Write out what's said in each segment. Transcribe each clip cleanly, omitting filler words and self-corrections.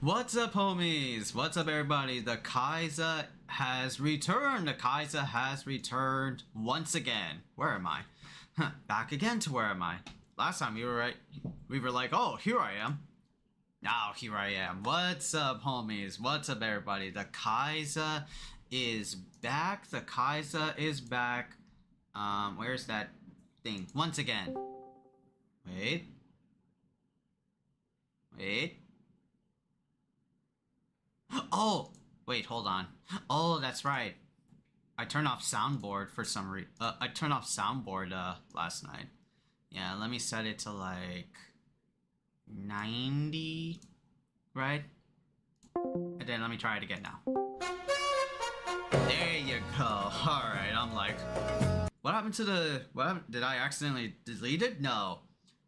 What's up, homies? What's up, everybody? The Khaiza has returned. The Khaiza has returned once again. Where am I? Back again to where am I? Last time we were like, oh, here I am. Now here I am. What's up, homies? What's up, everybody? The Khaiza is back. The Khaiza is back. Where's that thing? Once again. Wait. Oh, wait, hold on. Oh, that's right. I turned off soundboard for some reason. I turned off soundboard last night. Yeah, let me set it to like 90, right? And then let me try it again now. There you go. All right, I'm like, what happened to the? What happened? Did I accidentally delete it? No.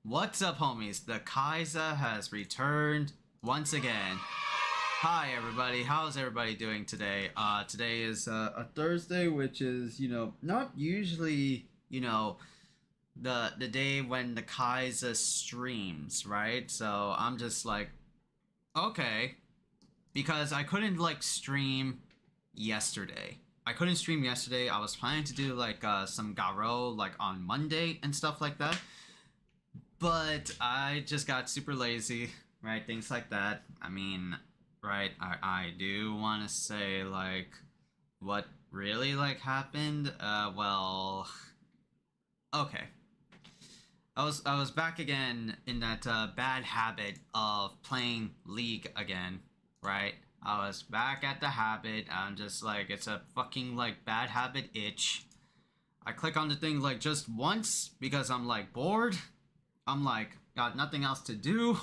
What's up, homies? The Khaiza has returned once again. Hi everybody, how's everybody doing today? Today is a Thursday, which is, not usually, the day when the Khaiza streams, right? So I'm just like, okay, because I couldn't like stream yesterday. I was planning to do like some Garou like on Monday and stuff like that, but I just got super lazy, right? Things like that. I mean, right, I do want to say, like, what really, like, happened, well, okay. I was back again in that, bad habit of playing League again, right? I was back at the habit. I'm just like, it's a fucking, like, bad habit itch. I click on the thing, like, just once because I'm, like, bored. I'm, like, got nothing else to do.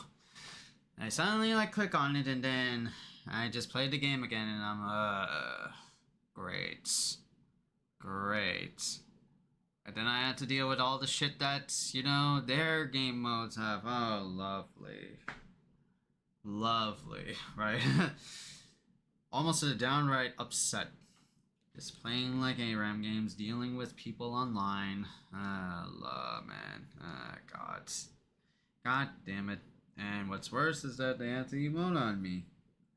I suddenly like click on it and then I just played the game again and I'm great. And then I had to deal with all the shit that, their game modes have. Oh, lovely, right? Almost a downright upset. Just playing like ARAM games, dealing with people online. Man. God damn it. And what's worse is that they have to emote on me.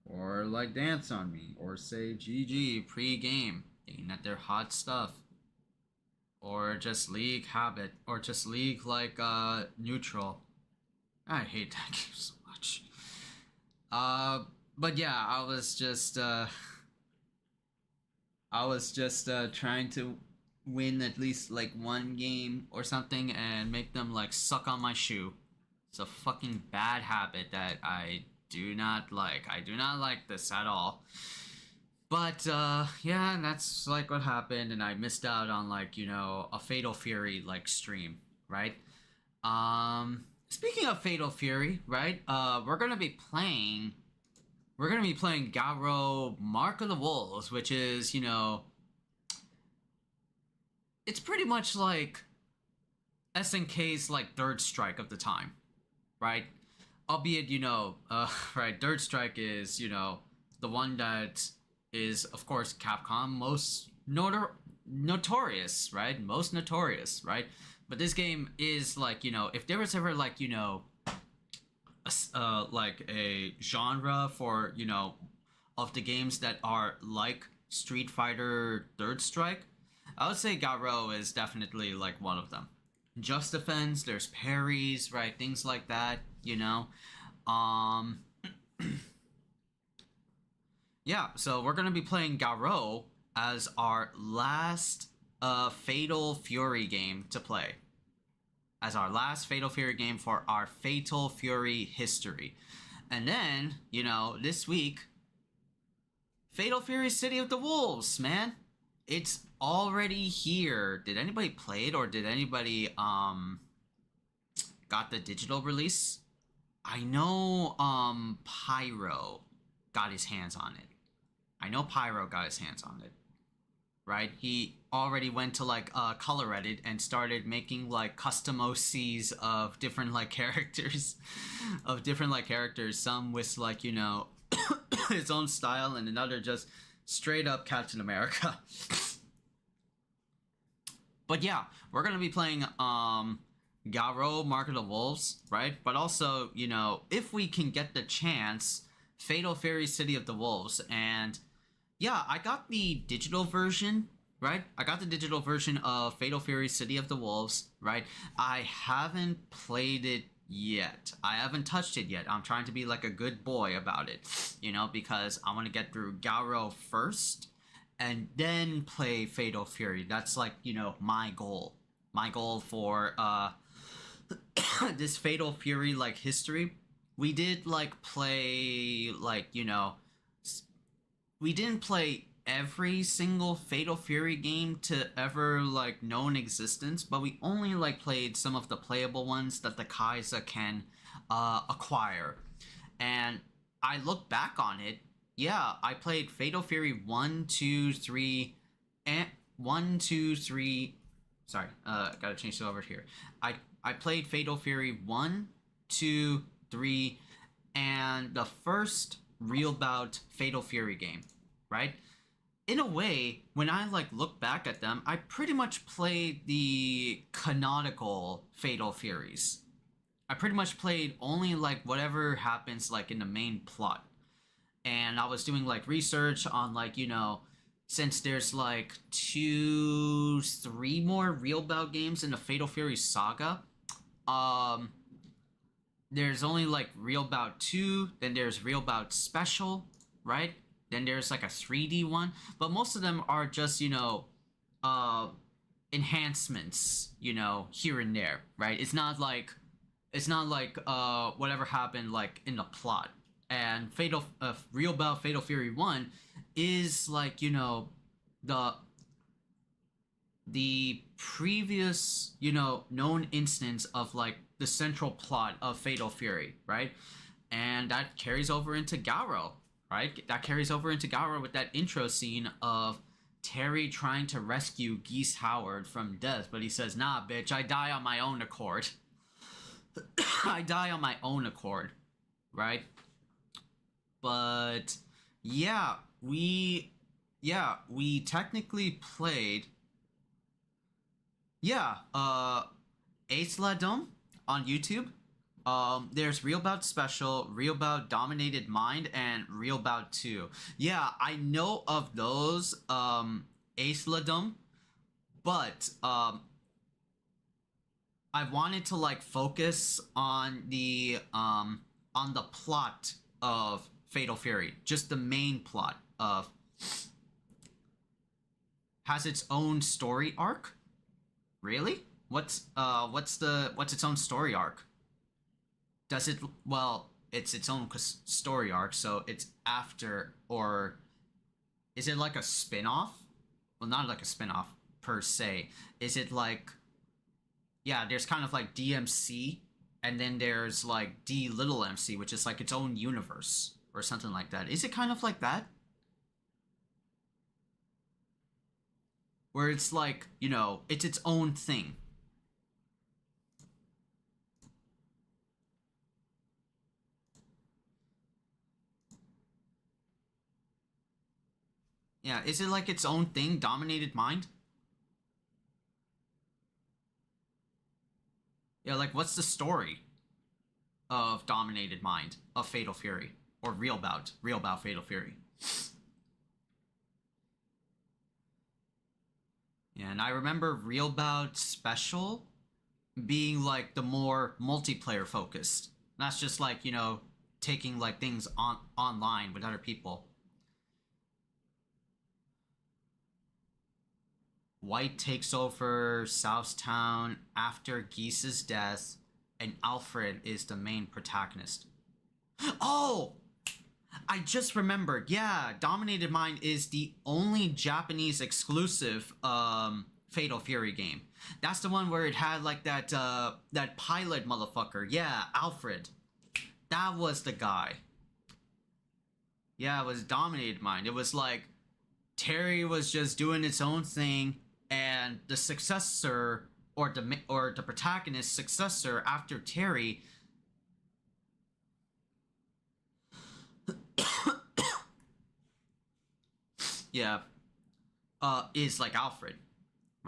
Or like dance on me. Or say GG pre-game. Thinking that they're hot stuff. Or just League habit. Or just League like neutral. I hate that game so much. But yeah, I was just trying to win at least like one game or something and make them like suck on my shoe. It's a fucking bad habit that I do not like. I do not like this at all. But, yeah, that's, like, what happened, and I missed out on, like, a Fatal Fury, like, stream, right? Speaking of Fatal Fury, right, we're gonna be playing Garou Mark of the Wolves, which is, it's pretty much like SNK's, like, third strike of the time. Right? Albeit, right, Third Strike is, the one that is, of course, Capcom most notorious, right? Most notorious, right? But this game is, like, if there was ever, like, like a genre for, of the games that are like Street Fighter Third Strike, I would say Garou is definitely, like, one of them. Just defense, there's parries, right? Things like that, Yeah, so we're gonna be playing Garou as our last Fatal Fury game to play. As our last Fatal Fury game for our Fatal Fury history. And then, this week, Fatal Fury City of the Wolves, man. It's already here. Did anybody play it, or did anybody got the digital release? I know Pyro got his hands on it. Right? He already went to like color edit and started making like custom OCs of different like characters some with like, his own style, and another just straight up Captain America. But yeah, we're gonna be playing Garou Mark of the Wolves, right? But also, you know, if we can get the chance, Fatal Fury City of the Wolves. And yeah, I got the digital version, right? I got the digital version of Fatal Fury City of the Wolves, right? I haven't played it yet. I haven't touched it yet. I'm trying to be like a good boy about it, you know, because I want to get through Garou first and then play Fatal Fury. That's like, you know, my goal. My goal for this Fatal Fury like history. We did like play like, you know, we didn't play every single Fatal Fury game to ever like known existence, but we only like played some of the playable ones that the Khaiza can acquire. And I look back on it, yeah, I played Fatal Fury 1, 2, 3, and 1, 2, 3. Sorry, gotta change it over here. I played Fatal Fury 1, 2, 3, and the first real bout Fatal Fury game, right? In a way, when I like look back at them, I pretty much played the canonical Fatal Furies. I pretty much played only like whatever happens like in the main plot. And I was doing like research on like, you know, since there's like 2, 3 more real bout games in the Fatal Fury saga, there's only like Real Bout 2, then there's Real Bout Special, right? Then there's like a 3D one, but most of them are just, you know, enhancements, you know, here and there, right? It's not like whatever happened like in the plot. And Real Bout Fatal Fury 1 is like, you know, the previous, you know, known instance of like the central plot of Fatal Fury, right? And that carries over into Garou, right? That carries over into Garou with that intro scene of Terry trying to rescue Geese Howard from death, but he says, "Nah, bitch, I die on my own accord." I die on my own accord, right? But yeah, we technically played Ace Ladom on YouTube. There's Real Bout Special, Real Bout Dominated Mind, and Real Bout 2. Yeah, I know of those, Ace Ladom, but, I wanted to, like, focus on the plot of Fatal Fury. Just the main plot of... Has its own story arc? Really? What's its own story arc? Does it, well, it's its own story arc, so it's after, or is it like a spin-off? Well, not like a spin-off per se. Is it like, yeah, there's kind of like DMC, and then there's like D little MC, which is like its own universe or something like that. Is it kind of like that? Where it's like, you know, it's its own thing. Yeah, is it like its own thing, Dominated Mind? Yeah, like what's the story of Dominated Mind, of Fatal Fury, or Real Bout Fatal Fury? Yeah, and I remember Real Bout Special being like the more multiplayer focused. That's just like, you know, taking like things online with other people. White takes over Southtown after Geese's death, and Alfred is the main protagonist. Oh! I just remembered. Yeah, Dominated Mind is the only Japanese exclusive Fatal Fury game. That's the one where it had like that pilot motherfucker. Yeah, Alfred. That was the guy. Yeah, it was Dominated Mind. It was like Terry was just doing its own thing, and the successor or the protagonist's successor after Terry yeah, is like Alfred,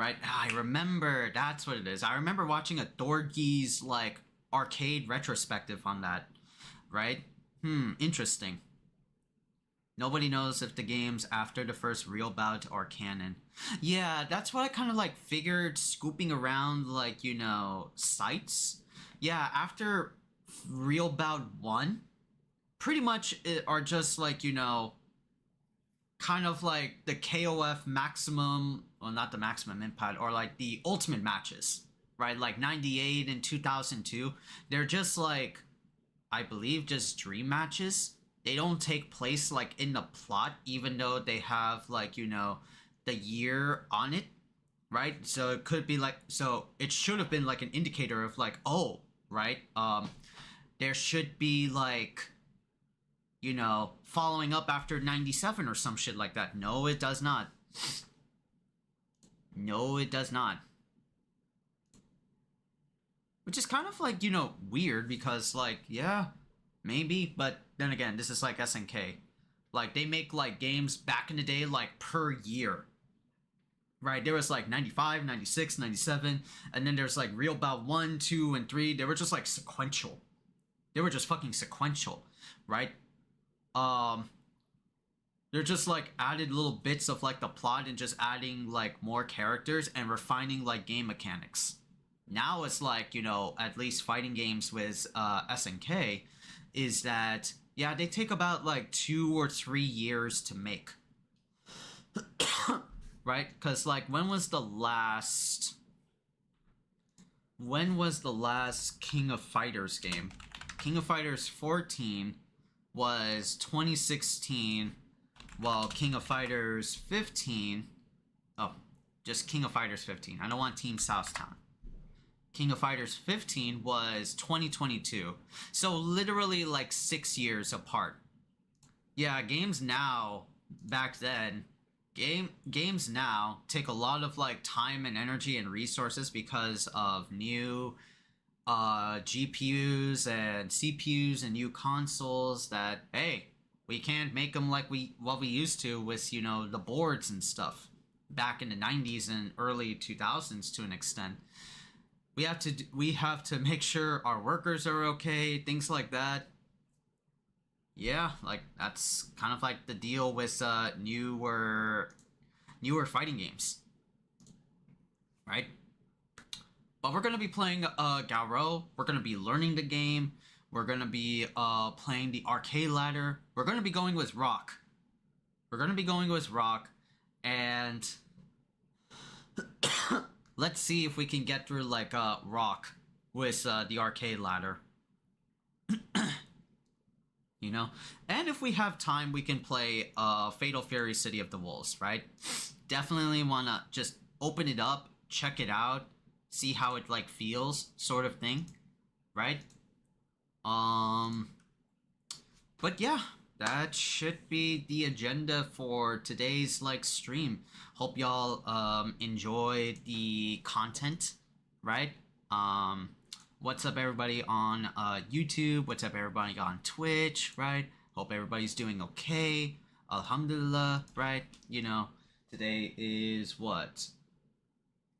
right? I remember, that's what it is. I remember watching a Dorgies, like, arcade retrospective on that, right? Interesting. Nobody knows if the games after the first real bout are canon. Yeah, that's what I kind of like figured scooping around, like, you know, sites. Yeah, after real bout 1, pretty much it are just like, you know, kind of like the KOF maximum, well, not the maximum impact, or like the ultimate matches, right? Like 98 and 2002. They're just like, I believe, just dream matches. They don't take place like in the plot, even though they have like, you know, the year on it, right? So it could be like, so it should have been like an indicator of like, oh, right? There should be like, you know, following up after 97 or some shit like that. No, it does not. No, it does not. Which is kind of like, you know, weird because like, yeah, maybe, but then again, this is like SNK. Like, they make like games back in the day like per year. Right, there was like 95, 96, 97, and then there's like Real Bout 1, 2, and 3. They were just like sequential. They were just fucking sequential, right? They're just like added little bits of like the plot and just adding like more characters and refining like game mechanics. Now it's like, you know, at least fighting games with SNK is that, yeah, they take about like 2 or 3 years to make. Right? Because like when was the last King of Fighters game? King of Fighters 14 was 2016, while King of Fighters 15, oh, just King of Fighters 15. I don't want Team Southtown. King of Fighters 15 was 2022. So literally like 6 years apart. Yeah, games now, back then, games now take a lot of like time and energy and resources because of new GPUs and CPUs and new consoles that, hey, we can't make them like what we used to with, you know, the boards and stuff back in the 90s and early 2000s to an extent. We have to make sure our workers are okay, things like that. Yeah, like that's kind of like the deal with newer fighting games, right? But we're gonna be playing Garou. We're gonna be learning the game. We're gonna be playing the arcade ladder. We're gonna be going with Rock. And let's see if we can get through like Rock with the arcade ladder. You know, and if we have time, we can play Fatal Fury City of the Wolves, right? Definitely want to just open it up, check it out, see how it like feels, sort of thing, right? But yeah, that should be the agenda for today's like stream. Hope y'all enjoy the content, right? What's up, everybody on YouTube? What's up, everybody on Twitch, right? Hope everybody's doing okay. Alhamdulillah, right? You know, today is what?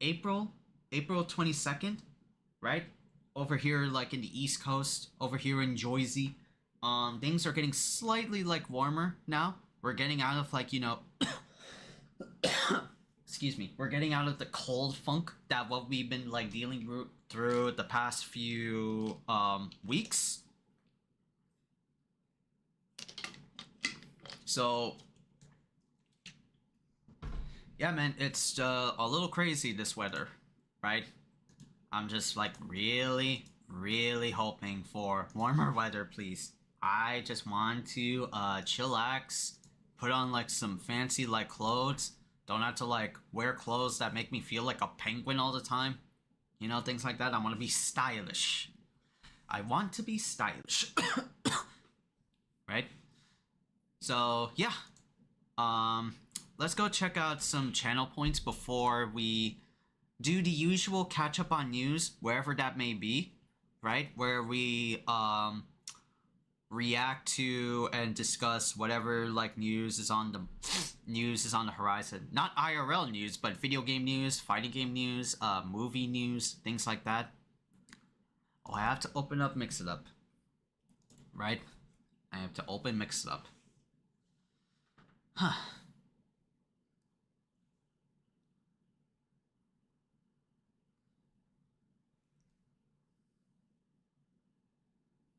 April 22nd, right? Over here, like in the East Coast, over here in Jersey, things are getting slightly like warmer now. We're getting out of like, you know, excuse me, we're getting out of the cold funk that what we've been like dealing through the past few weeks. So yeah, man, it's a little crazy, this weather, right? I'm just like really hoping for warmer weather, please. I just want to chillax, put on like some fancy like clothes. Don't have to like wear clothes that make me feel like a penguin all the time. You know, things like that. I want to be stylish. Right? So, yeah. Let's go check out some channel points before we do the usual catch up on news, wherever that may be, right? Where we react to and discuss whatever like news is on the horizon. Not IRL news, but video game news, fighting game news, movie news, things like that. Oh, I have to open up Mix It Up. Right? I have to open Mix It Up. Huh.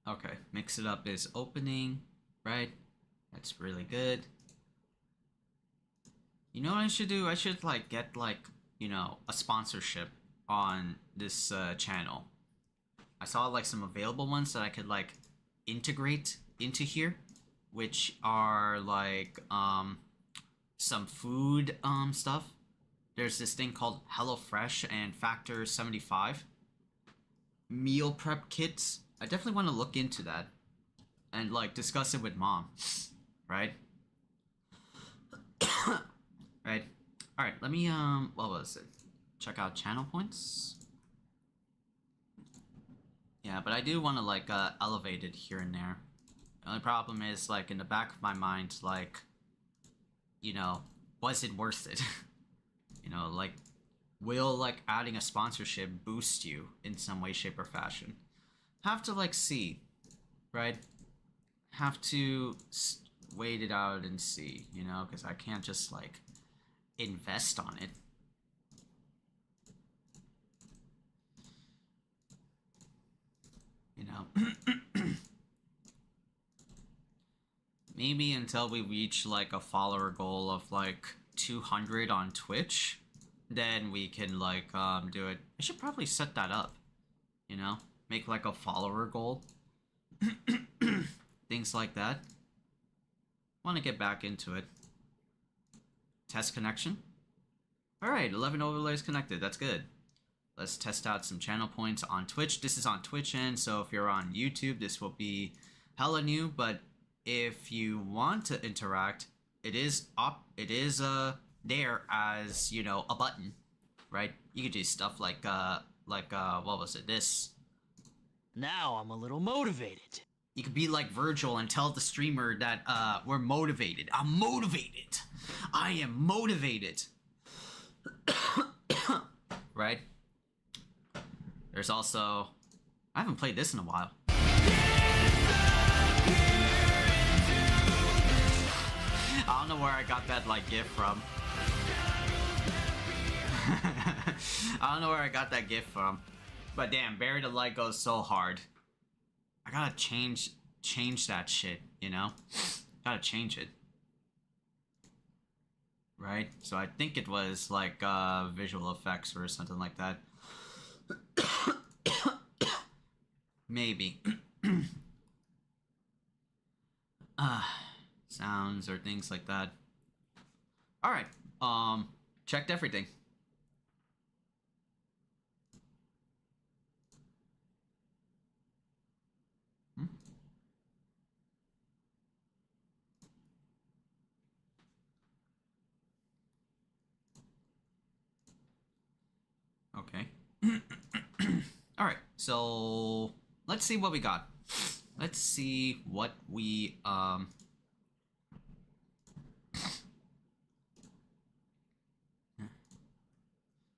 Okay, Mix It Up is opening, right? That's really good. You know what I should do? I should like get like, you know, a sponsorship on this channel. I saw like some available ones that I could like integrate into here, which are like some food stuff. There's this thing called HelloFresh and Factor 75 meal prep kits. I definitely want to look into that and like discuss it with mom, right? Right. All right. Let me what was it? Check out channel points. Yeah, but I do want to like elevate it here and there. The only problem is like in the back of my mind, like, you know, was it worth it? You know, like, will like adding a sponsorship boost you in some way, shape, or fashion? Have to like see, right? Have to wait it out and see, you know, because I can't just like invest on it. You know, maybe until we reach like a follower goal of like 200 on Twitch, then we can like do it. I should probably set that up, you know, make like a follower goal. Things like that. Want to get back into it. Test connection. All right, 11 overlays connected. That's good. Let's test out some channel points on Twitch. This is on Twitch end, so if you're on YouTube, this will be hella new. But if you want to interact, it is there as, you know, a button, right? You could do stuff like what was it? This. Now I'm a little motivated. You could be like Virgil and tell the streamer that we're motivated. I'm motivated. I am motivated. Right? There's also, I haven't played this in a while. I don't know where I got that like GIF from. I don't know where I got that GIF from. But damn, Bury the Light goes so hard. I gotta change that shit, you know? Gotta change it. Right? So I think it was like visual effects or something like that. Maybe. Sounds or things like that. Alright. Checked everything. Okay. Alright, so let's see what we got. Let's see what we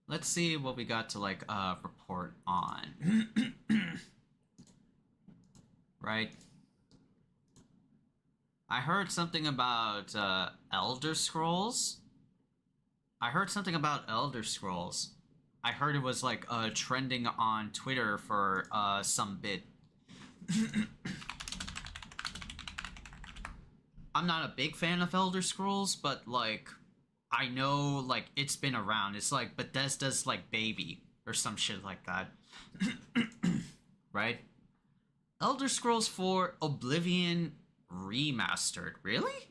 let's see what we got to like report on. Right? I heard something about Elder Scrolls. I heard it was like trending on Twitter for some bit. I'm not a big fan of Elder Scrolls, but like I know like it's been around. It's like Bethesda's like baby or some shit like that. Right? Elder Scrolls 4 Oblivion Remastered. Really?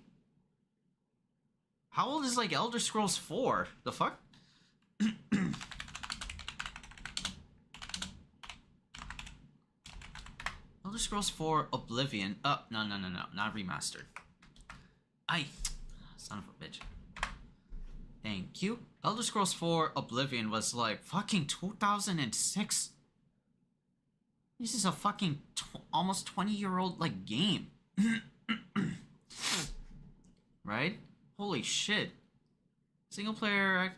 How old is like Elder Scrolls 4? The fuck? Elder Scrolls 4 Oblivion. Oh, no, not remastered. Son of a bitch. Thank you. Elder Scrolls 4 Oblivion was like fucking 2006. This is a fucking almost 20-year-old like game. Right? Holy shit. Single player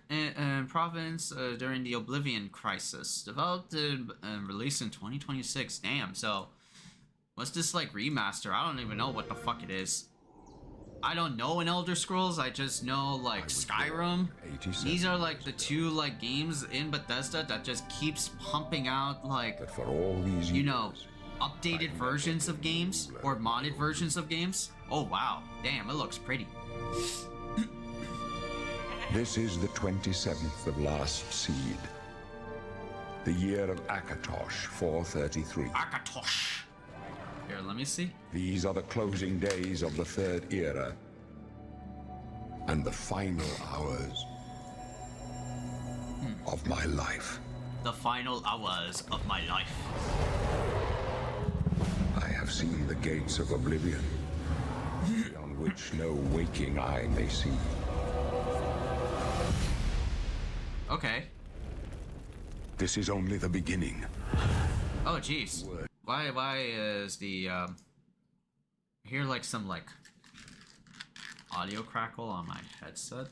province during the Oblivion Crisis. Developed and released in 2026. Damn, so what's this like remaster? I don't even know what the fuck it is. I don't know in Elder Scrolls, I just know like Skyrim. These are like the two like games in Bethesda that just keeps pumping out like, for all these you know, updated versions of games or modded versions of games. Oh wow, damn, it looks pretty. This is the 27th of last seed. The year of Akatosh 433. Akatosh. Here, let me see. These are the closing days of the Third Era. And the final hours of my life. The final hours of my life. I have seen the gates of Oblivion, beyond which no waking eye may see. Okay. This is only the beginning. Oh, jeez. Why is the, I hear like some like audio crackle on my headset.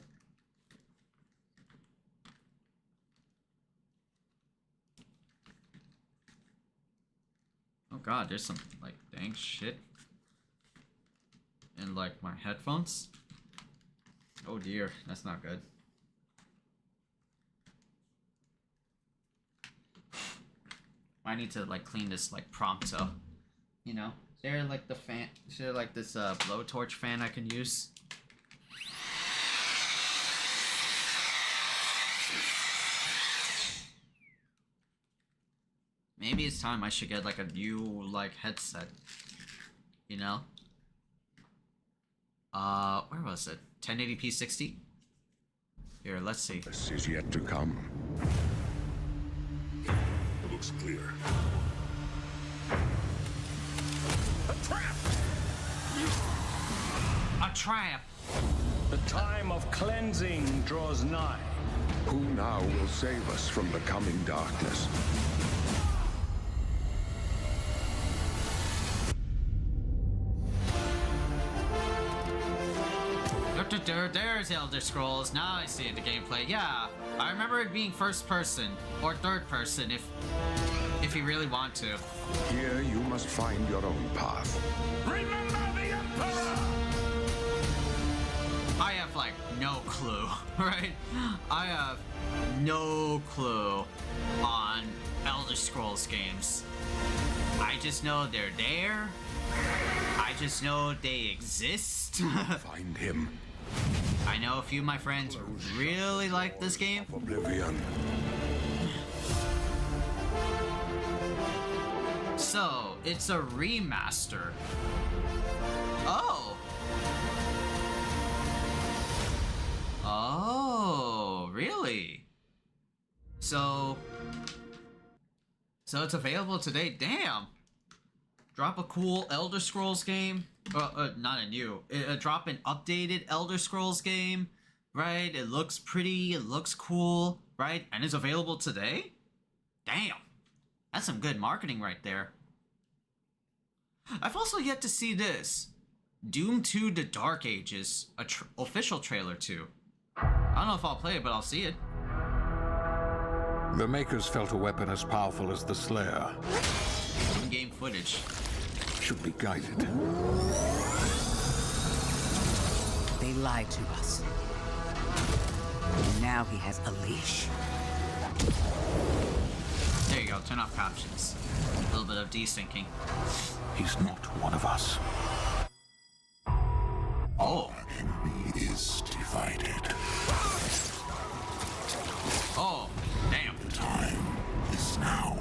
Oh god, there's some like dang shit in like my headphones. Oh dear, that's not good. I need to like clean this like pronto, you know. Is there like the fan? Is there like this blowtorch fan I can use? Maybe it's time I should get like a new like headset, you know. Where was it? 1080p 60. Here, let's see. This is yet to come. Looks clear. A trap! A trap! The time of cleansing draws nigh. Who now will save us from the coming darkness? There's Elder Scrolls. Now I see the gameplay. Yeah, I remember it being first person or third person if you really want to. Here you must find your own path. Remember the Emperor! I have like no clue, right? I have no clue on Elder Scrolls games. I just know they're there. I just know they exist. Find him. I know a few of my friends really like this game. Oblivion. So, it's a remaster. Oh. Oh, really? So it's available today. Damn. Drop a cool Elder Scrolls game. Not a new. Drop an updated Elder Scrolls game, right? It looks pretty. It looks cool, right? And it's available today? Damn. That's some good marketing right there. I've also yet to see this. Doom 2 The Dark Ages, official trailer too. I don't know if I'll play it, but I'll see it. The Makers felt a weapon as powerful as the Slayer In-game footage. should be guided. They lied to us. Now he has a leash. There you go, turn off captions. A little bit of desyncing. He's not one of us. Oh. Enemy is divided. Oh, damn. Time is now.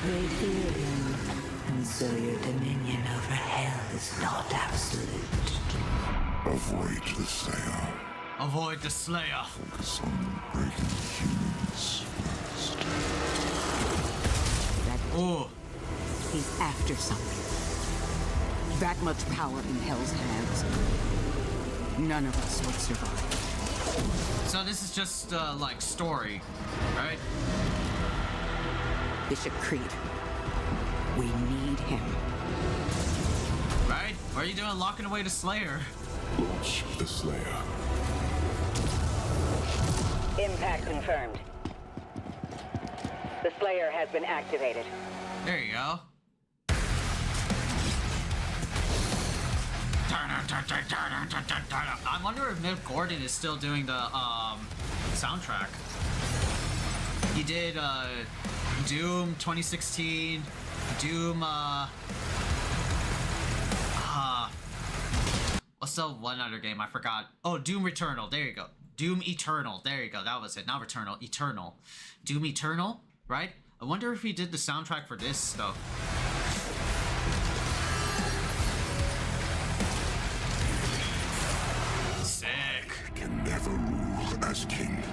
They fear him, and so your dominion over hell is not absolute. Avoid the Slayer. Avoid the Slayer. Focus on breaking humans first. That Ooh. he's after something. That much power in hell's hands. None of us would survive. So this is just like story, right? Bishop Creed. We need him. Right? What are you doing locking away the Slayer? Launch the Slayer. Impact confirmed. The Slayer has been activated. There you go. I wonder if Mick Gordon is still doing the soundtrack. He did Doom 2016, Doom what's the one other game I forgot? Oh, Doom Returnal. There you go. Doom Eternal. There you go. That was it. Not Returnal. Eternal. Doom Eternal, right? I wonder if he did the soundtrack for this though. Sick. Can never rule as king.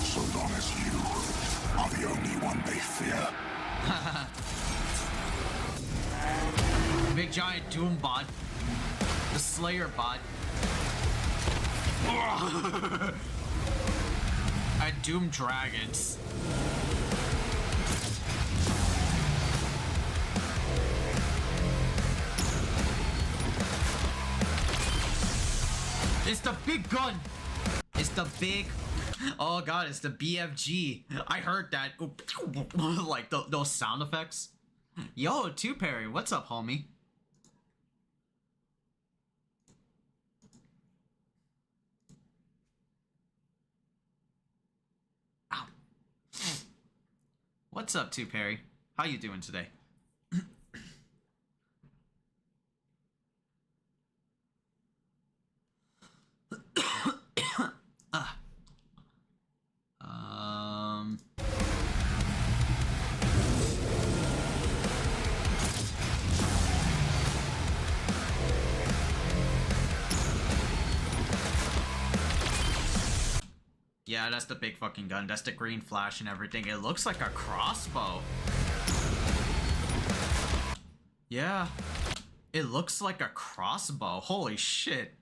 So long as you are the only one they fear. Big giant Doom bot. The Slayer bot. And Doom Dragons. It's the big gun. It's the big. Oh god, it's the BFG. I heard that. Like those sound effects. Yo, Two Perry, what's up, homie? Ow. What's up, Two Perry? How you doing today? Yeah, that's the big fucking gun. That's the green flash and everything. It looks like a crossbow. Yeah. It looks like a crossbow. Holy shit.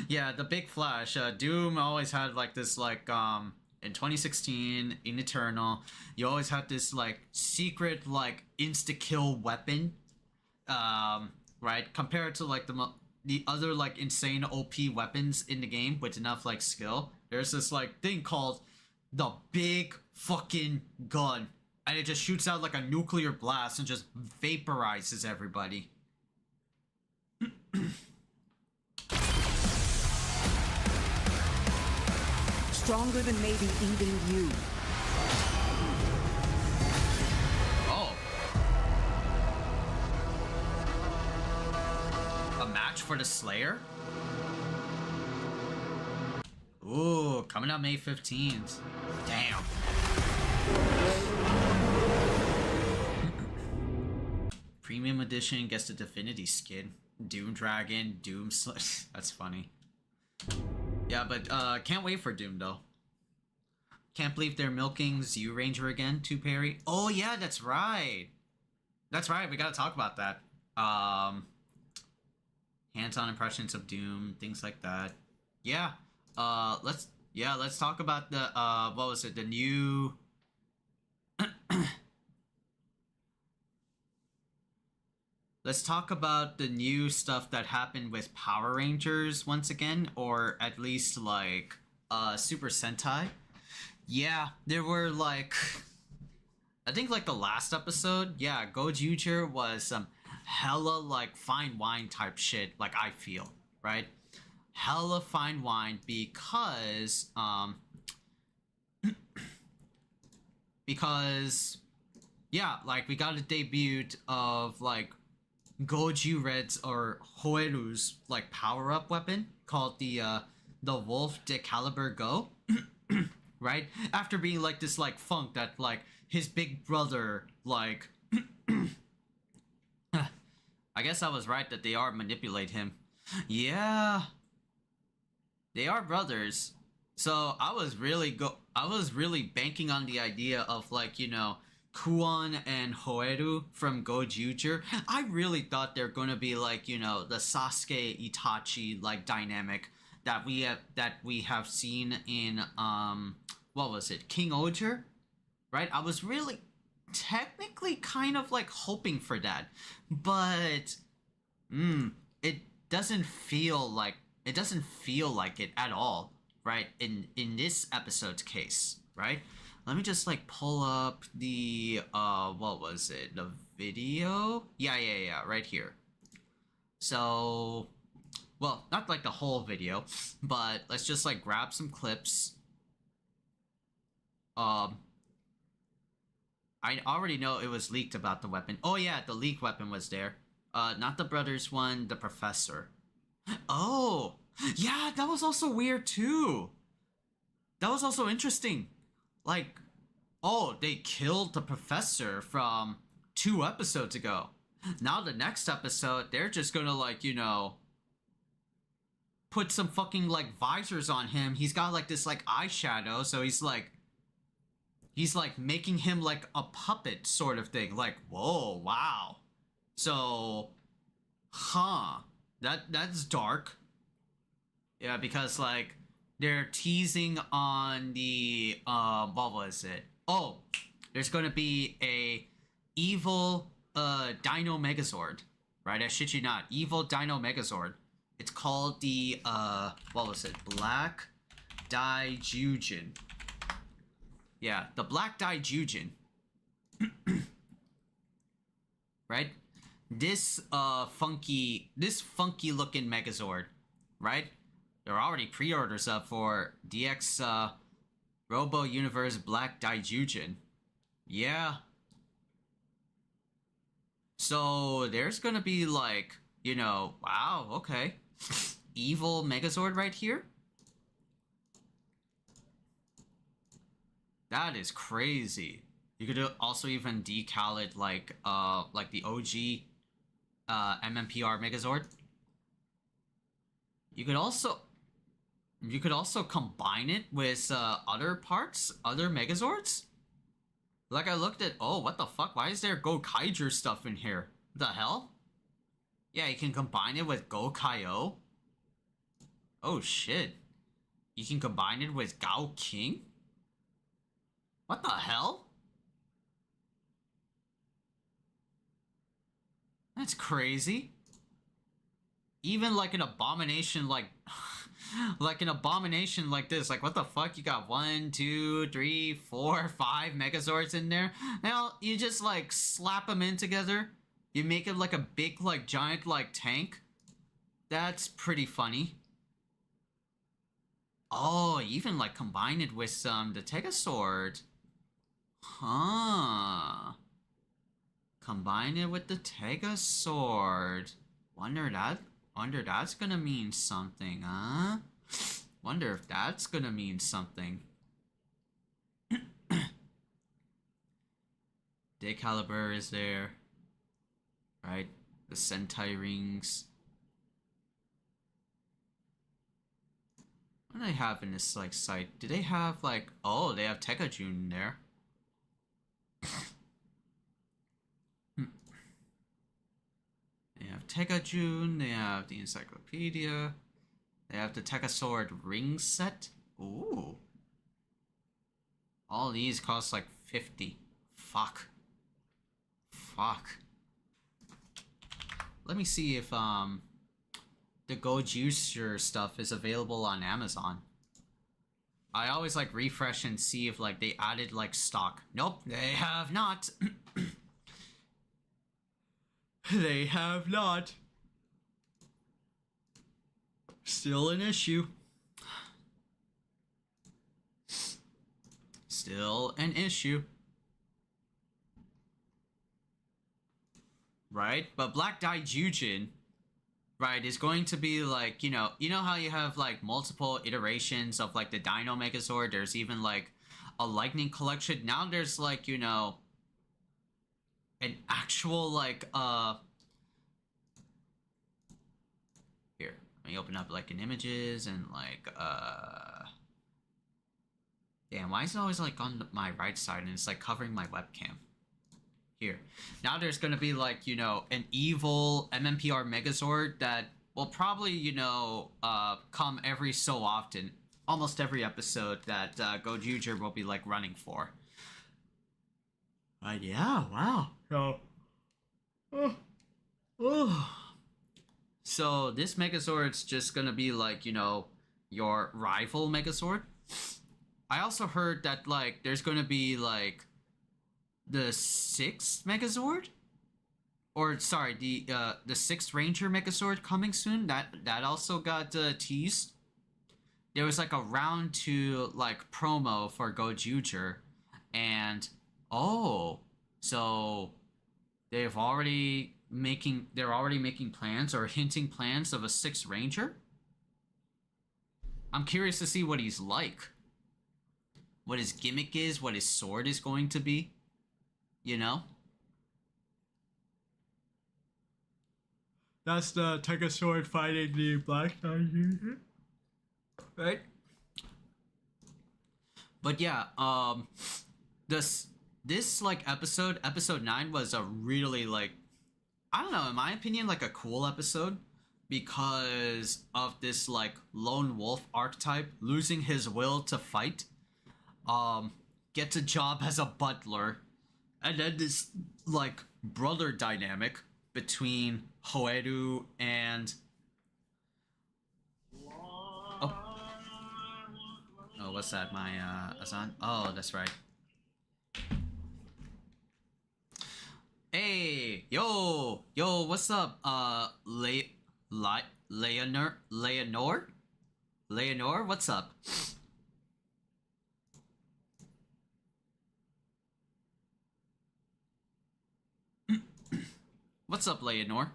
Yeah, the big flash. Doom always had like this like in 2016 in Eternal, you always had this like secret like insta-kill weapon. Right? Compared to like the other like insane OP weapons in the game with enough like skill. There's this like thing called the big fucking gun. And it just shoots out like a nuclear blast and just vaporizes everybody. Stronger than maybe even you. Oh. A match for the Slayer? Ooh, coming out May 15th. Damn. Premium edition gets the Divinity skin. Doom Dragon, Doom That's funny. Yeah, but can't wait for Doom though. Can't believe they're milking Zoo Ranger again, Two Perry. Oh yeah, that's right. That's right, we gotta talk about that. Hands-on impressions of Doom, things like that. Yeah. Let's talk about the what was it, the new let's talk about the new stuff that happened with Power Rangers once again, or at least like Super Sentai. Yeah, there were like I think like the last episode, yeah, Gojuger was some hella like fine wine type shit, like I feel, right? Hella fine wine because because yeah, like we got a debut of like Goju Red's or Hoeru's like power-up weapon called the Wolf de Caliber Go. Right? After being like this like funk that like his big brother like I guess I was right that they are manipulate him. Yeah. They are brothers. So I was really banking on the idea of like, you know, Kuon and Hoeru from Gojuger. I really thought they're gonna be like, you know, the Sasuke Itachi like dynamic. that we have seen in what was it, King Oger, right? I was really technically kind of like hoping for that, but it doesn't feel like it at all, right? In this episode's case, right? Let me just like pull up the what was it, the video? Yeah, right here. So, well, not like the whole video, but let's just like grab some clips. I already know it was leaked about the weapon. Oh yeah, the leaked weapon was there. Not the brothers one, the professor. Oh, yeah, that was also weird too. That was also interesting. Like, oh, they killed the professor from 2 episodes ago. Now the next episode, they're just gonna like, you know, put some fucking like visors on him. He's got like this like eyeshadow, so he's like making him like a puppet sort of thing. Like, whoa, wow. So, that's dark. Yeah, because like they're teasing on the what was it? Oh, there's gonna be a evil Dino Megazord, right? I shit you not, evil Dino Megazord. It's called the what was it? Black Daijujin. Yeah, the Black Daijujin. Right? This funky looking Megazord, right? There are already pre-orders up for DX Robo Universe Black Daijujin. Yeah. So there's gonna be like, you know, wow, okay. Evil Megazord right here. That is crazy. You could also even decal it like the OG MMPR Megazord. You could also combine it with other parts, other Megazords. Like I looked at, oh, what the fuck? Why is there Gokaiger stuff in here? The hell? Yeah, you can combine it with Gokaio. Oh shit. You can combine it with Gao King? What the hell? That's crazy. Even like an abomination like like an abomination like this, like what the fuck, you got 1, 2, 3, 4, 5 Megazords in there. Now you just like slap them in together, you make it like a big like giant like tank. That's pretty funny. Oh, even like combine it with the Tegasword. Huh. Combine it with the Tegasword. Wonder that's gonna mean something, huh? Wonder if that's gonna mean something. Decaliber is there. Right? The Sentai rings. What do they have in this like site? Do they have like, oh, they have Tekajun there. They have Tekajun, they have the encyclopedia, they have the Tegasword ring set. Ooh. All these cost like 50. Fuck. Let me see if the Go Juicer stuff is available on Amazon. I always like refresh and see if like they added like stock. Nope, they have not. They have not. Still an issue. Still an issue. Right? But Black Daijujin, right, is going to be like, you know how you have like multiple iterations of like the Dino Megazord? There's even like a Lightning collection. Now there's like, you know, an actual like here, let me open up like an images and like damn, why is it always like on my right side and it's like covering my webcam? Here, now there's gonna be like, you know, an evil MMPR Megazord that, will probably, you know, come every so often. Almost every episode that Gojuger will be, like, running for. Yeah, wow. So this Megazord's just gonna be, like, you know, your rival Megazord. I also heard that, like, there's gonna be, like, the 6th Megazord? Or, sorry, the 6th Ranger Megazord coming soon. That also got teased. There was, like, a round 2, like, promo for Gojuger. And, oh, so they're already making plans or hinting plans of a 6th Ranger? I'm curious to see what he's like. What his gimmick is, what his sword is going to be. You know? That's the Tiger Sword fighting the Black Knight. Right? But yeah, this like episode 9 was a really, like, I don't know, in my opinion, like a cool episode because of this, like, lone wolf archetype losing his will to fight, gets a job as a butler, and then this, like, brother dynamic between Hoeru and oh, what's that? My Azan? Oh, that's right. Hey, yo, what's up? Leonor, what's up? What's up, Leonor?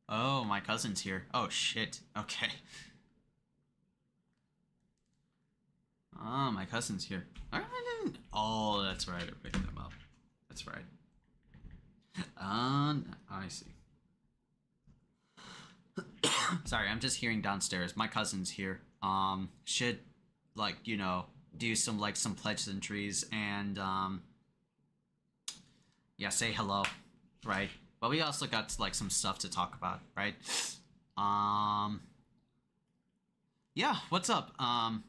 Oh, my cousin's here. Oh, shit. Okay. Oh, my cousin's here. Oh, that's right. I picked them up. That's right. I see. Sorry, I'm just hearing downstairs. My cousin's here. Should, like, you know, do some pleasantries and, yeah, say hello, right? But we also got, like, some stuff to talk about, right? Yeah, what's up?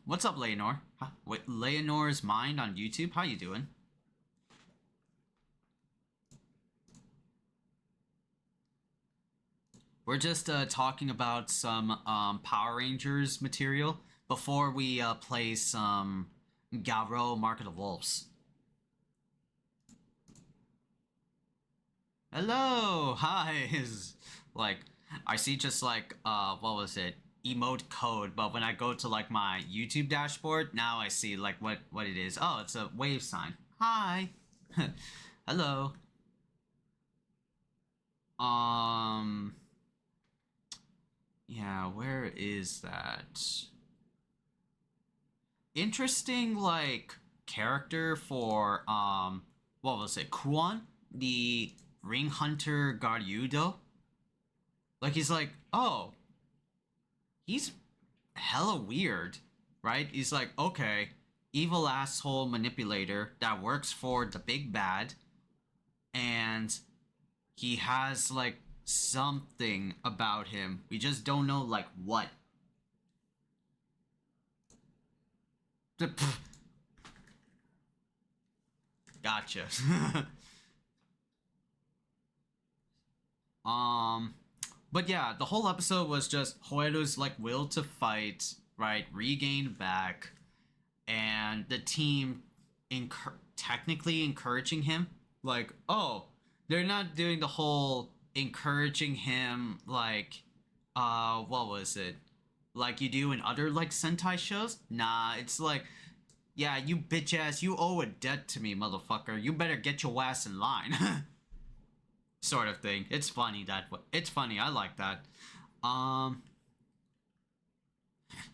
What's up, Leonor? Wait, Leonor's Mind on YouTube? How you doing? We're just talking about some Power Rangers material before we play some Garou Mark of the Wolves. Hello, hi. Is like I see just like what was it? Emote code, but when I go to like my YouTube dashboard, now I see like what it is. Oh, it's a wave sign. Hi. Hello. Yeah, where is that? Interesting, like, character for, what was it? Kuon? The Ring Hunter Garyudo? Like, he's like, oh, he's hella weird, right? He's like, okay, evil asshole manipulator that works for the big bad, and he has, like, something about him. We just don't know, like, what. Gotcha. But yeah, the whole episode was just Hoeru's, like, will to fight, right, regain back, and the team technically encouraging him. Like, oh, they're not doing the whole encouraging him, like, what was it? Like you do in other, like, Sentai shows? Nah, it's like, yeah, you bitch ass, you owe a debt to me, motherfucker. You better get your ass in line. Sort of thing. It's funny that way. It's funny. I like that.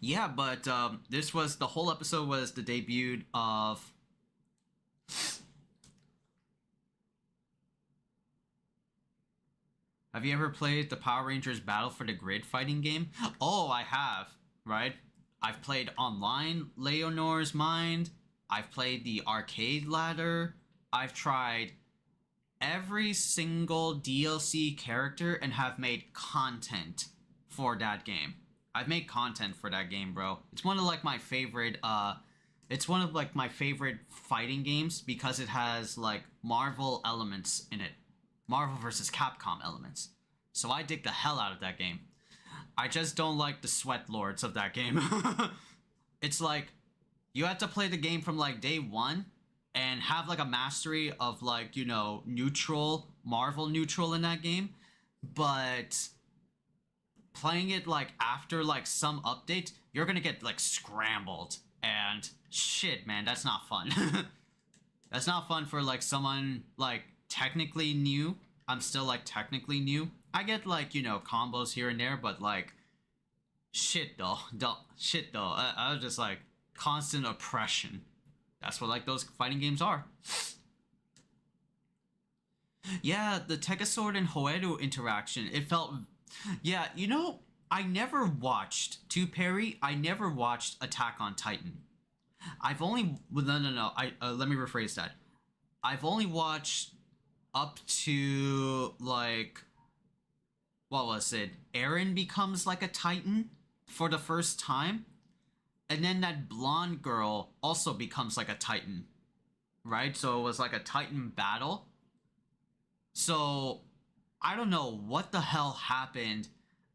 Yeah, but this was the whole episode was the debut of. Have you ever played the Power Rangers Battle for the Grid fighting game? Oh, I have. Right. I've played online Leonor's Mind. I've played the arcade ladder. I've tried every single DLC character and have made content for that game. I've made content for that game, bro. It's one of like my favorite fighting games because it has like Marvel elements in it. Marvel versus Capcom elements. So I dig the hell out of that game. I just don't like the sweat lords of that game. It's like you have to play the game from like day one and have like a mastery of like, you know, neutral, Marvel neutral in that game. But playing it like after like some update, you're gonna get like scrambled. And shit, man, that's not fun. That's not fun for like someone like technically new. I'm still like technically new. I get like, you know, combos here and there, but like shit though. I was just like constant oppression. That's what like those fighting games are. Yeah, the Tegasword and Hoeru interaction, it felt... Yeah, you know, I never watched, to Perry, I never watched Attack on Titan. I've only... No. Let me rephrase that. I've only watched up to, like... What was it? Eren becomes, like, a Titan for the first time. And then that blonde girl also becomes, like, a Titan. Right? So it was, like, a Titan battle. So, I don't know what the hell happened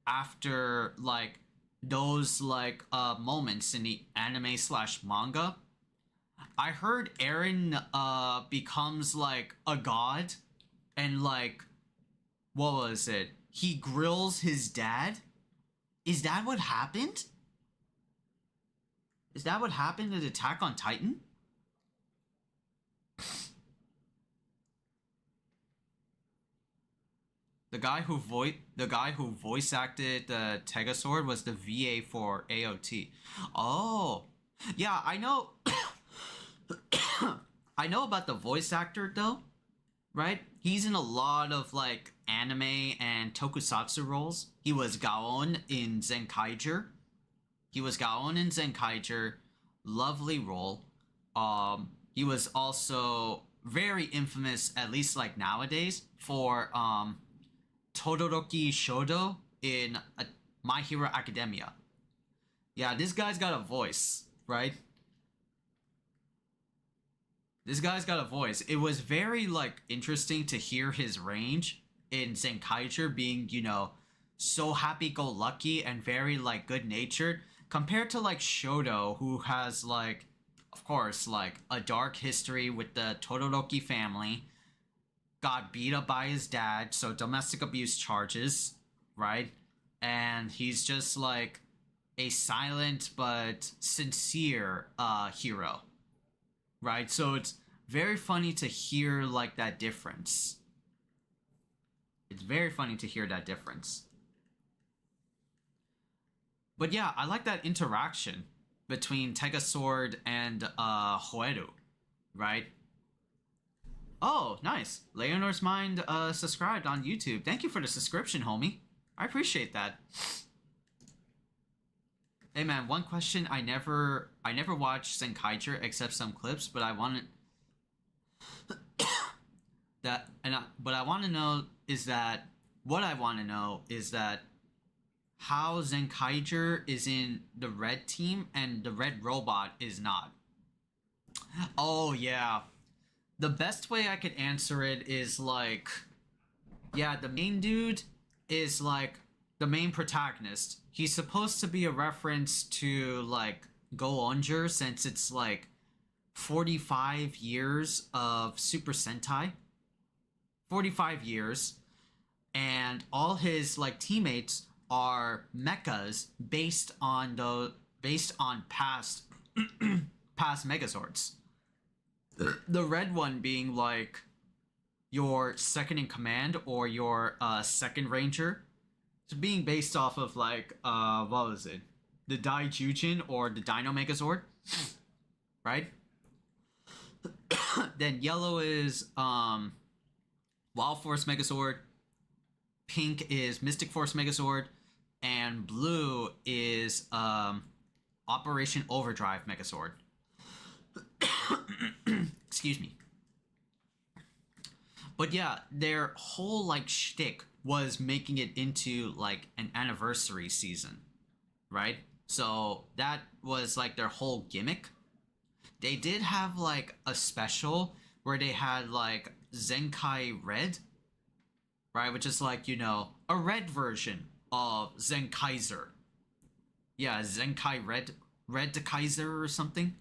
after, like, those, like, moments in the anime / manga. I heard Eren, becomes, like, a god. And, like, what was it? He grills his dad? Is that what happened? Is that what happened in Attack on Titan? The guy who voice acted the Tegasword was the VA for AOT. Oh, yeah, I know. I know about the voice actor though, right? He's in a lot of like anime and tokusatsu roles. He was Gaon in Zenkaiger. Lovely role. He was also very infamous, at least like nowadays, for Todoroki Shodo in My Hero Academia. Yeah, this guy's got a voice, right? This guy's got a voice. It was very, like, interesting to hear his range in Zenkaiger being, you know, so happy-go-lucky and very, like, good-natured, compared to, like, Shodo, who has, like, of course, like, a dark history with the Todoroki family, got beat up by his dad, so domestic abuse charges, right? And he's just, like, a silent but sincere hero, right? So it's very funny to hear, like, that difference. It's very funny to hear that difference. But yeah, I like that interaction between Tegasword and Hoeru, right? Oh, nice. Leonor's Mind subscribed on YouTube. Thank you for the subscription, homie. I appreciate that. Hey man, one question. I never watched Zenkaiger except some clips, but I wanted that, but I want to know is that how Zenkaiger is in the red team and the red robot is not. Oh yeah. The best way I could answer it is like, yeah, the main dude is like the main protagonist. He's supposed to be a reference to like Go Onjur since it's like 45 years of Super Sentai. 45 years. And all his like teammates are mechas based on past past Megazords. The red one being like your second in command or your second ranger. It's being based off of like what was it? The Daijujin or the Dino Megazord. Right? Then yellow is Wild Force Megazord. Pink is Mystic Force Megazord. And blue is Operation Overdrive Megazord. Excuse me. But yeah, their whole like shtick was making it into like an anniversary season, right? So that was like their whole gimmick. They did have like a special where they had like Zenkai Red, right? Which is like, you know, a red version of Zenkaiser. Yeah, Zenkai Red to Kaiser or something.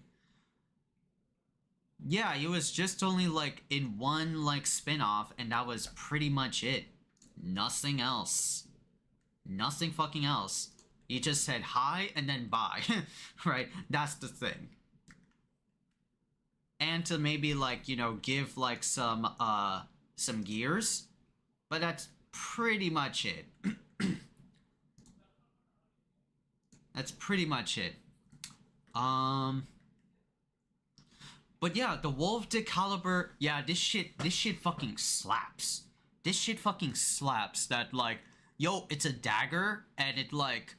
Yeah, it was just only like in one like spin-off, and that was pretty much it. Nothing else. Nothing fucking else. You just said hi and then bye. Right? That's the thing. And to maybe like, you know, give like some gears. But that's pretty much it. That's pretty much it. But yeah, the Wolf de Caliber, yeah, this shit fucking slaps. This shit fucking slaps that like, yo, it's a dagger and it like,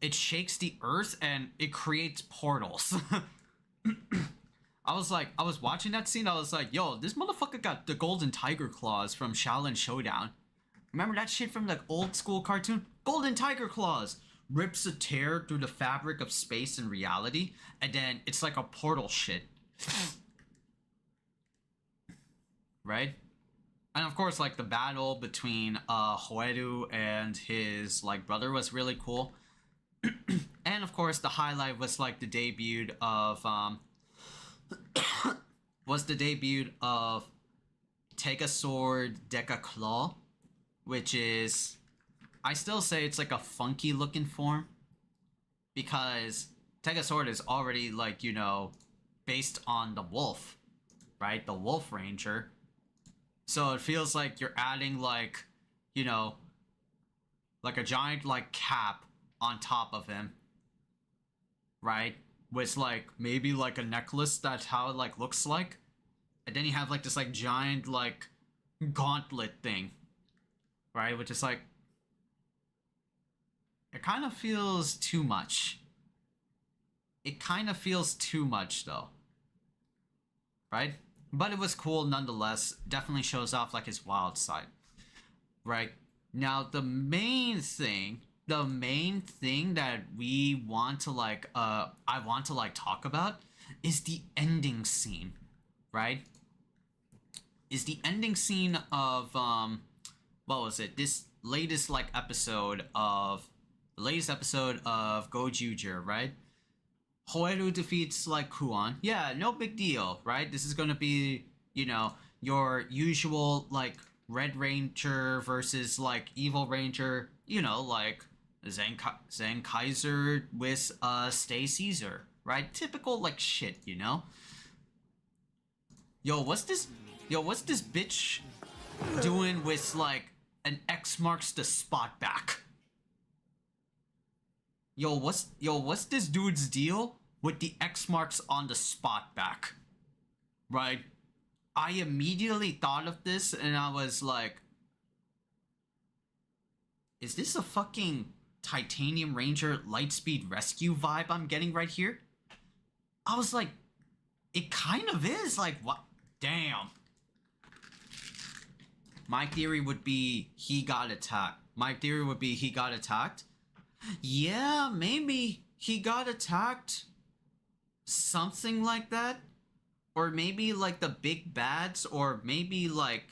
it shakes the earth and it creates portals. I was watching that scene, I was like, yo, this motherfucker got the golden tiger claws from Shaolin Showdown. Remember that shit from the old school cartoon? Golden tiger claws! Rips a tear through the fabric of space and reality, and then it's like a portal shit. Right? And of course, like, the battle between Hoeru and his like brother was really cool. And of course, the highlight was like the debut of Take a Sword, Deca Claw, which is, I still say it's like a funky looking form, because Take a Sword is already like, you know, based on the wolf, right? The Wolf Ranger. So it feels like you're adding like, you know, like a giant like cap on top of him, right? With like maybe like a necklace, that's how it like looks like. And then you have like this like giant like gauntlet thing, right? Which is like, it kind of feels too much. It kind of feels too much though, right? But it was cool nonetheless. Definitely shows off like his wild side, right? Now the main thing that we want to like I want to like talk about is the ending scene, right? Is the ending scene of what was it? This latest like episode of Gojuger, right? Hoeru defeats like Kuon. Yeah, no big deal, right? This is gonna be, you know, your usual like Red Ranger versus like Evil Ranger, you know, like Zenkaiser with Stay Caesar, right? Typical like shit, you know? Yo, what's this bitch doing with like an X marks the spot back? Yo, what's this dude's deal with the X marks on the spot back? Right? I immediately thought of this and I was like, is this a fucking Titanium Ranger Lightspeed Rescue vibe I'm getting right here? I was like, it kind of is. Like, what? Damn. My theory would be he got attacked. Yeah, maybe he got attacked. Something like that. Or maybe like the big bads, or maybe like,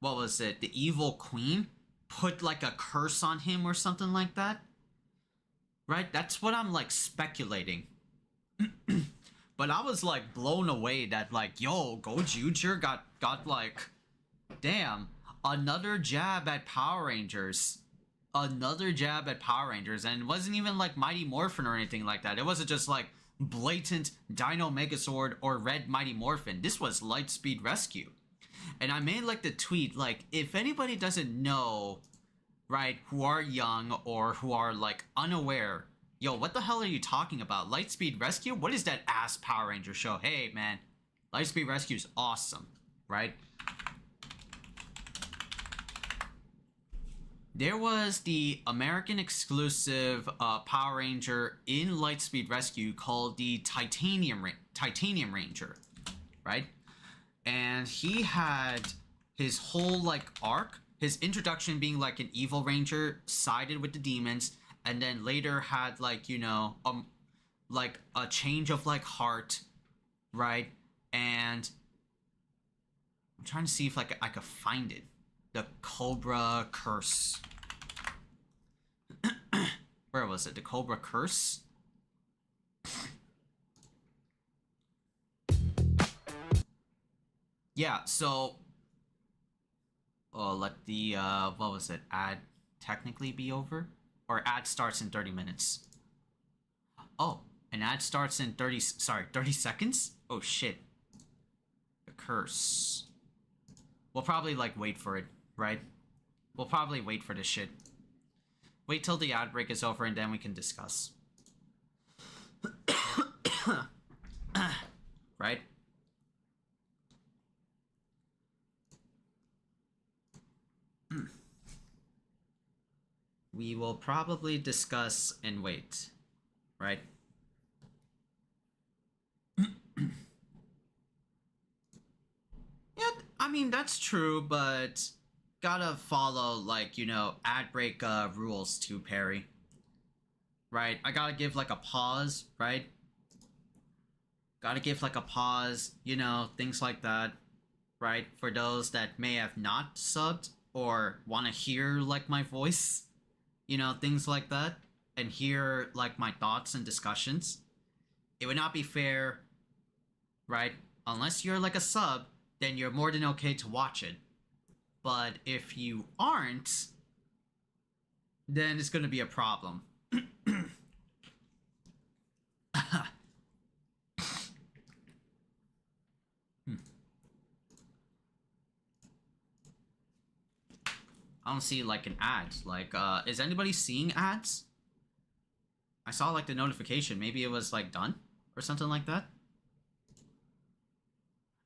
what was it? The Evil Queen put like a curse on him or something like that. Right? That's what I'm like speculating. But I was like blown away that like, yo, Gojuger got like, damn, another jab at Power Rangers. And it wasn't even like Mighty Morphin or anything like that. It wasn't just like blatant Dino Megazord or Red Mighty Morphin. This was Lightspeed Rescue. And I made like the tweet, like, if anybody doesn't know, right, who are young or who are like unaware, yo, what the hell are you talking about? Lightspeed Rescue? What is that ass Power Ranger show? Hey man, Lightspeed Rescue is awesome, right? There was the American exclusive Power Ranger in Lightspeed Rescue called the Titanium Ranger, right? And he had his whole like arc, his introduction being like an evil ranger, sided with the demons, and then later had like, you know, like a change of like heart, right? And I'm trying to see if like I could find it. The Cobra Curse. Where was it? The Cobra Curse? Yeah, so let the what was it? Ad technically be over? Or ad starts in 30 minutes. Oh, an ad starts in 30 seconds? Oh shit. The curse. We'll probably like wait for it, right? We'll probably wait for this shit. Wait till the ad break is over and then we can discuss. Right? We will probably discuss and wait, right? Yeah, I mean, that's true, but gotta follow, like, you know, ad break rules too, Perry. Right? I gotta give, like, a pause, right? Gotta give, like, a pause, you know, things like that, right? For those that may have not subbed or want to hear, like, my voice, you know, things like that, and hear, like, my thoughts and discussions. It would not be fair, right? Unless you're, like, a sub, then you're more than okay to watch it. But if you aren't, then it's gonna be a problem. I don't see like an ad. Like, is anybody seeing ads? I saw like the notification. Maybe it was like done or something like that.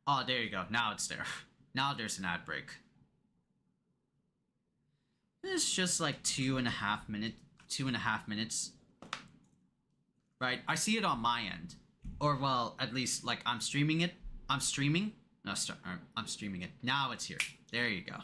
Oh, there you go. Now it's there. Now there's an ad break. It's just like 2.5 minutes. Right? I see it on my end. Or, well, at least, like, I'm streaming it. I'm streaming. No, I'm streaming it. Now it's here. There you go.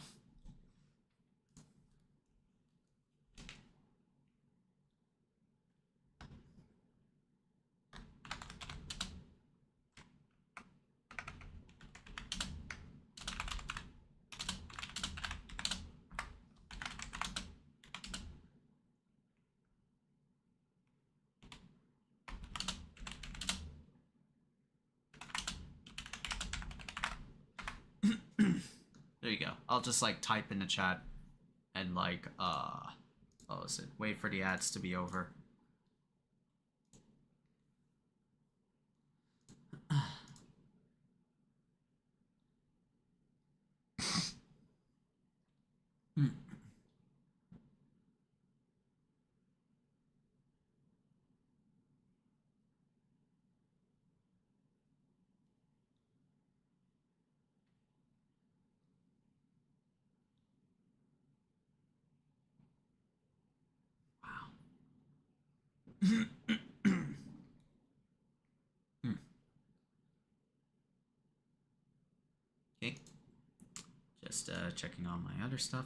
There you go. I'll just like type in the chat and like oh, is it? Wait for the ads to be over. Okay. Just checking on my other stuff.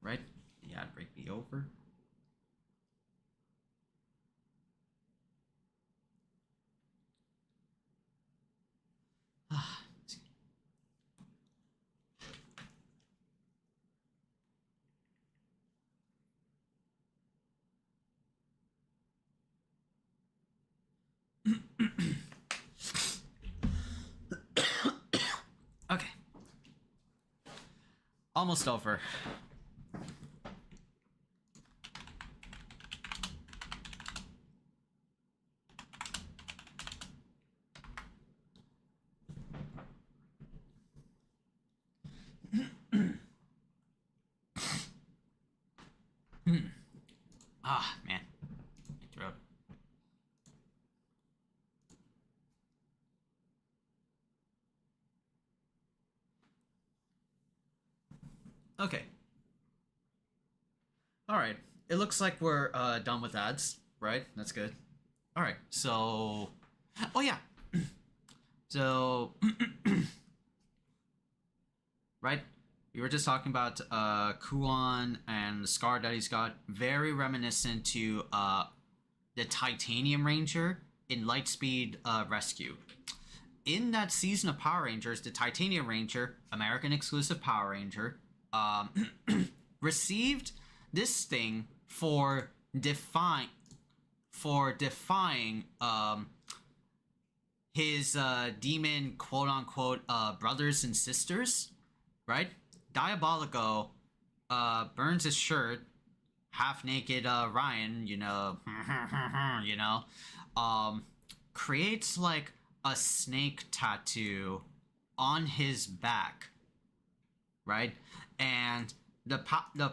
Right? The ad break be over. Okay. Almost over. Ah, man. Throat. Okay. Alright, it looks like we're done with ads, right? That's good. Alright, so... Oh yeah! So... right? We were just talking about Kuon and the scar that he's got. Very reminiscent to the Titanium Ranger in Lightspeed Rescue. In that season of Power Rangers, the Titanium Ranger, American exclusive Power Ranger, received this thing for defying his demon quote-unquote brothers and sisters, right? Diabolico burns his shirt, half-naked Ryan, you know, creates like a snake tattoo on his back, right? And the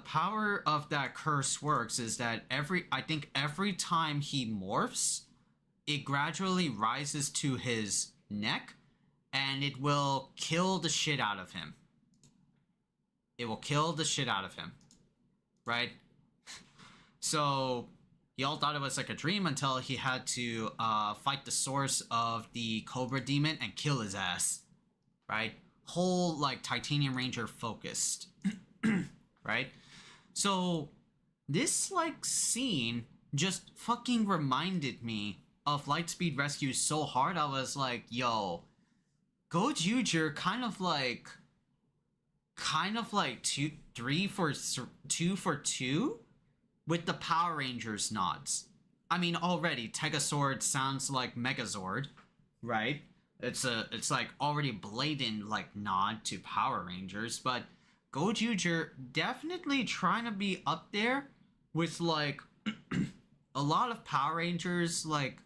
power of that curse works is that I think every time he morphs, it gradually rises to his neck, and it will kill the shit out of him. It will kill the shit out of him, right? So he all thought it was like a dream until he had to fight the source of the Cobra Demon and kill his ass, right? Whole like Titanium Ranger focused, right? So this like scene just fucking reminded me of Lightspeed Rescue so hard. I was like, yo, Gojuger kind of like 2 for 2 with the Power Rangers nods. I mean, already Tegazord sounds like Megazord, right? It's like already blatant like nod to Power Rangers, but Gojuger definitely trying to be up there with like a lot of Power Rangers, like,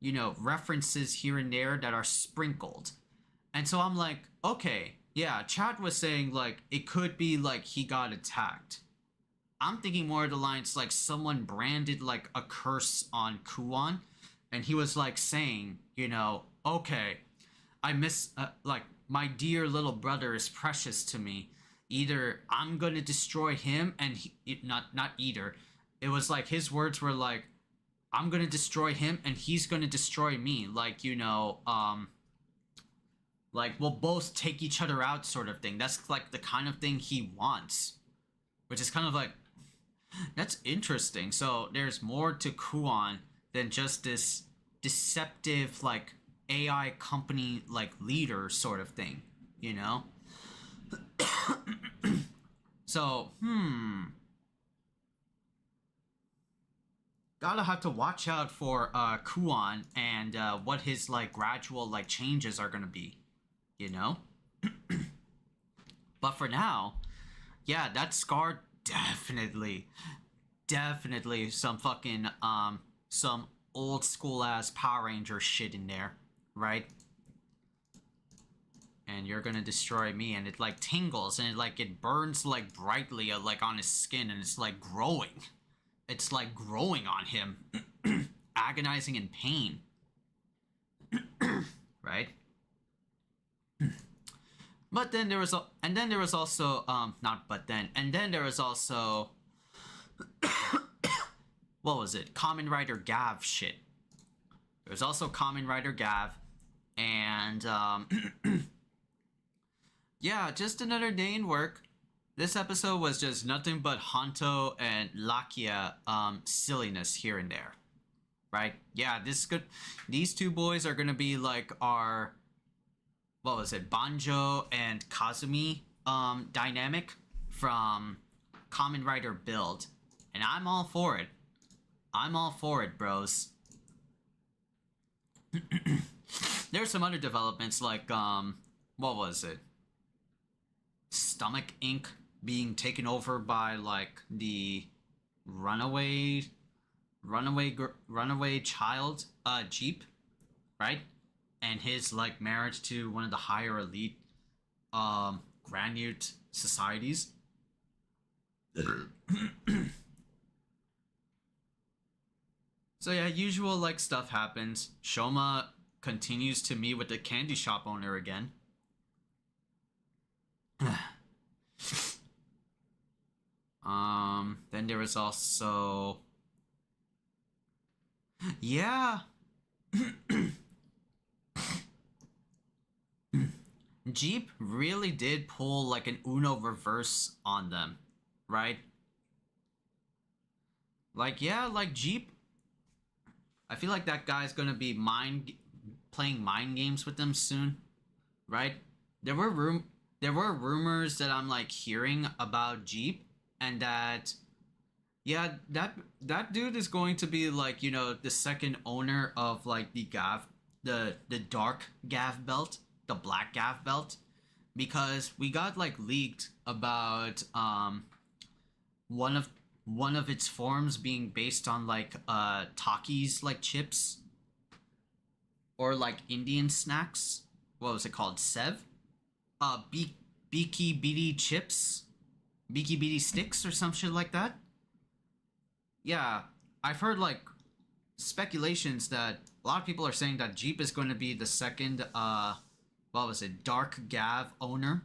you know, references here and there that are sprinkled. And so I'm like, okay, yeah, Chad was saying like it could be like he got attacked. I'm thinking more of the lines like someone branded like a curse on Kuon, and he was like saying, you know, okay, I miss like my dear little brother is precious to me. Either I'm gonna destroy him, and not either. It was like his words were like, I'm gonna destroy him and he's gonna destroy me. Like, you know, like we'll both take each other out sort of thing. That's like the kind of thing he wants, which is kind of like, that's interesting. So there's more to Kuon than just this deceptive like AI company like leader sort of thing, you know? So, gotta have to watch out for Kuon and what his like gradual like changes are gonna be, you know? But for now, yeah, that scar definitely some fucking some old school ass Power Ranger shit in there, right? And you're gonna destroy me, and it like tingles, and it burns like brightly like on his skin, and it's like growing. It's like growing on him, agonizing in pain, right? But then there was also what was it? Kamen Rider Gav shit. There was also Kamen Rider Gav, and yeah, just another day in work. This episode was just nothing but Hanto and Lakia silliness here and there, right? Yeah, these two boys are gonna be like our, what was it, Banjo and Kazumi dynamic from Kamen Rider Build, and I'm all for it. I'm all for it, bros. There's some other developments like what was it? Stomach Inc. being taken over by like the runaway child Jeep, right? And his like marriage to one of the higher elite Granute societies. So yeah, usual like stuff happens. Shoma continues to meet with the candy shop owner again. Then there was also, yeah. Jeep really did pull like an Uno reverse on them, right? Like, yeah, like Jeep. I feel like that guy's gonna be playing mind games with them soon, right? There were rumors that I'm like hearing about Jeep, and that, yeah, that dude is going to be like, you know, the second owner of like the dark Gav belt, the black Gav belt, because we got like leaked about one of its forms being based on like Takis like chips, or like Indian snacks. What was it called? Sev? Beaky Beady chips? Beaky Beady sticks or some shit like that? Yeah, I've heard like speculations that a lot of people are saying that Jeep is going to be the second what was it, Dark Gav owner,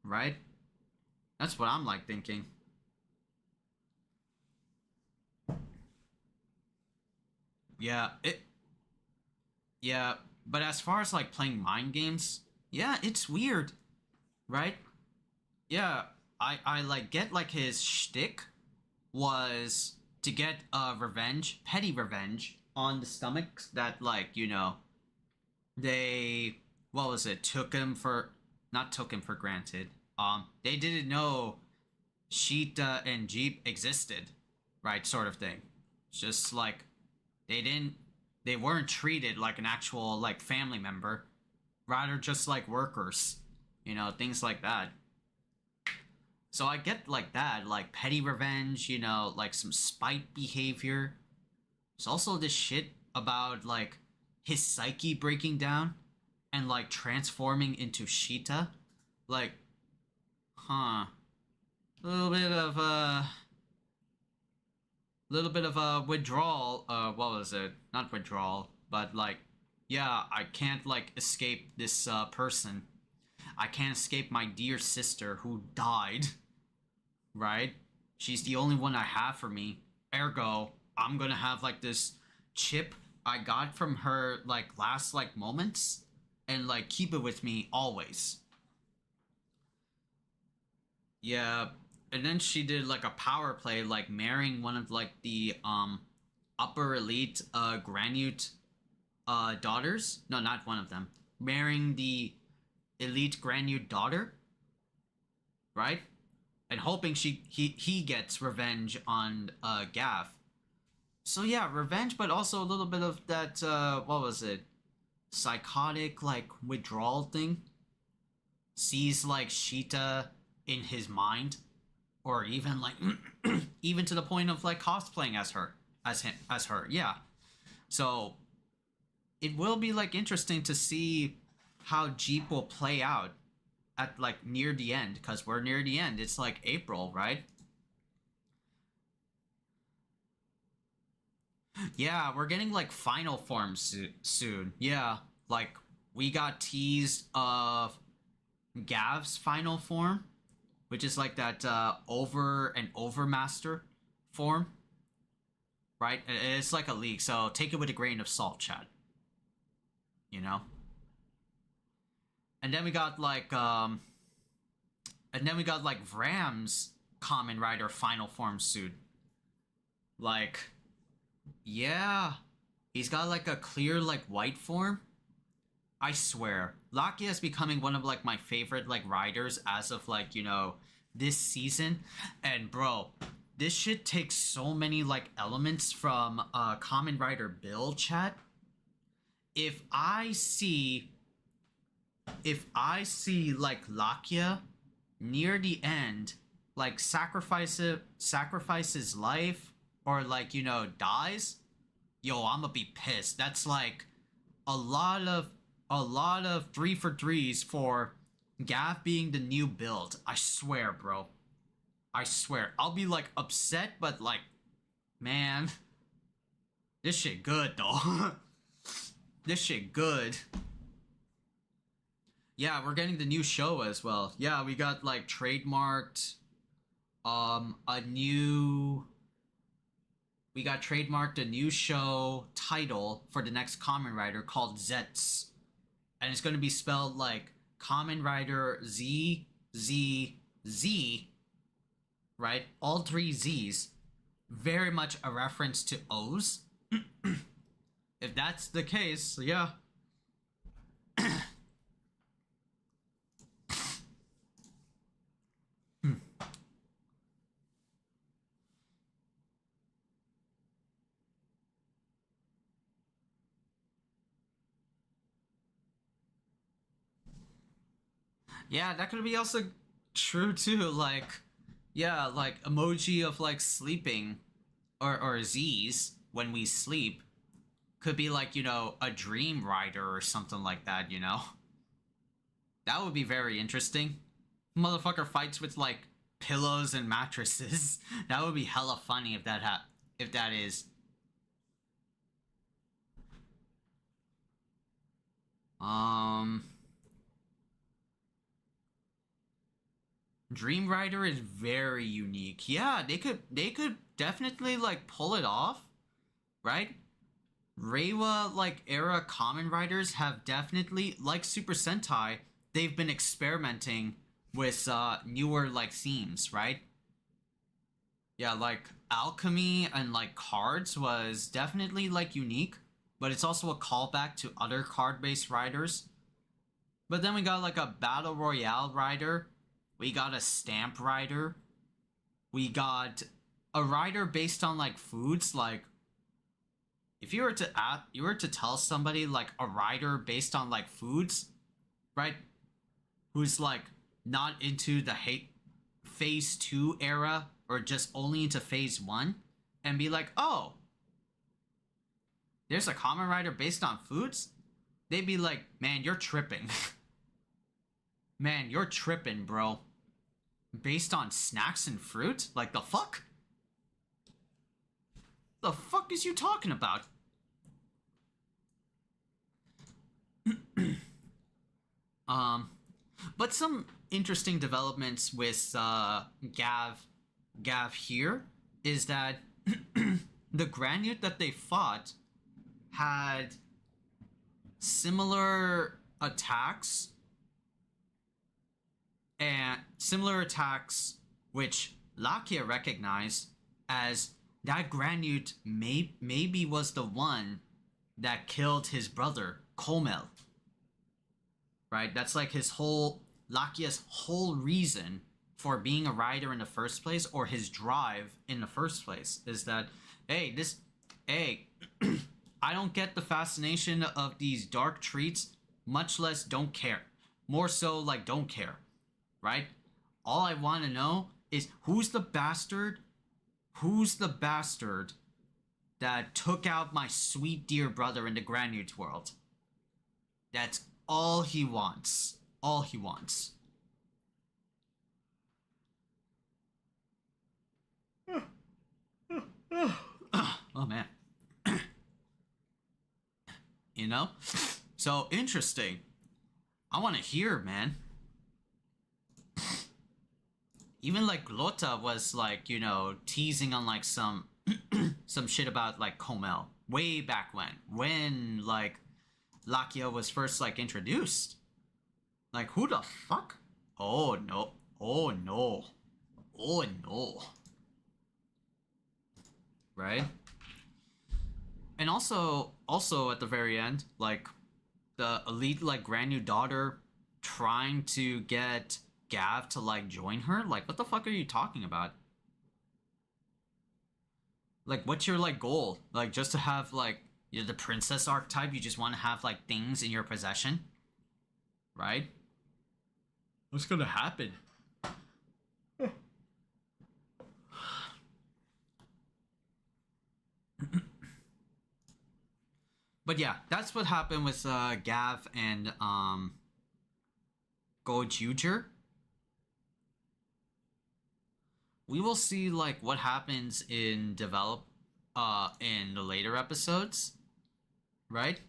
right? That's what I'm like thinking. Yeah, but as far as like playing mind games, yeah, it's weird, right? Yeah, I like get like his shtick was to get revenge, petty revenge on the stomachs that, like, you know, they, what was it, not took him for granted. They didn't know Sheeta and Jeep existed, right, sort of thing. It's just like they weren't treated like an actual like family member, rather just like workers, you know, things like that. So I get like that, like petty revenge, you know, like some spite behavior. There's also this shit about like his psyche breaking down and like transforming into Sheeta. Like, a little bit of a withdrawal. What was it? Not withdrawal, but like, yeah, I can't like escape this person. I can't escape my dear sister who died, right? She's the only one I have for me. Ergo, I'm gonna have like this chip I got from her like last like moments and like keep it with me always. Yeah, and then she did like a power play, like marrying one of like the upper elite Granute daughters. No, not one of them. Marrying the elite Granute daughter, right? And hoping he gets revenge on Gav. So yeah, revenge, but also a little bit of that what was it? Psychotic like withdrawal thing. Sees like Sheeta in his mind, or even like even to the point of like cosplaying as her. Yeah. So it will be like interesting to see how Jeep will play out at like near the end, because we're near the end. It's like April, right? Yeah, we're getting like final form soon. Yeah, like we got teased of Gav's final form, which is like that over and overmaster form, right? It's like a leak, so take it with a grain of salt, Chad. You know. And then we got like Vram's Common Rider final form suit. Like, yeah, he's got like a clear like white form. I swear, Lakia is becoming one of like my favorite like riders as of like, you know, this season. And bro, this shit takes so many like elements from Common Rider build, chat. If I see like Lakia near the end, like sacrifices life, or like, you know, dies, yo, I'ma be pissed. That's like a lot of 3-for-3s for Gav being the new build. I swear, bro. I swear. I'll be like upset, but like, man, this shit good though. This shit good. Yeah, we're getting the new show as well. Yeah, we got like trademarked a new... We got trademarked a new show title for the next Kamen Rider called Zets. And it's going to be spelled like Kamen Rider Z, Z, Z, right? All three Z's. Very much a reference to O's. If that's the case, yeah. Yeah, that could be also true too. Like, yeah, like emoji of like sleeping or Z's when we sleep could be like, you know, a dream rider or something like that, you know? That would be very interesting. Motherfucker fights with like pillows and mattresses. That would be hella funny if that is. Dream Rider is very unique. Yeah, they could definitely like pull it off, right? Reiwa like era Kamen Riders have definitely, like Super Sentai, they've been experimenting with newer like themes, right? Yeah, like alchemy and like cards was definitely like unique, but it's also a callback to other card-based riders. But then we got like a battle royale rider. We got a stamp rider. We got a rider based on like foods. Like, if you were to tell somebody like a rider based on like foods, right? Who's like not into the phase 2 era or just only into phase 1, and be like, oh, there's a Kamen Rider based on foods? They'd be like, man, you're tripping. Man, you're tripping, bro. Based on snacks and fruit? Like, the fuck? The fuck is you talking about? But some interesting developments with Gav here is that the Granute that they fought had similar attacks which Lakia recognized as that Granute maybe was the one that killed his brother, Komel. Right? That's like Lakia's whole reason for being a rider in the first place, or his drive in the first place, is that, hey, I don't get the fascination of these dark treats, much less don't care. More so, like, don't care. Right? All I want to know is who's the bastard that took out my sweet dear brother in the Granute world. That's all he wants. All he wants. Oh man. You know? So interesting. I want to hear, man. Even like Lota was like, you know, teasing on like some shit about like Komel way back when like Lakia was first like introduced. Like, who the fuck? Oh no. Oh no. Oh no. Right? And also at the very end, like the elite like Granute daughter trying to get Gav to like join her. Like, what the fuck are you talking about? Like, what's your like goal? Like, just to have like, you're the princess archetype, you just want to have like things in your possession, right? What's gonna happen? But yeah, that's what happened with Gav and Gojuger. We will see like what happens in in the later episodes, right?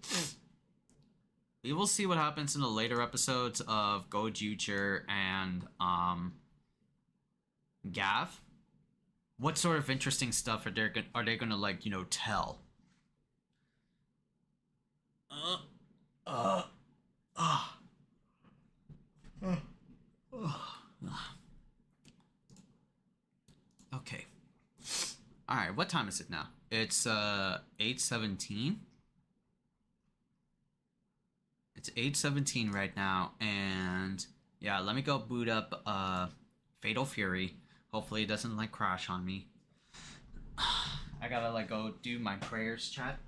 We will see what happens in the later episodes of Gojuger and Gav. what sort of interesting stuff are they gonna like, you know, tell? Okay. All right, what time is it now? It's 8:17. It's 8:17 right now, and yeah, let me go boot up Fatal Fury. Hopefully it doesn't like crash on me. I gotta like go do my prayers chat.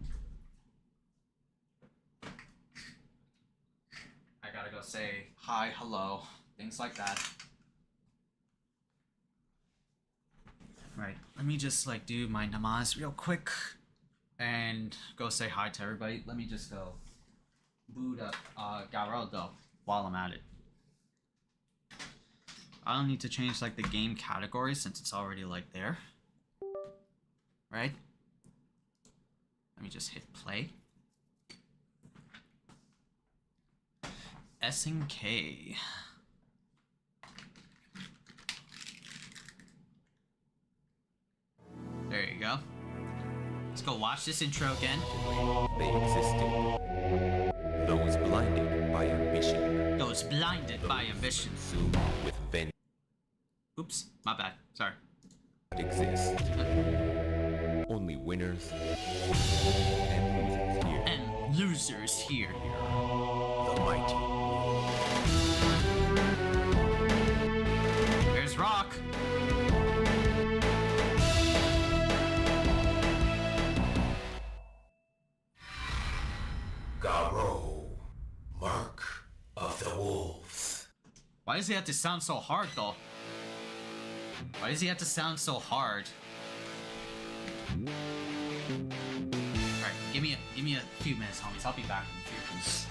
I gotta go say hi, hello, things like that. Right, let me just like do my namaz real quick and go say hi to everybody. Let me just go boot up Garou though while I'm at it. I don't need to change like the game category since it's already like there. Right? Let me just hit play. S and K. There you go. Let's go watch this intro again. They existed. Those blinded by ambition. Those blinded by ambition. Consumed with vengeance. Oops, my bad. Sorry. Exist. Only winners and losers here. And losers here. The mighty. There's Rock. Garou, Mark of the Wolves. Why does he have to sound so hard though? Why does he have to sound so hard? Alright, give me a few minutes, homies. I'll be back in a few minutes.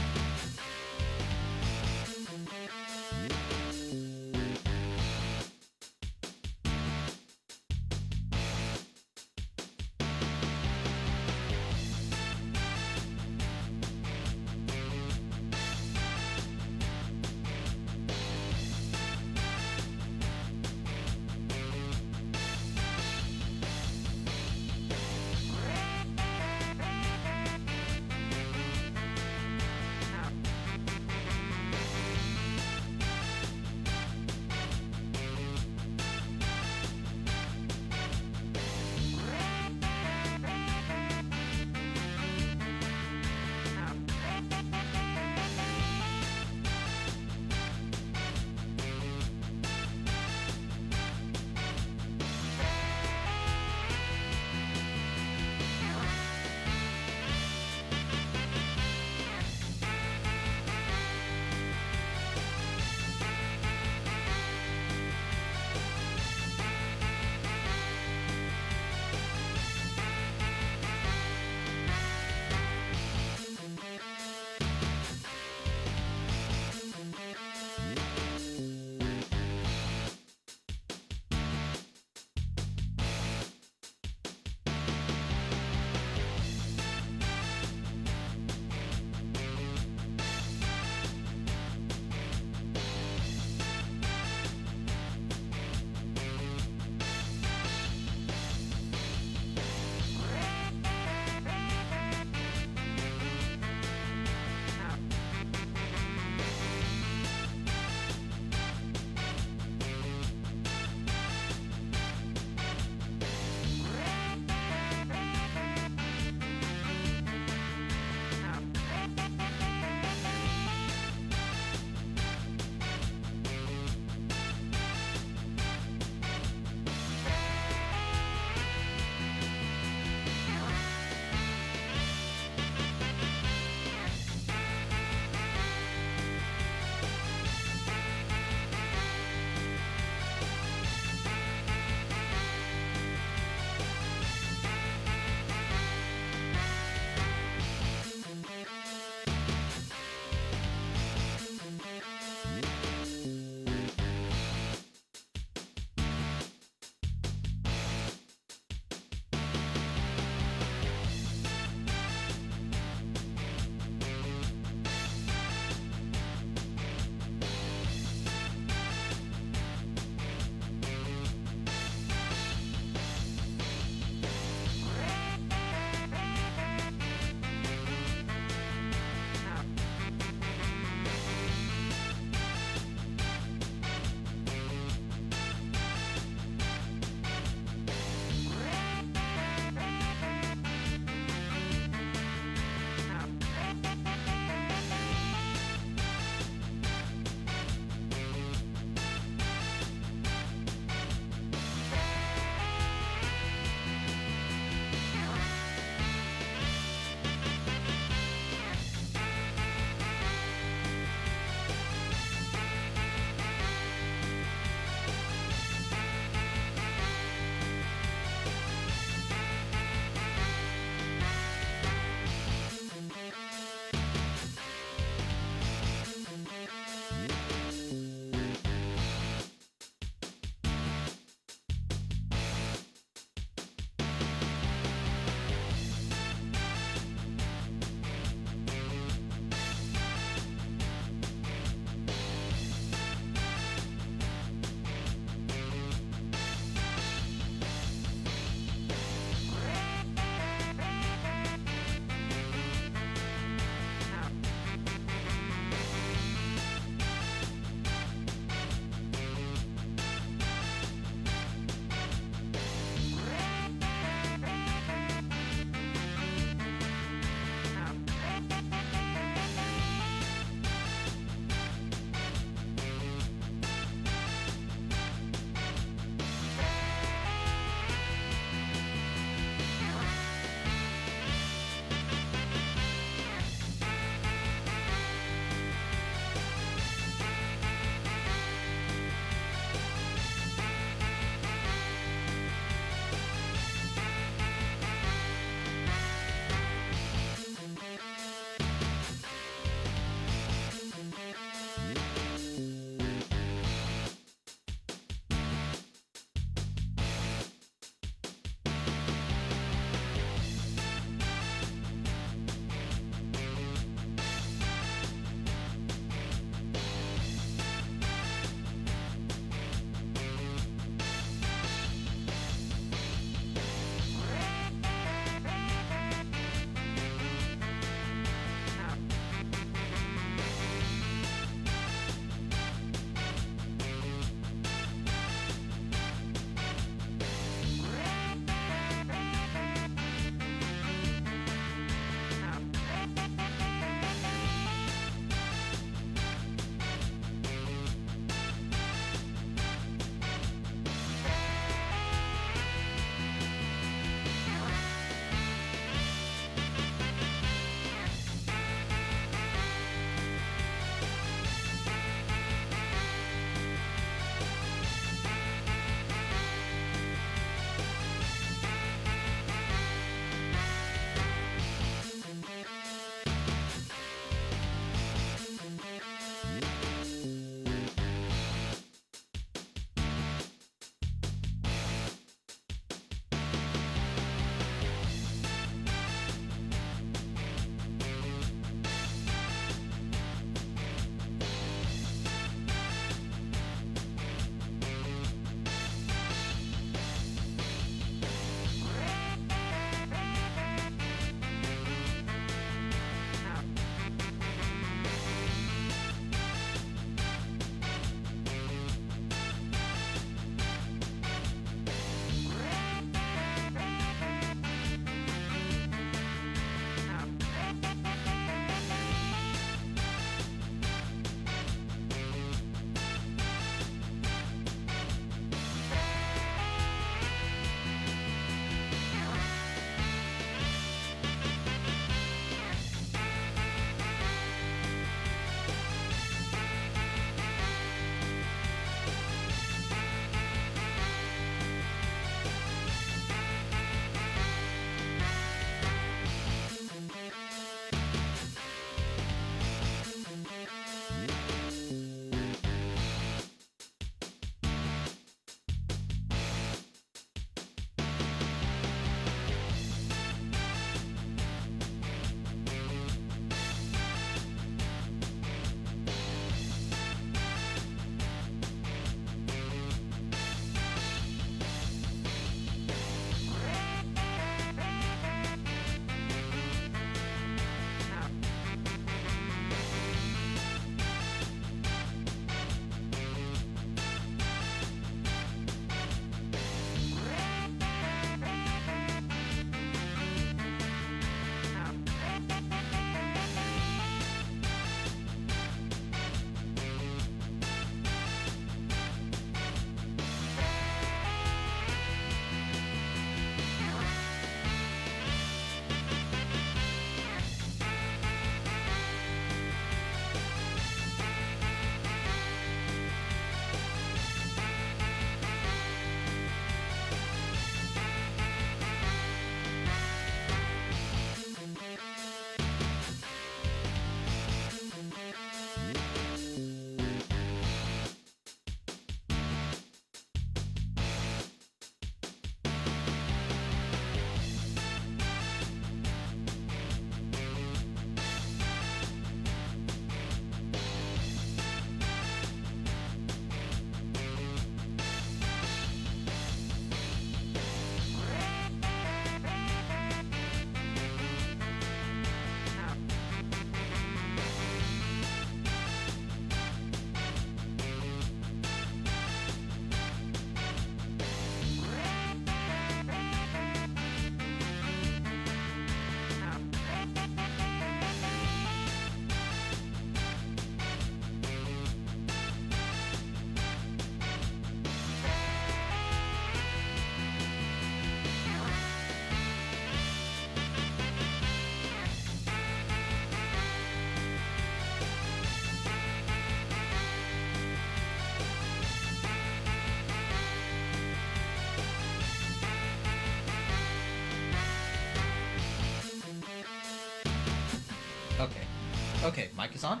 Okay, mic is on.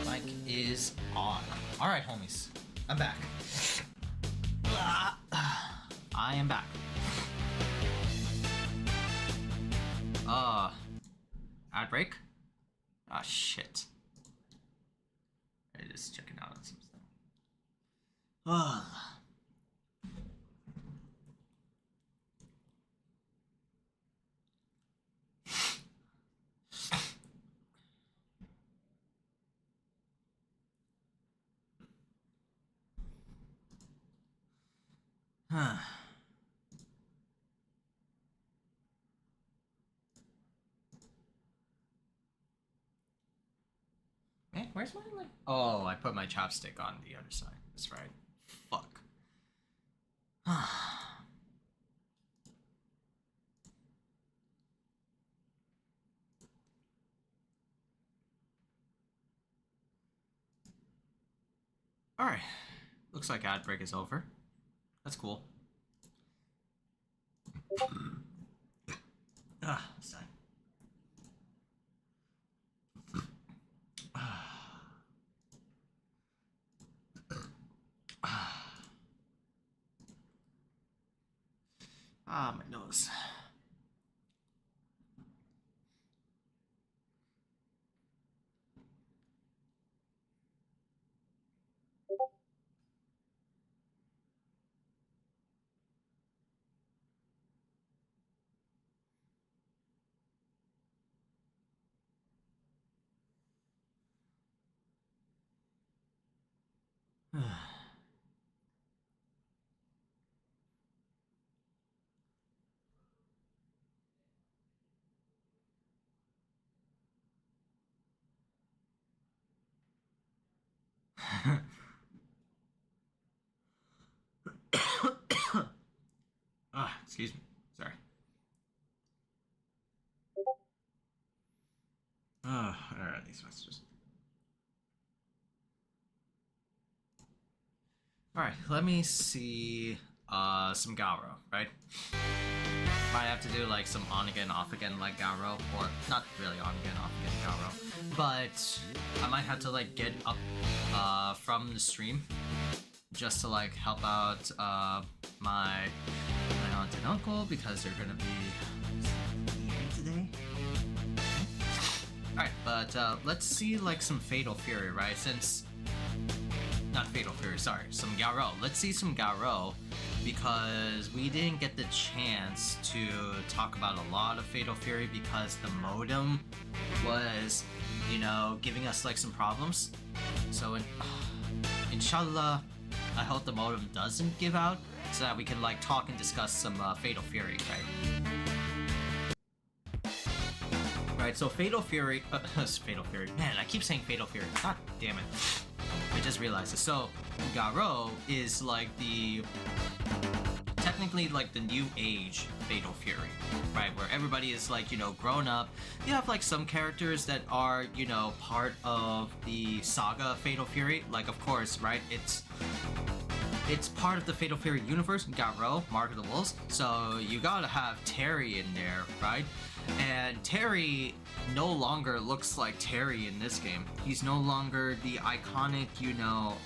Mic is on. Alright, homies. I'm back. I am back. Ad break? Ah, shit. I just checking out on some stuff. Man, where's my like? Oh, I put my chopstick on the other side. That's right. Fuck. Alright. Looks like ad break is over. That's cool. It's time. My nose. Excuse me. Sorry. Alright, these messages. Alright, let me see some Garou, right? Might have to do like some on again, off again like Garou, or not really on again, off again Garou, but I might have to like get up from the stream just to like help out my aunt and uncle because they're gonna be here today. Alright, but let's see like some Fatal Fury, right? Since not Fatal Fury, sorry, some Garou. Let's see some Garou because we didn't get the chance to talk about a lot of Fatal Fury because the modem was, you know, giving us like some problems. So inshallah, I hope the modem doesn't give out so that we can like talk and discuss some Fatal Fury, right? Right, so Fatal Fury, Fatal Fury, man, I keep saying Fatal Fury, god damn it. I just realized it. So, Garou is like the, technically like the new age Fatal Fury, right? Where everybody is like, you know, grown up. You have like some characters that are, you know, part of the saga Fatal Fury. Like, of course, right? It's part of the Fatal Fury universe, Garou, Mark of the Wolves. So you gotta have Terry in there, right? And Terry no longer looks like Terry in this game. He's no longer the iconic, you know,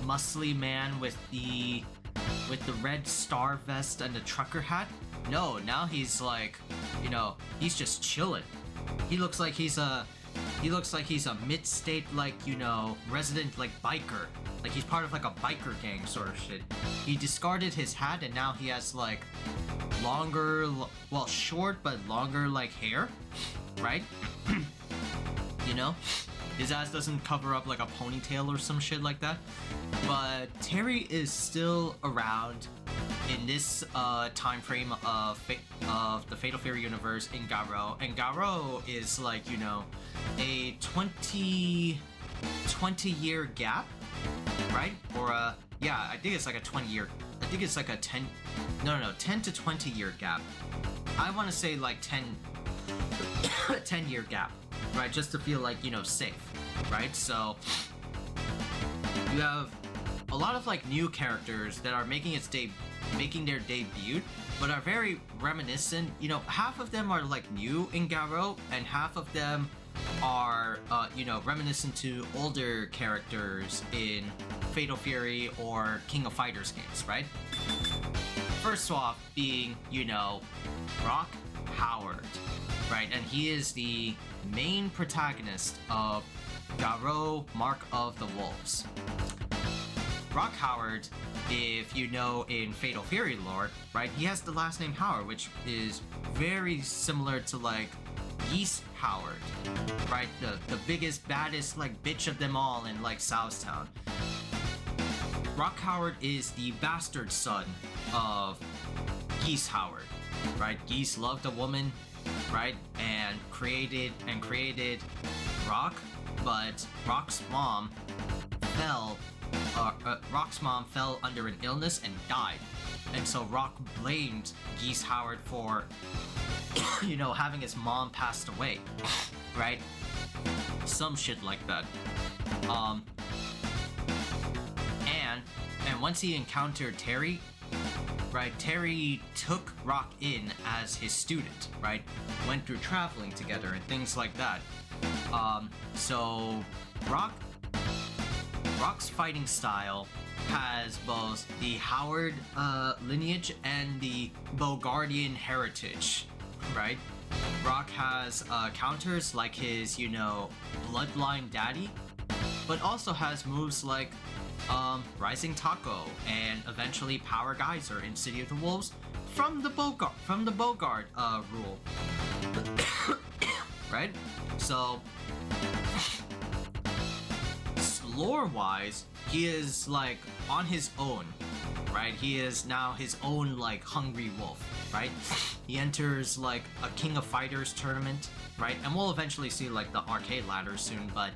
muscly man with the red star vest and the trucker hat. No, now he's like, you know, he's just chilling. He looks like he's a mid-state, like, you know, resident, like, biker. Like, he's part of, like, a biker gang sort of shit. He discarded his hat, and now he has, like, longer, well, short, but longer, like, hair, right? You know? His ass doesn't cover up, like, a ponytail or some shit like that. But Terry is still around in this time frame of the Fatal Fury universe in Garou, and Garou is like, you know, a 20 year gap, right? Or yeah, I think it's like a 20 year, I think it's like a 10 to 20 year gap. I want to say like 10 year gap, right? Just to feel like, you know, safe, right? So you have a lot of like new characters that are making their debut, but are very reminiscent. You know, half of them are like new in Garou, and half of them are, reminiscent to older characters in Fatal Fury or King of Fighters games, right? First off, being, Rock Howard, right? And he is the main protagonist of Garou Mark of the Wolves. Rock Howard, if you know in Fatal Fury lore, right, he has the last name Howard, which is very similar to like Geese Howard, right? The biggest, baddest like bitch of them all in like Southtown. Rock Howard is the bastard son of Geese Howard, right? Geese loved a woman, right, and created Rock, but Rock's mom fell under an illness and died, and so Rock blamed Geese Howard for having his mom passed away, right? Some shit like that. And once he encountered Terry, right, Terry took Rock in as his student, right? Went through traveling together and things like that. So Rock's fighting style has both the Howard lineage and the Bogardian heritage, right? Rock has counters like his, Bloodline Daddy, but also has moves like Rising Taco and eventually Power Geyser in City of the Wolves from the Bogard rule, right? So lore-wise, he is like on his own, right? He is now his own like hungry wolf, right? He enters like a King of Fighters tournament, right? And we'll eventually see like the arcade ladder soon, but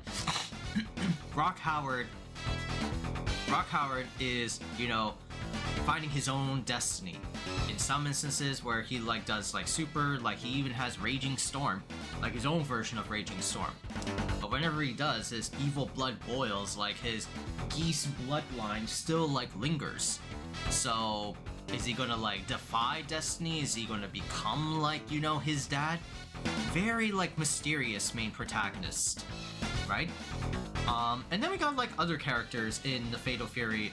Rock Howard is, finding his own destiny. In some instances where he like does like super, like he even has Raging Storm, like his own version of Raging Storm. But whenever he does, his evil blood boils, like his Geese bloodline still like lingers. So is he gonna like defy destiny? Is he gonna become like, his dad? Very like mysterious main protagonist, right? And then we got like other characters in the Fatal Fury,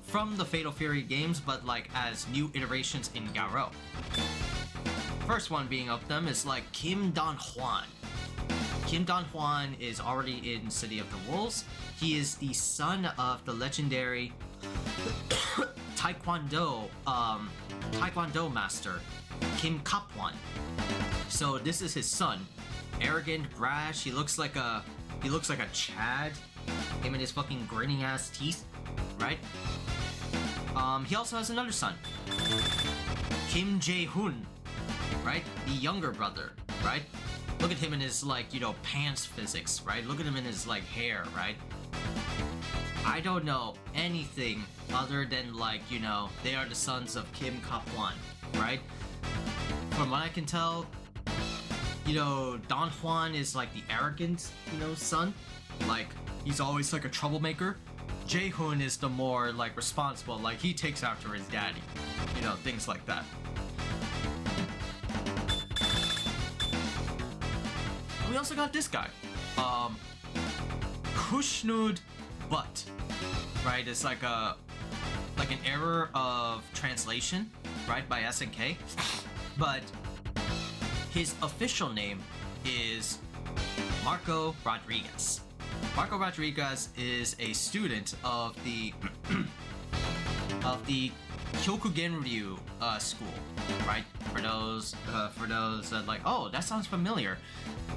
from the Fatal Fury games, but like as new iterations in Garou. First one being of them is like Kim Don Juan. Kim Don Juan is already in City of the Wolves. He is the son of the legendary Taekwondo master Kim Kapwan. So this is his son. Arrogant, brash. He looks like a Chad. Him and his fucking grinning ass teeth, right? He also has another son, Kim Jae-hoon, right? The younger brother, right? Look at him in his like, pants physics, right? Look at him in his like hair, right? I don't know anything other than like, they are the sons of Kim Kapwan, right? From what I can tell, Don Juan is like the arrogant, son. Like, he's always like a troublemaker. Jae-hoon is the more like responsible, like he takes after his daddy. Things like that. We also got this guy. Kushnud Butt. Right? It's like an error of translation, right, by SNK. But his official name is Marco Rodriguez. Marco Rodriguez is a student of the Kyokugenryu school, right? For those that like, oh, that sounds familiar.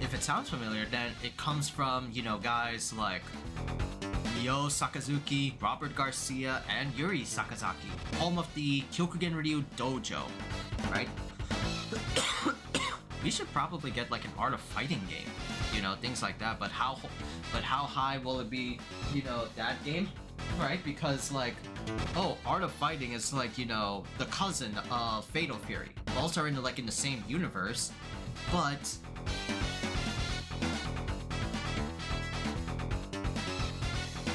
If it sounds familiar, then it comes from, guys like Ryo Sakazuki, Robert Garcia, and Yuri Sakazaki, home of the Kyokugenryu dojo, right? We should probably get like an Art of Fighting game, things like that. But how high will it be, that game, right? Because like, Art of Fighting is like, the cousin of Fatal Fury. Both are in the same universe, but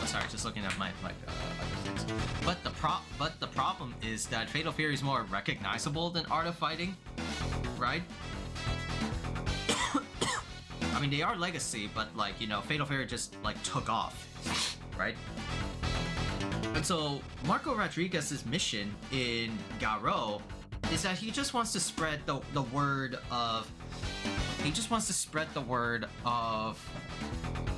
sorry, just looking at my other things. But the problem is that Fatal Fury is more recognizable than Art of Fighting, right? mean, they are legacy, but like, you know, Fatal Fury just like took off, right? And so Marco Rodriguez's mission in Garou is that he just wants to spread the word of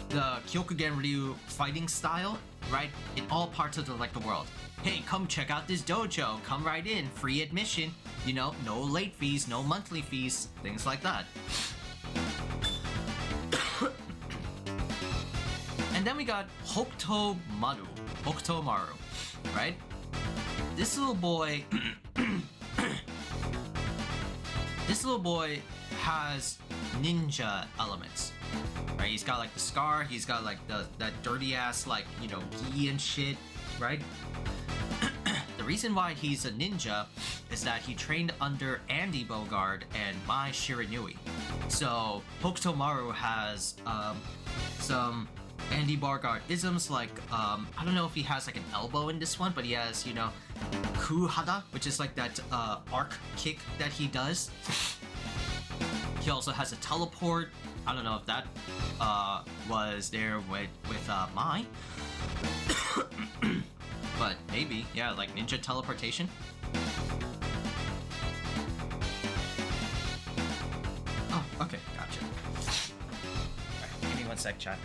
the Kyokugen Ryu fighting style, right? In all parts of the world. Hey, come check out this dojo. Come right in, free admission. You know, no late fees, no monthly fees, things like that. And then we got Hokutomaru, right? This little boy has ninja elements, right? He's got like the scar, he's got like that dirty ass like, you know, gi and shit, right? The reason why he's a ninja is that he trained under Andy Bogard and Mai Shiranui. So Hokutomaru has some Andy Bogard isms, like I don't know if he has like an elbow in this one, but he has, you know, kuhada, which is like that arc kick that he does. He also has a teleport. I don't know if that was there with Mai. But maybe, yeah, like ninja teleportation. Oh, okay, gotcha. Alright, give me 1 sec, chat.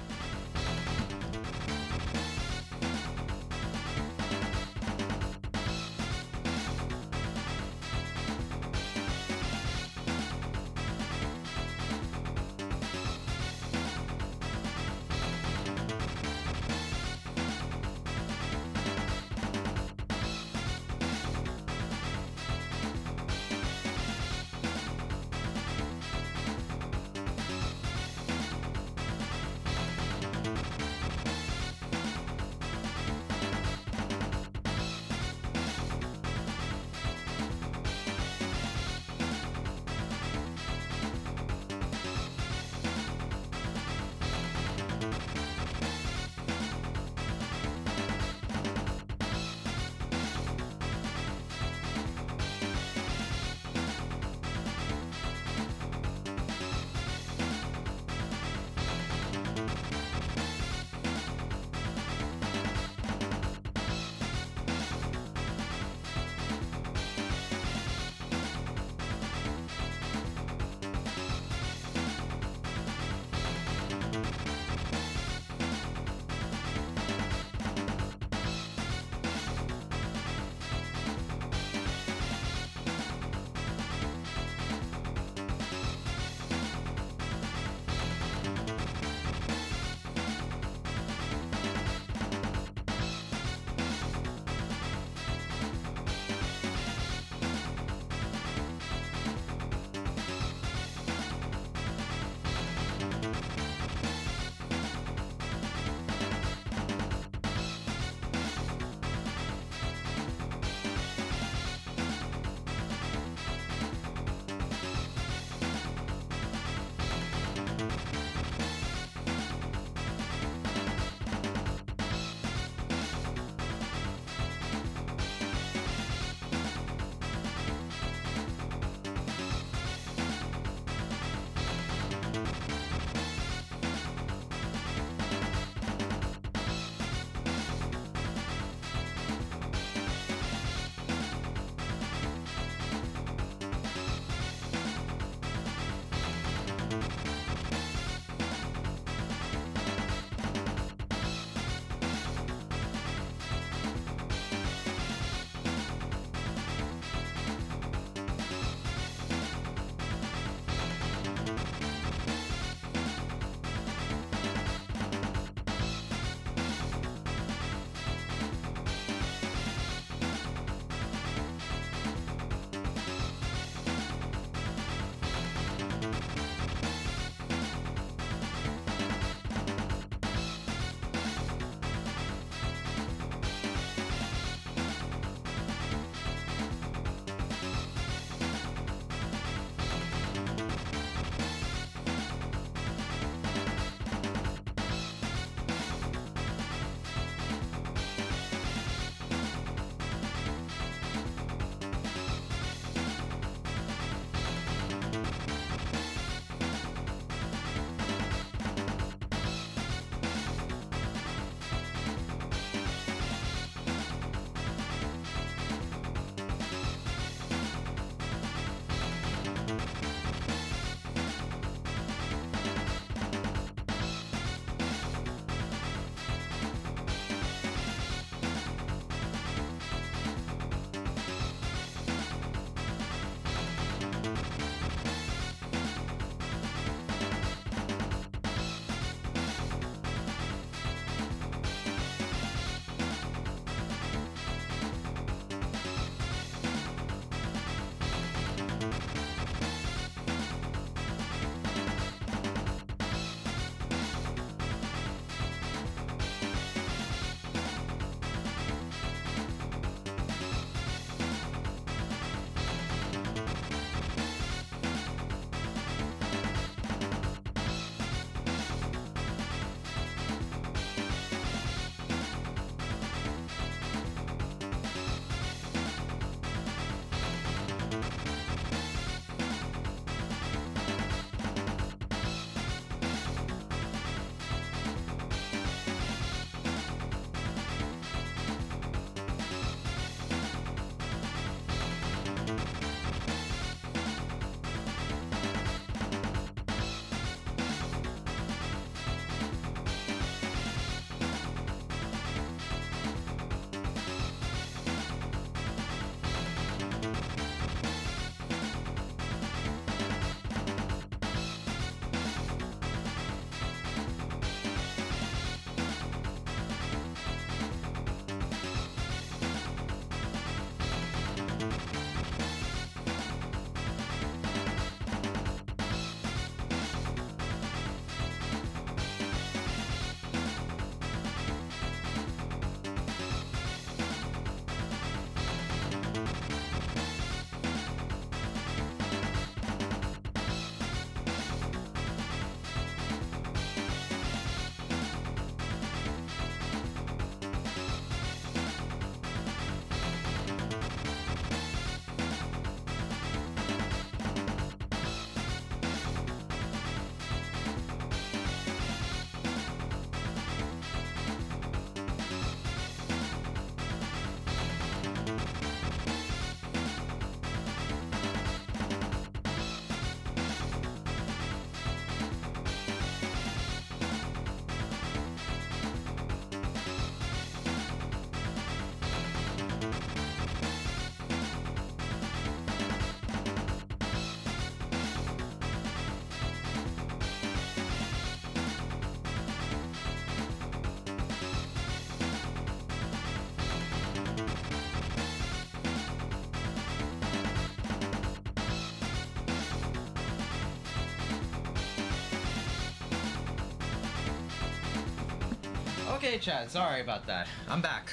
Okay, Chad, sorry about that. I'm back.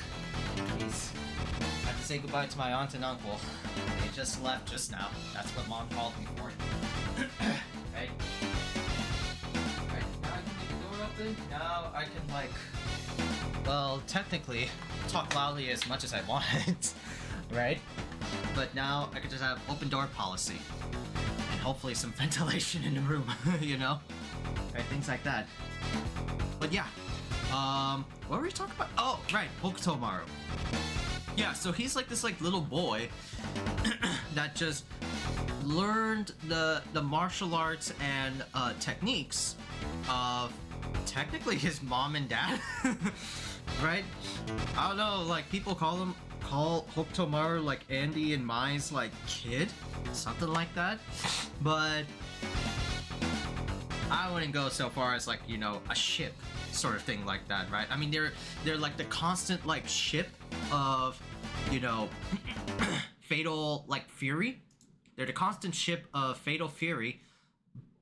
Please. I have to say goodbye to my aunt and uncle. They just left just now. That's what Mom called me for. Right? Right, now I can leave the door open. Now I can, like... Well, technically, talk loudly as much as I want. Right? But now I can just have open door policy. And hopefully some ventilation in the room, you know? Right, things like that. But yeah. What were we talking about? Oh, right, Hokutomaru. Yeah, so he's like this like little boy that just learned the martial arts and techniques of technically his mom and dad. Right? I don't know, like people call Hokutomaru like Andy and Mai's like kid, something like that. But I wouldn't go so far as like, you know, a ship sort of thing like that, right? I mean, they're like the constant like ship of, you know, fatal like fury. They're the constant ship of fatal fury,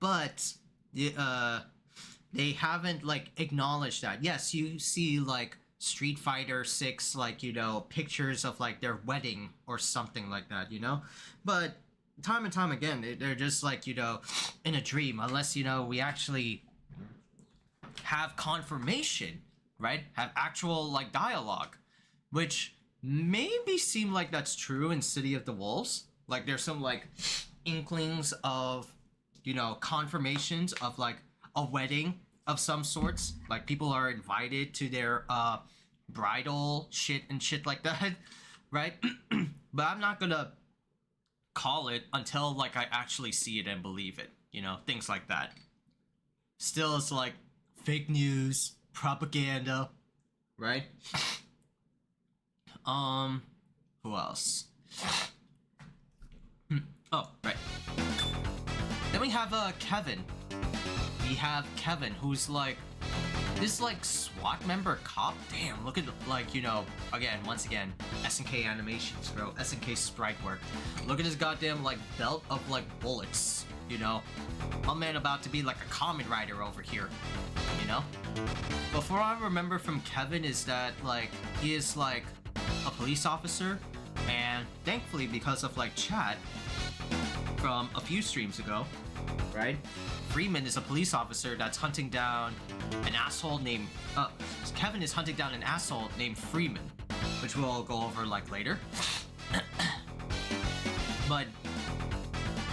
but they haven't like acknowledged that. Yes, you see like Street Fighter 6, like, you know, pictures of like their wedding or something like that, you know, but time and time again they're just like, you know, in a dream, unless, you know, we actually have confirmation, right? Have actual like dialogue, which maybe seem like that's true in City of the Wolves. Like there's some like inklings of, you know, confirmations of like a wedding of some sorts. Like people are invited to their bridal shit and shit like that, right? But I'm not gonna call it until like I actually see it and believe it, you know, things like that. Still, it's like fake news, propaganda, right? Who else? Oh, right. Then we have Kevin. We have Kevin, who's like this like SWAT member cop. Damn, look at like, you know, again, once again, SNK animations, bro, SNK sprite work. Look at his goddamn like belt of like bullets, you know. My man about to be like a Kamen Rider over here, you know. But what I remember from Kevin is that like he is like a police officer, and thankfully because of like chat from a few streams ago, right? Freeman is a police officer that's hunting down an asshole named Kevin is hunting down an asshole named Freeman, which we'll go over like later. But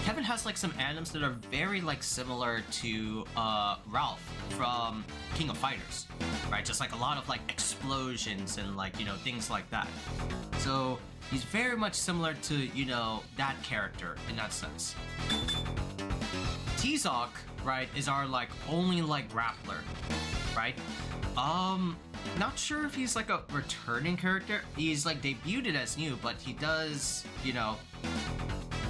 Kevin has like some items that are very like similar to Ralph from King of Fighters, right? Just like a lot of like explosions and like, you know, things like that. So he's very much similar to, you know, that character in that sense. T-Zok, right, is our like only like grappler, right? Not sure if he's like a returning character. He's like debuted as new, but he does, you know,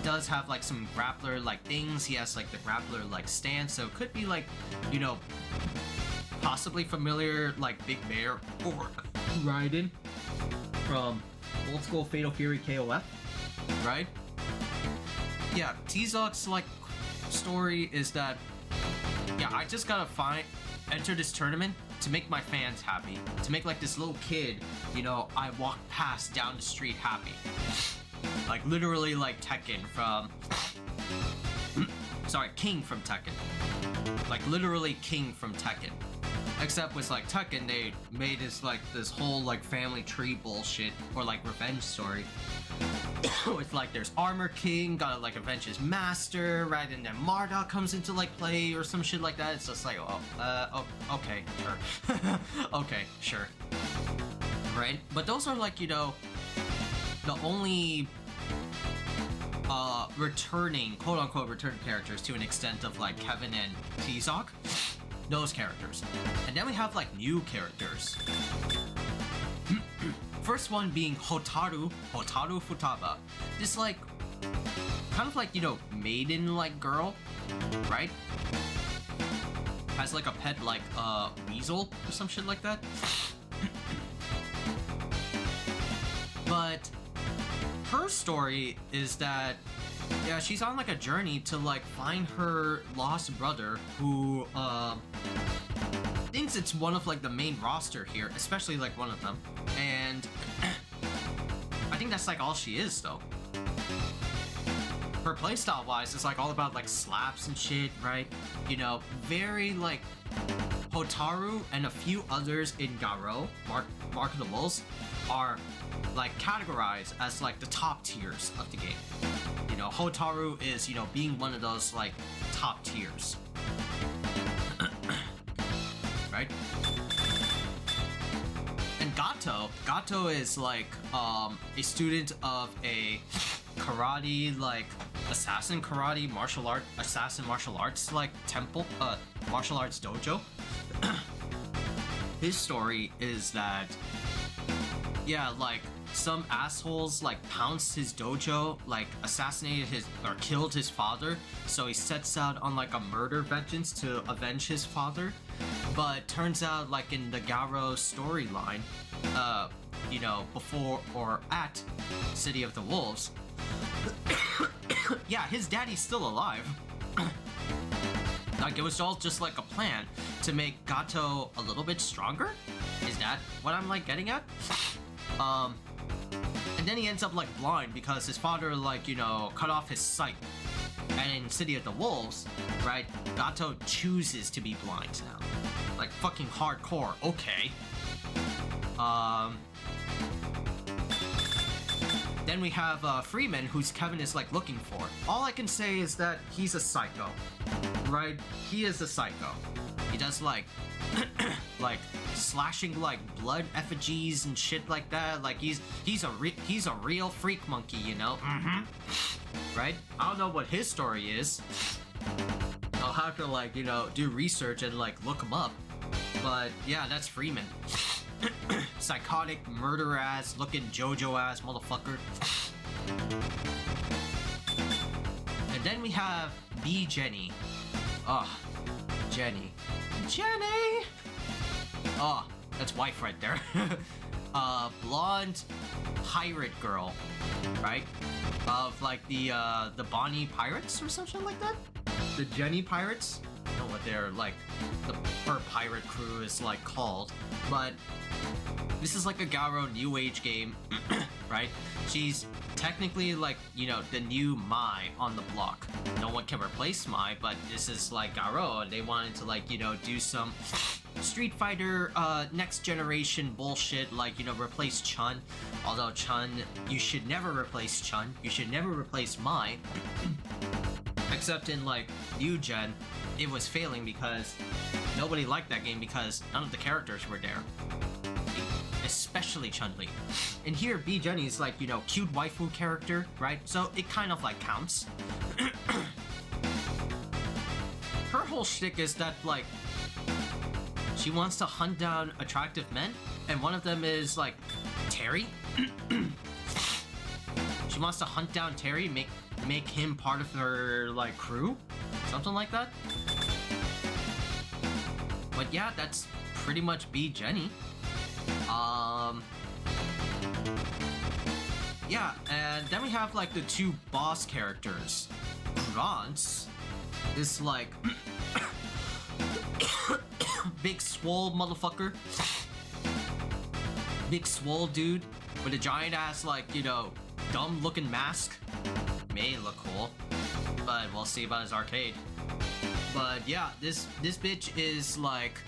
does have like some grappler like things. He has like the grappler like stance, so it could be like, you know, possibly familiar like Big Bear or Raiden from old school Fatal Fury KOF, right? Yeah, T-Zok's like story is that, yeah, I just gotta enter this tournament to make my fans happy, to make like this little kid, you know, I walk past down the street happy, like literally like Tekken from sorry, King from Tekken, like literally King from Tekken, except with like Tekken they made this whole like family tree bullshit or like revenge story. It's like there's Armor King, gotta like avenge his master, right? And then Marduk comes into like play or some shit like that. It's just like, oh, okay, sure. Okay, sure. Right? But those are like, you know, the only returning, quote unquote, return characters to an extent of like Kevin and T-Zok. Those characters. And then we have like new characters. First one being Hotaru Futaba. This like, kind of like, you know, maiden like girl, right? Has like a pet like weasel or some shit like that. But her story is that, yeah, she's on like a journey to like find her lost brother who thinks seems it's one of like the main roster here, especially like one of them. And I think that's like all she is though. Her playstyle wise, it's like all about like slaps and shit, right? You know, very like Hotaru and a few others in Garou, marketables, are like categorized as like the top tiers of the game. You know, Hotaru is, you know, being one of those like top tiers. Right? And Gato is like a student of a karate, like assassin martial arts like temple, martial arts dojo. His story is that, yeah, like some assholes like pounced his dojo, like assassinated his or killed his father, so he sets out on like a murder vengeance to avenge his father. But turns out, like in the Garou storyline, you know, before or at City of the Wolves, yeah, his daddy's still alive. Like, it was all just like a plan to make Gato a little bit stronger? Is that what I'm like getting at? And then he ends up like blind because his father, like, you know, cut off his sight. And in City of the Wolves, right, Gato chooses to be blind now. Like, fucking hardcore, okay. Then we have Freeman, who's Kevin is like looking for. All I can say is that he's a psycho, right? He is a psycho. He does like, like slashing like blood effigies and shit like that. Like he's a real freak monkey, you know? Right? I don't know what his story is. I'll have to like, you know, do research and like look him up. But yeah, that's Freeman. Psychotic, murder-ass, looking JoJo-ass motherfucker. And then we have B. Jenny. Ugh. Jenny. Jenny! Oh, that's wife right there. Blonde pirate girl, right? Of like the Bonnie Pirates or something like that? The Jenny Pirates? I don't know what they're like, her pirate crew is like called, but this is like a Garou new age game, right? She's technically like, you know, the new Mai on the block. No one can replace Mai, but this is like Garou, and they wanted to like, you know, do some Street Fighter next generation bullshit, like, you know, replace Chun. Although Chun, you should never replace Chun. You should never replace Mai. Except in like new gen, it was failing because nobody liked that game because none of the characters were there. Especially Chun-Li. And here, B. Jenny's like, you know, cute waifu character, right? So it kind of like counts. Her whole shtick is that like, she wants to hunt down attractive men, and one of them is like Terry. She wants to hunt down Terry, make him part of her like crew, something like that. But yeah, that's pretty much B. Jenny. Yeah, and then we have like the two boss characters. Grants is like big swole motherfucker. Big swole dude with a giant ass, like, you know, dumb looking mask. May look cool, but we'll see about his arcade. But yeah, this bitch is like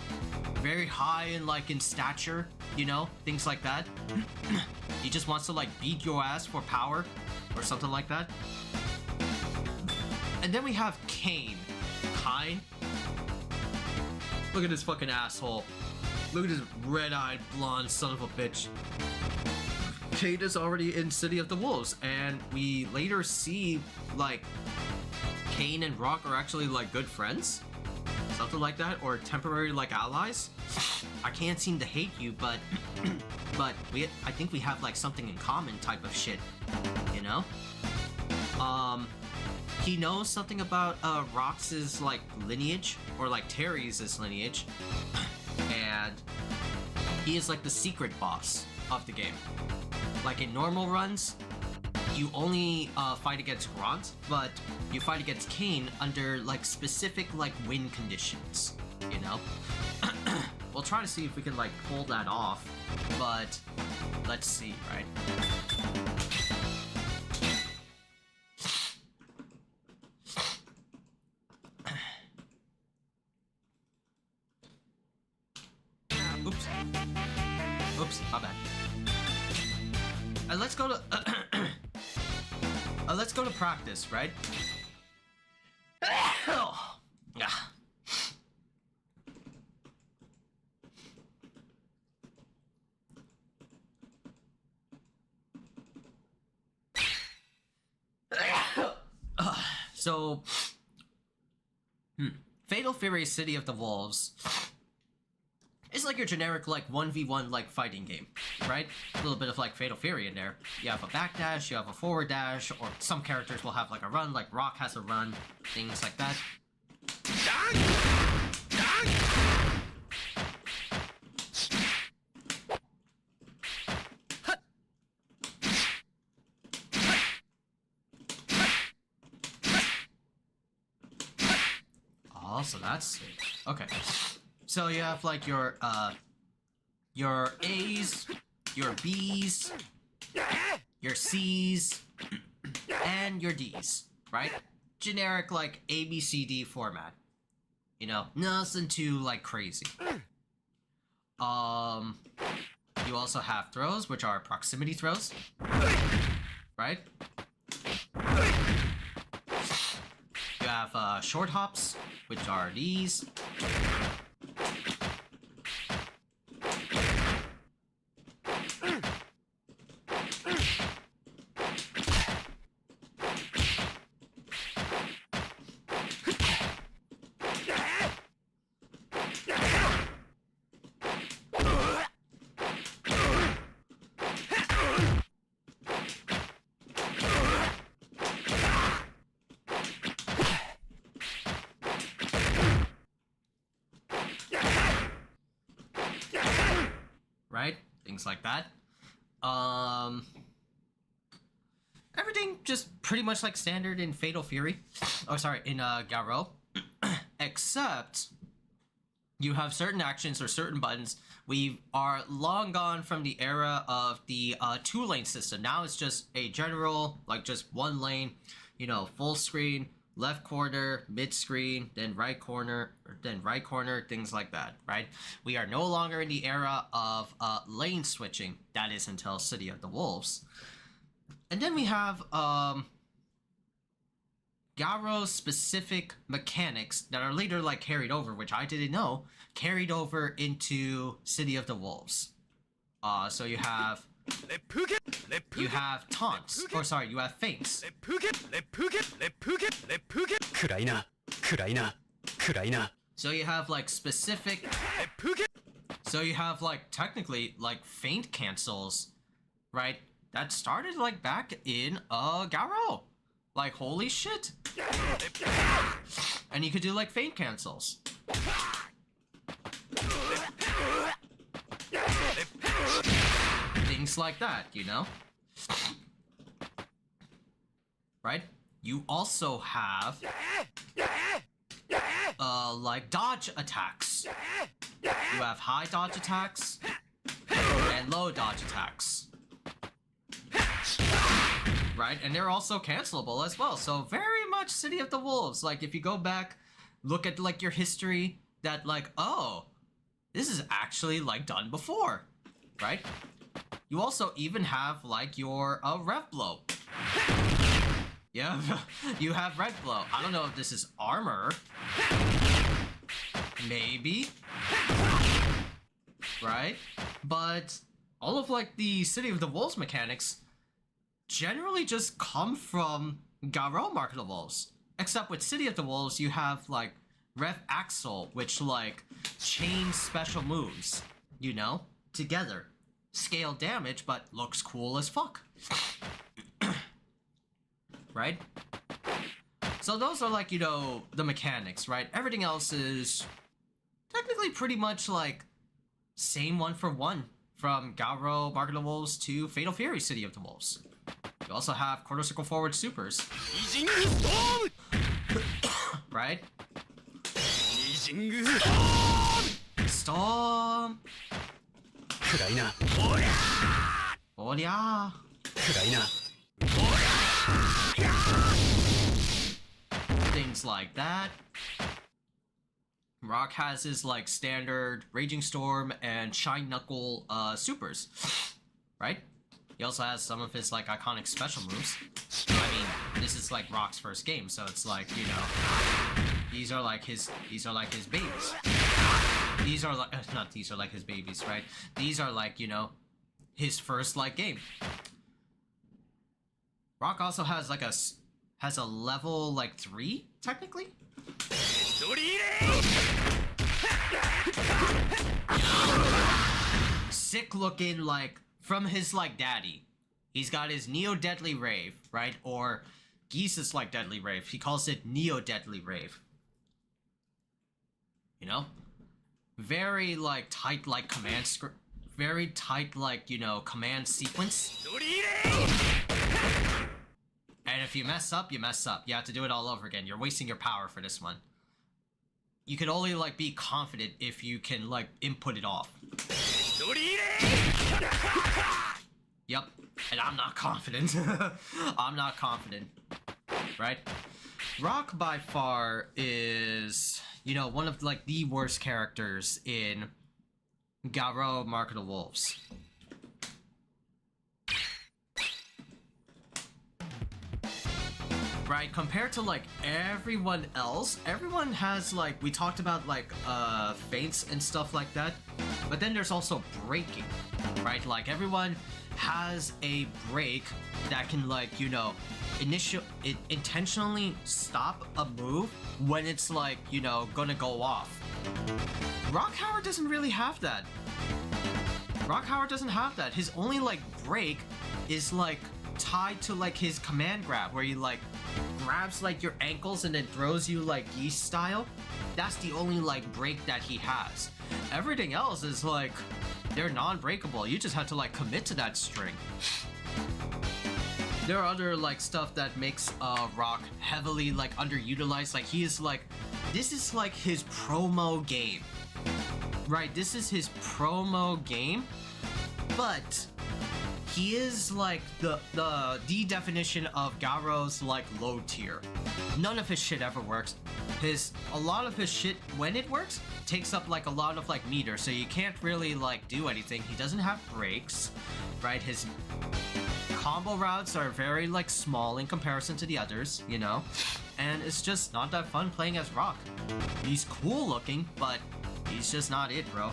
very high in like in stature, you know, things like that. He just wants to like beat your ass for power or something like that. And then we have Kane. Look at this fucking asshole. Look at this red-eyed blonde son of a bitch. Kane is already in City of the Wolves, and we later see like Kane and Rock are actually like good friends, something like that, or temporary like allies. I can't seem to hate you, but I think we have like something in common type of shit, you know? He knows something about Rox's like lineage, or like Terry's lineage, and he is like the secret boss of the game. Like in normal runs, you only fight against Grant, but you fight against Kane under like specific like win conditions, you know? we'll try to see if we can like pull that off, but let's see, right? Oops. Oops, my bad. Let's go to let's go to practice, right? Oh. Yeah. So, Fatal Fury City of the Wolves. It's like your generic like 1v1 like fighting game, right? A little bit of like Fatal Fury in there. You have a backdash, you have a forward dash, or some characters will have like a run, like Rock has a run, things like that. Oh, so that's sick. Okay. So you have like your A's, your B's, your C's, and your D's, right? Generic like ABCD format. You know, nothing too like crazy. You also have throws, which are proximity throws, right? You have short hops, which are these. Right? Things like that. Everything just pretty much like standard in Fatal Fury. Oh, sorry, in Garou. Except you have certain actions or certain buttons. We are long gone from the era of the 2-lane system. Now it's just a general, like just one lane, you know, full screen, left corner, mid screen, then right corner, things like that, right? We are no longer in the era of lane switching. That is until City of the Wolves. And then we have Garou specific mechanics that are later like carried over, which I didn't know, carried over into City of the Wolves. So you have taunts, or sorry, you have feints. So you have like specific, so you have like technically like feint cancels, right? That started like back in Garou. Like holy shit. And you could do like feint cancels. Things like that, you know? Right? You also have like dodge attacks. You have high dodge attacks and low dodge attacks. Right? And they're also cancelable as well. So very much City of the Wolves. Like if you go back, look at like your history, that like, oh, this is actually like done before, right? You also even have like your rev blow. Yeah, you have red blow. I don't know if this is armor. Maybe. Right? But all of like the City of the Wolves mechanics generally just come from Garou MotW. Except with City of the Wolves, you have like Rev Axel, which like chains special moves, you know, together. Scale damage, but looks cool as fuck. Right? So those are like, you know, the mechanics, right? Everything else is technically pretty much like same one for one from Garou MotW to Fatal Fury City of the Wolves. You also have quarter circle forward supers. Right? Storm. 暗いな Oh yeah. 暗いな Things like that. Rock has his like standard Raging Storm and Shine Knuckle supers, right? He also has some of his like iconic special moves. I mean, this is like Rock's first game, so it's like, you know, these are like his babies. These are like not these are like his babies, right? These are like, you know, his first like game. Rock also has like a level like 3 technically. Sick looking like from his like daddy. He's got his Neo Deadly Rave, right? Or Geese is like Deadly Rave. He calls it Neo Deadly Rave. You know? Very like tight like command script. Very tight like, you know, command sequence. And if you mess up, you mess up. You have to do it all over again. You're wasting your power for this one. You can only like be confident if you can like input it off. Yep. And I'm not confident. I'm not confident. Right? Rock by far is, you know, one of like the worst characters in Garou MotW. Right, compared to like everyone else, everyone has like, we talked about like feints and stuff like that, but then there's also breaking, right? Like everyone has a break that can like, you know, intentionally stop a move when it's like, you know, gonna go off. Rock Howard doesn't really have that. Rock Howard doesn't have that. His only like break is like tied to like his command grab, where he like grabs like your ankles and then throws you like Geese style. That's the only like break that he has. Everything else is like, they're non-breakable. You just have to like commit to that string. There are other like stuff that makes Rock heavily like underutilized. Like he is like, this is like his promo game, right? This is his promo game, but he is like the definition of Garou's like low tier. None of his shit ever works. A lot of his shit, when it works, takes up like a lot of like meter, so you can't really like do anything. He doesn't have breaks, right? His combo routes are very like small in comparison to the others, you know? And it's just not that fun playing as Rock. He's cool looking, but he's just not it, bro.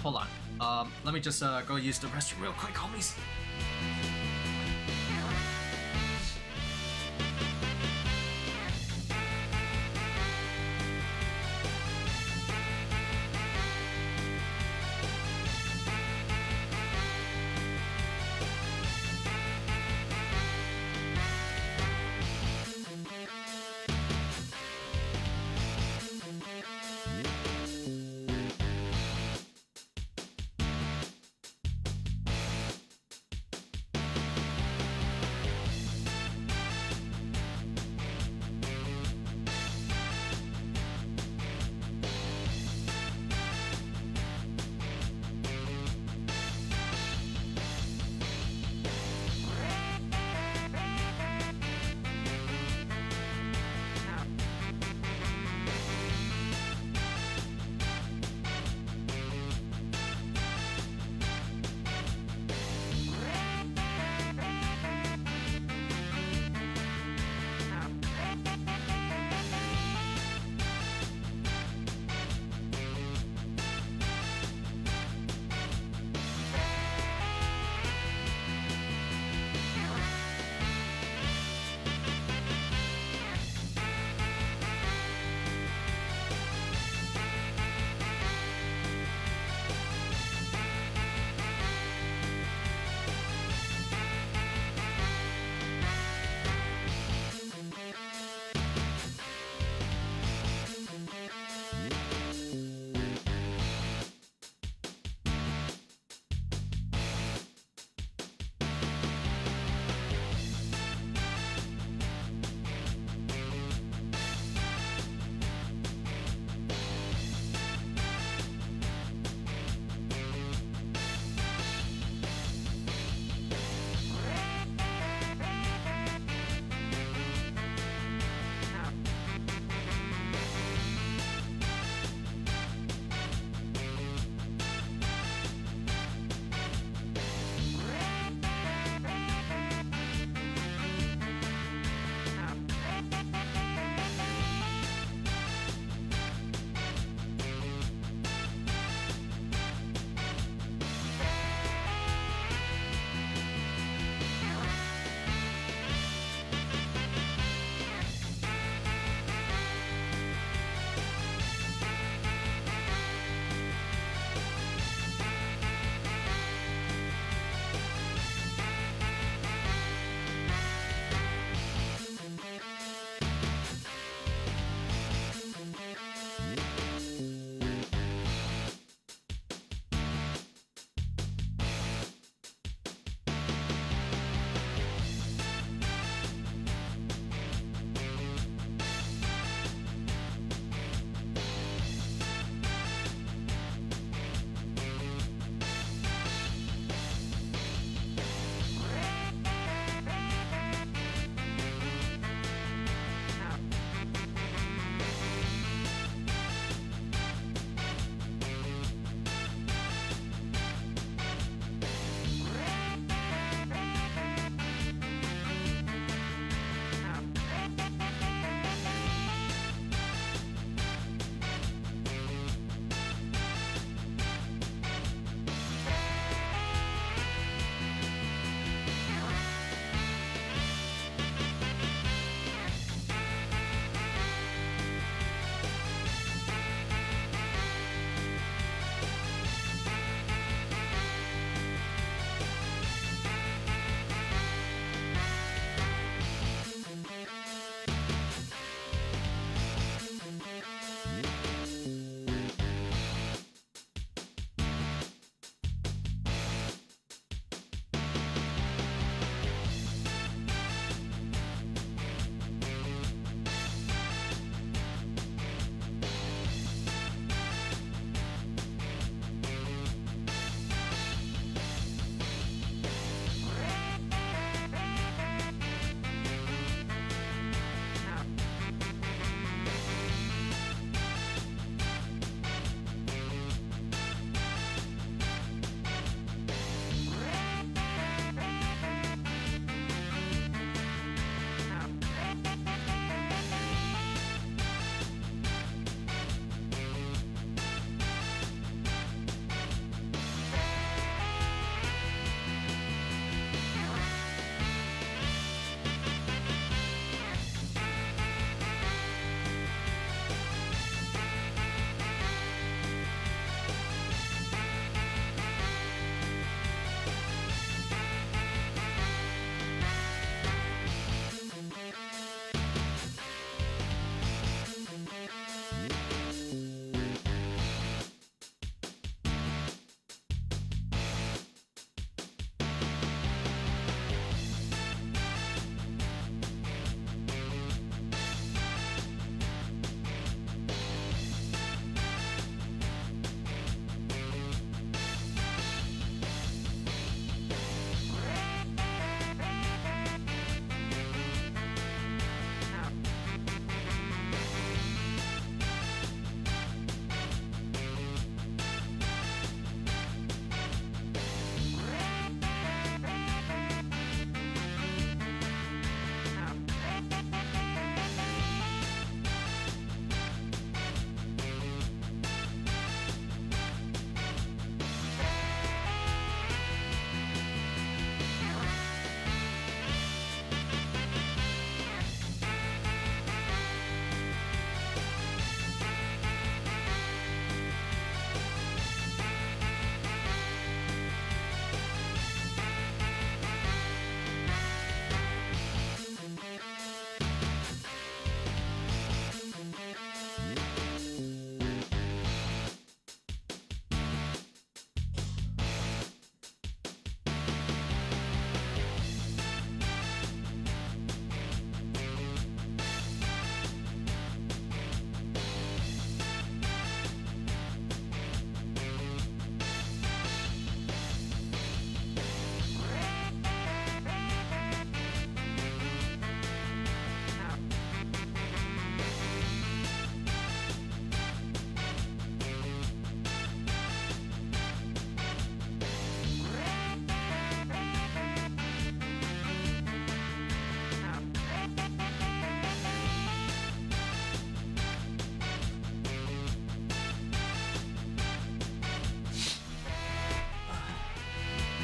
Hold on. Let me just go use the restroom real quick, homies.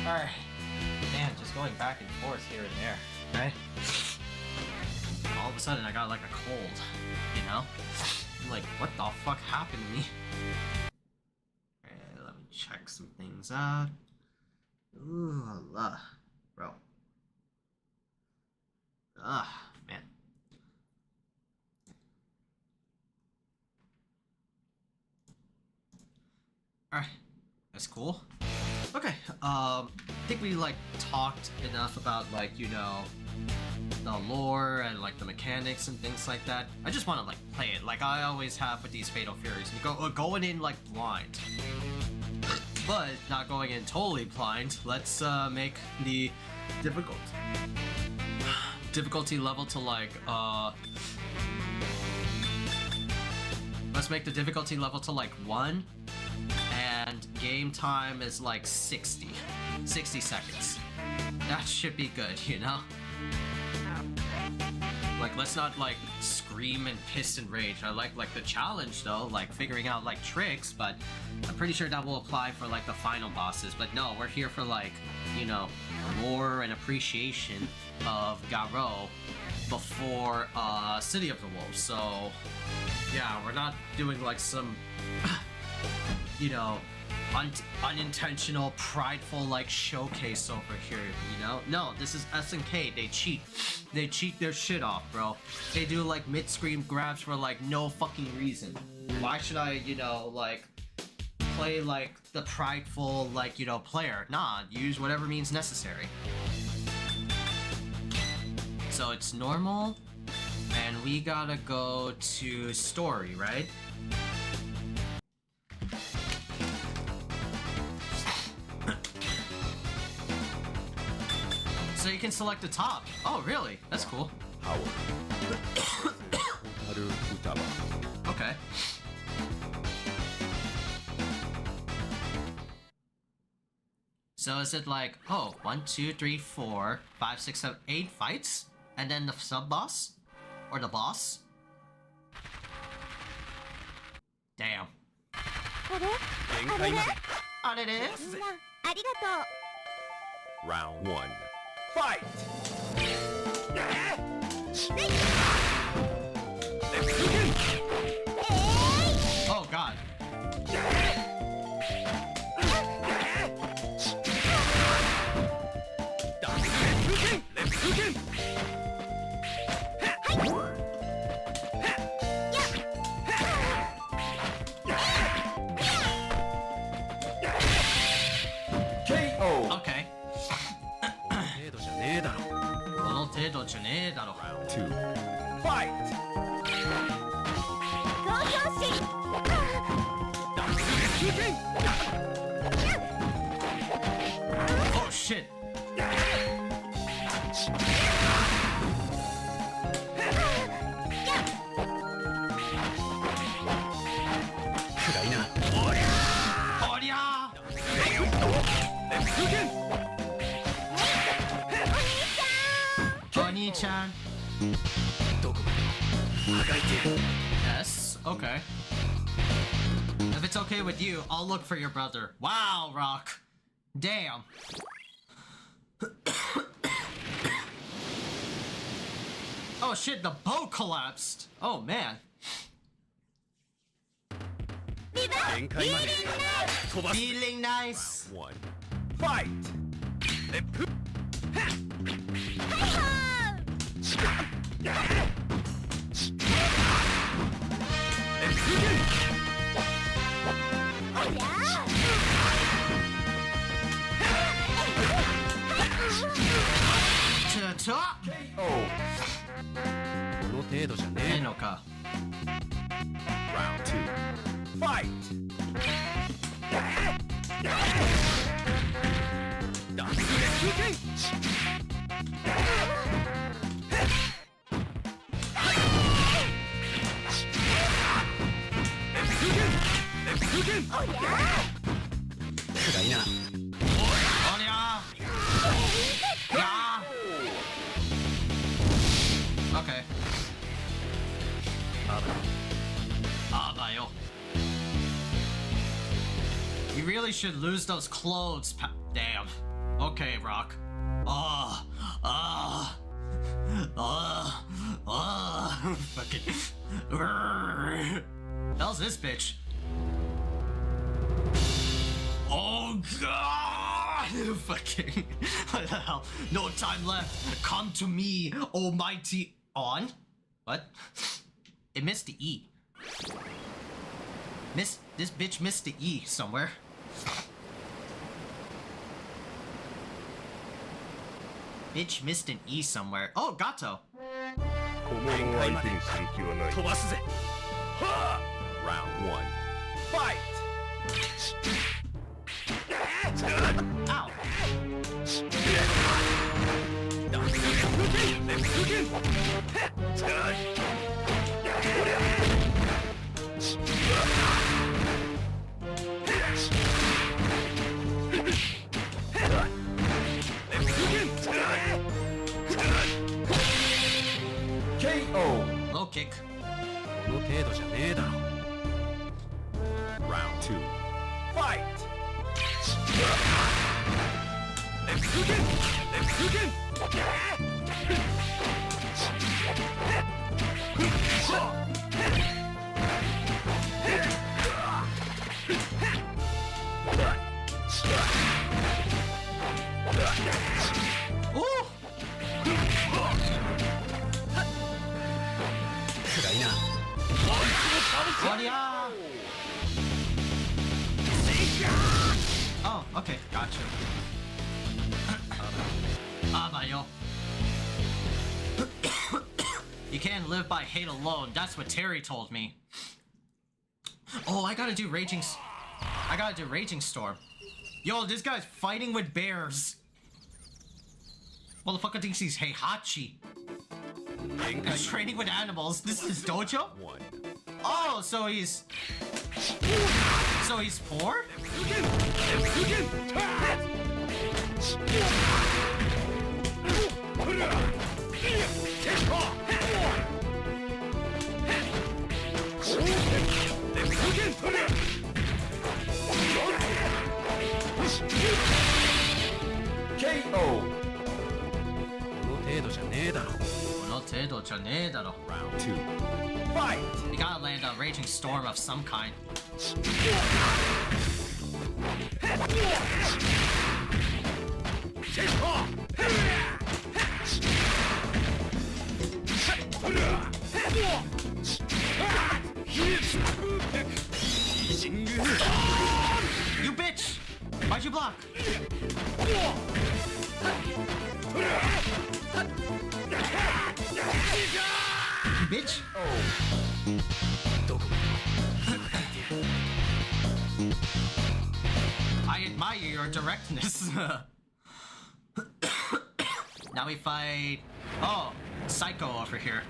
Alright. Man, just going back and forth here and there, right? All of a sudden I got like a cold, you know? I'm like, what the fuck happened to me? Alright, let me check some things out. Ooh, Allah. Bro. Ah, man. Alright, that's cool. Okay, I think we like talked enough about like, you know, the lore and like the mechanics and things like that. I just want to like play it like I always have with these Fatal Furies. You go going in like blind, but not going in totally blind. Let's make the difficulty level to like let's make the difficulty level to like 1. And game time is like 60 seconds. That should be good, you know? Like, let's not like scream and piss and rage. I like the challenge though, like figuring out like tricks, but I'm pretty sure that will apply for like the final bosses. But no, we're here for like, you know, lore and appreciation of Garou before City of the Wolves. So yeah, we're not doing like some you know, unintentional, prideful, like, showcase over here, you know? No, this is SNK, they cheat. They cheat their shit off, bro. They do, like, mid-screen grabs for, like, no fucking reason. Why should I, you know, like, play, like, the prideful, like, you know, player? Nah, use whatever means necessary. So it's normal, and we gotta go to story, right? So you can select the top. Oh, really? That's cool. Okay. So is it like, oh, 1, 2, 3, 4, 5, 6, 7, 8 fights? And then the sub-boss? Or the boss? Damn. On it is? Round 1. Fight! Oh god. Okay. Round 2. Fight! Oh shit. Oni-chan. Yes, okay. If it's okay with you, I'll look for your brother. Wow, Rock. Damn. Oh shit, the boat collapsed. Oh man. Feeling nice. Round 1. Fight! Round 2. Fight! Okay. Abayo. You really should lose those clothes. Damn. Okay, Rock. Fucking. Hell's this bitch? Oh god! Fucking. What the hell? No time left. Come to me, almighty. On? What? It missed the E. This bitch missed the E somewhere. Bitch missed an E somewhere. Oh, Gato. 小物を相手にする気はない。飛ばすぜ。はあ。Round 1. Fight. Ow. KO. Low kick. この程度じゃねえだろ。 Round 2. Fight. Ooh. 暗いな。 Claudia. Oh, okay, gotcha. Mayo. You can't live by hate alone. That's what Terry told me. Oh, I gotta do Raging Storm. Yo, this guy's fighting with bears. Motherfucker thinks he's Heihachi. He's training with animals. This is his dojo? 1. Oh, so he's poor? KO. この程度じゃねえだろ。 Round 2. Fight. You gotta land a Raging Storm of some kind. You bitch! Why'd you block? You bitch! I admire your directness. Now we fight... Oh, Psycho over here.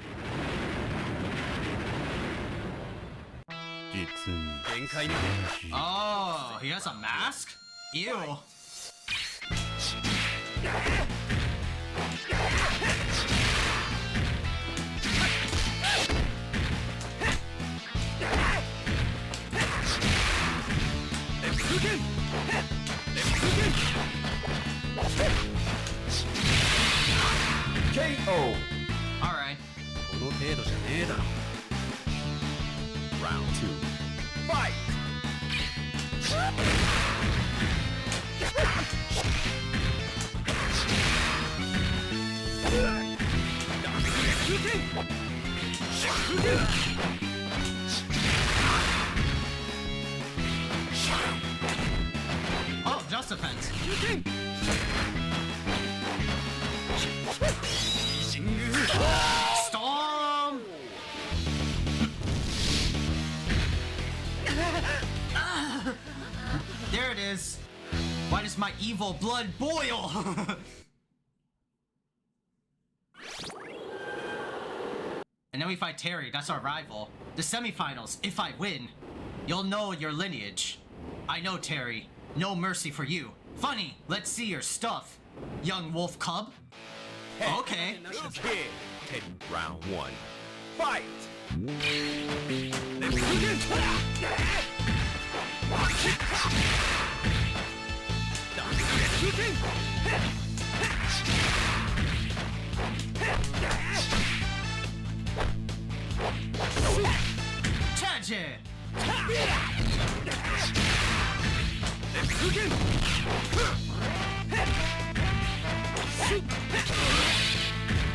実に限界に。 Oh, he has a mask? Ew. KO. Alright. この程度じゃねえだろ。 Round 2. Fight. Oh, just defense. Storm! There it is. Why does my evil blood boil? And then we fight Terry, that's our rival. The semifinals, if I win, you'll know your lineage. I know, Terry. No mercy for you. Funny, let's see your stuff, young wolf cub. Okay. Okay. Round 1. Fight. Chaji!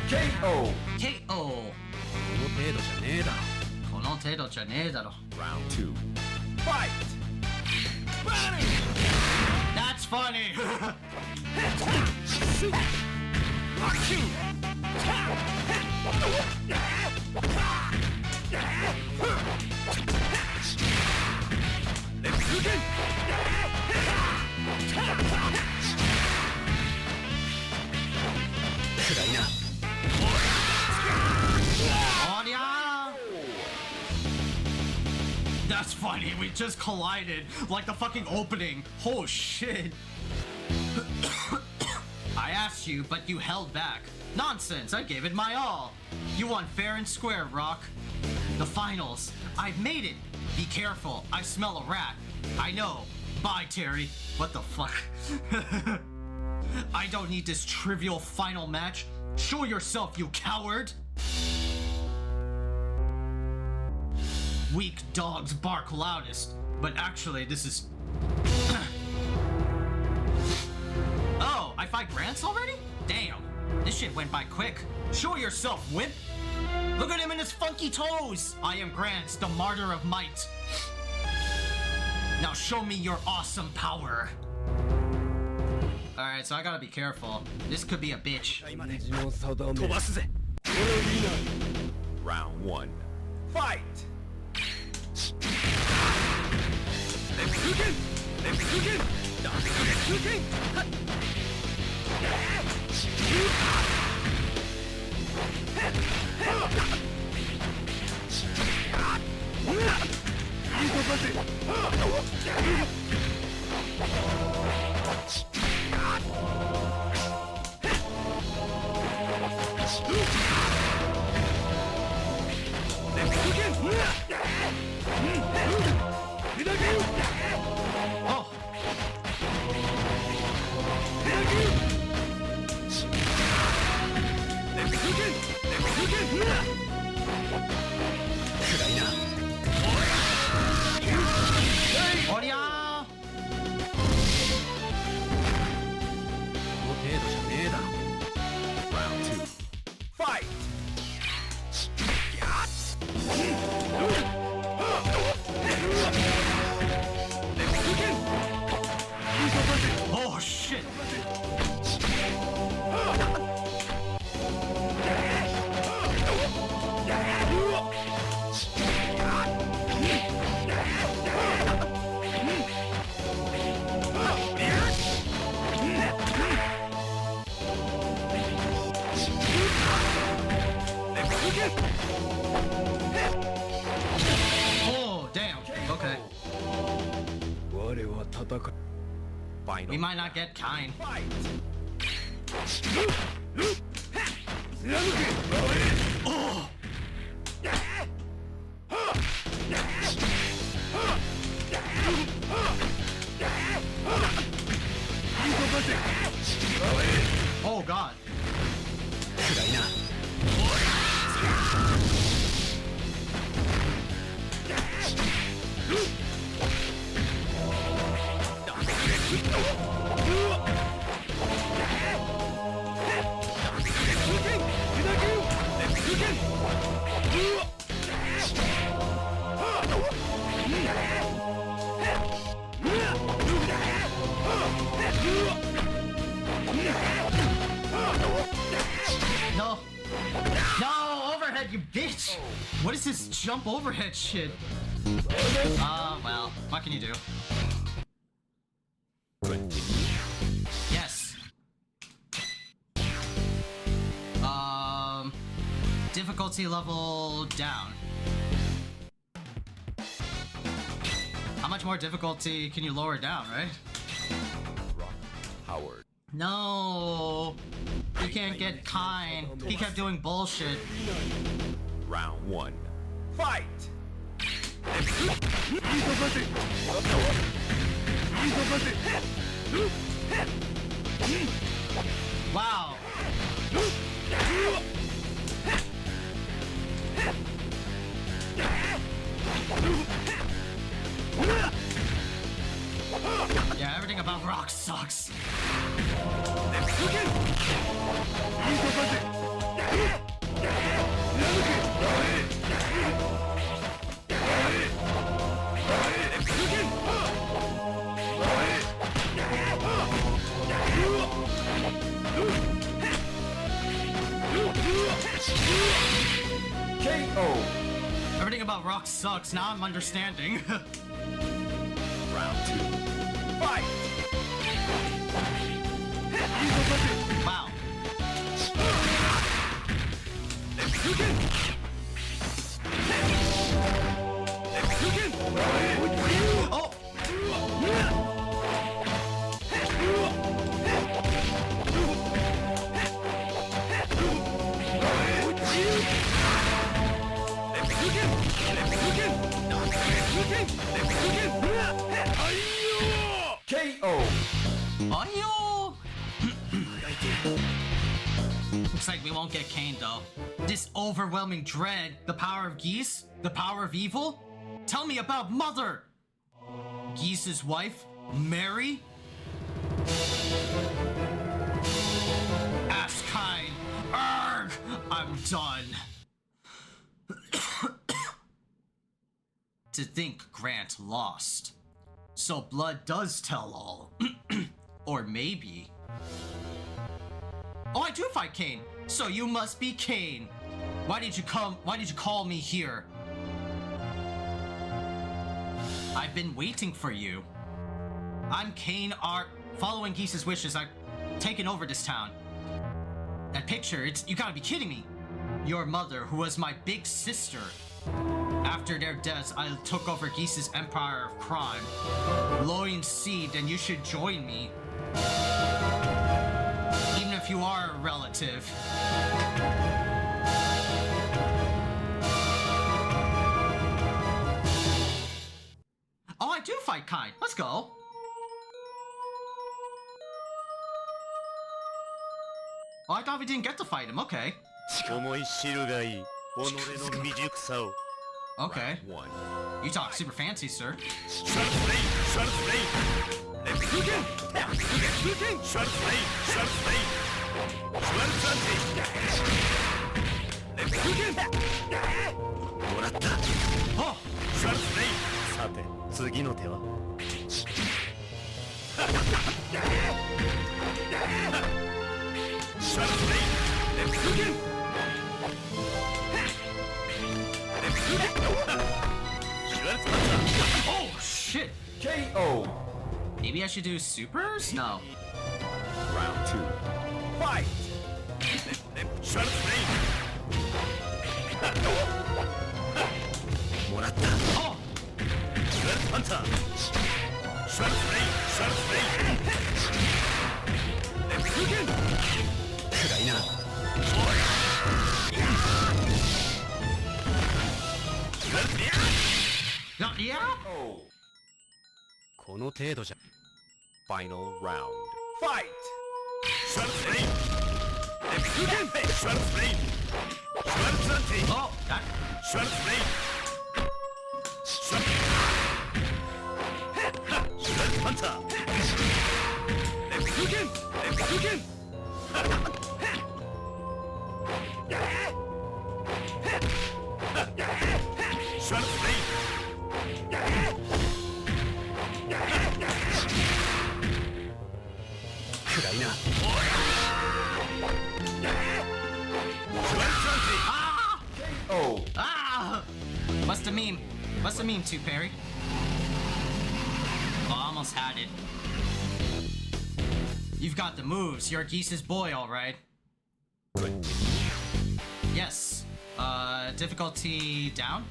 KO. KO! この程度じゃねえだろ。この程度じゃねえだろ。 Round 2. Fight. That's funny! Oh, yeah. That's funny, we just collided like the fucking opening. Oh shit. I asked you, but you held back. Nonsense, I gave it my all. You won fair and square, Rock. The finals. I've made it. Be careful, I smell a rat. I know. Bye, Terry. What the fuck? I don't need this trivial final match. Show yourself, you coward! Weak dogs bark loudest, but actually this is... Oh, I fight Grants already? Damn, this shit went by quick. Show yourself, wimp! Look at him in his funky toes! I am Grants, the martyr of might. Now show me your awesome power. Alright, so I gotta be careful. This could be a bitch. 飛ばすぜ。 Round 1. Fight. Oh! Oria! この程度じゃねえだろ。 Round 2. Fight. Oh shit! Oh damn! Okay. 我は戦う。 Final. We might not get kind. Fight. Oh! Oh god. 暗いな。 No. No, overhead, you bitch! What is this jump overhead shit? Well, what can you do? Yes. Difficulty level down. How much more difficulty can you lower down, right? Howard. No, he can't get kind. He kept doing bullshit. Round 1. Fight. Wow. Yeah, everything about rock sucks. KO. Everything about rock sucks. Now I'm understanding. Round 2. Fight. Wow. Oh! KO. Ayo! Looks like we won't get Kane though. This overwhelming dread, the power of Geese, the power of evil? Tell me about Mother! Geese's wife, Mary? Ask kind. Arg! I'm done. To think Grant lost. So blood does tell all. Or maybe. Oh, I do fight Kane. So you must be Kane. Why did you call me here? I've been waiting for you. I'm Kane following Geese's wishes, I've taken over this town. That picture, you gotta be kidding me. Your mother, who was my big sister. After their deaths, I took over Geese's empire of crime. Loin seed, and you should join me. Even if you are a relative. Oh, I do fight Kai. Let's go. Oh, I thought we didn't get to fight him. Okay. 思い知るがいい己の未熟さを Okay. Round 1 You talk super fancy, sir. Oh! さて次の手はOh, shit! KO. Maybe I should do supers? No. Round 2 Fight. Oh! 暗いな。Yeah? この程度じゃ。 Final round Fight. Oh, that... Oh. Ah! What's the meme? What's the meme, too, Perry? Oh, I almost had it. You've got the moves. You're Geese's boy, alright. Good. Yes. Difficulty down?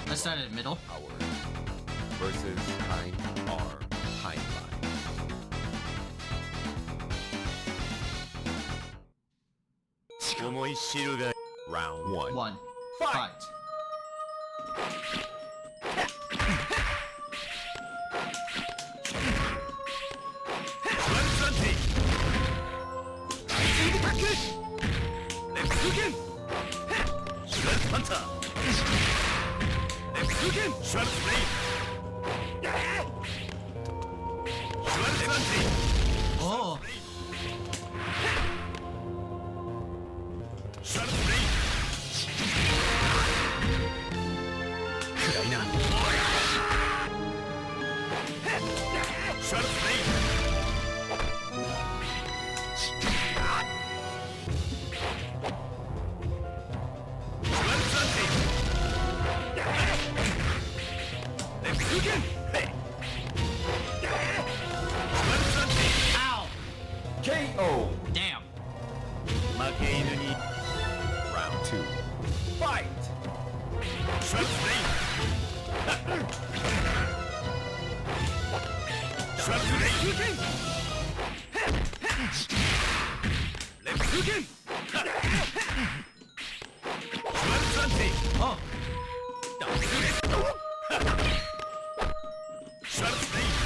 Let's start at middle. Howard versus Kind R Hindline. Round 1 One. Fight. Left hook in! Shred Hunter! Left hook in! Shred Blade! Shred Santi! Oh. Shred Blade! Kurai na. Shred Blade! Ow. KO! Damn. Round 2. Fight! Shred Blade! Shred Blade! Left hook in! Shred Santi! Oh. Shred Blade!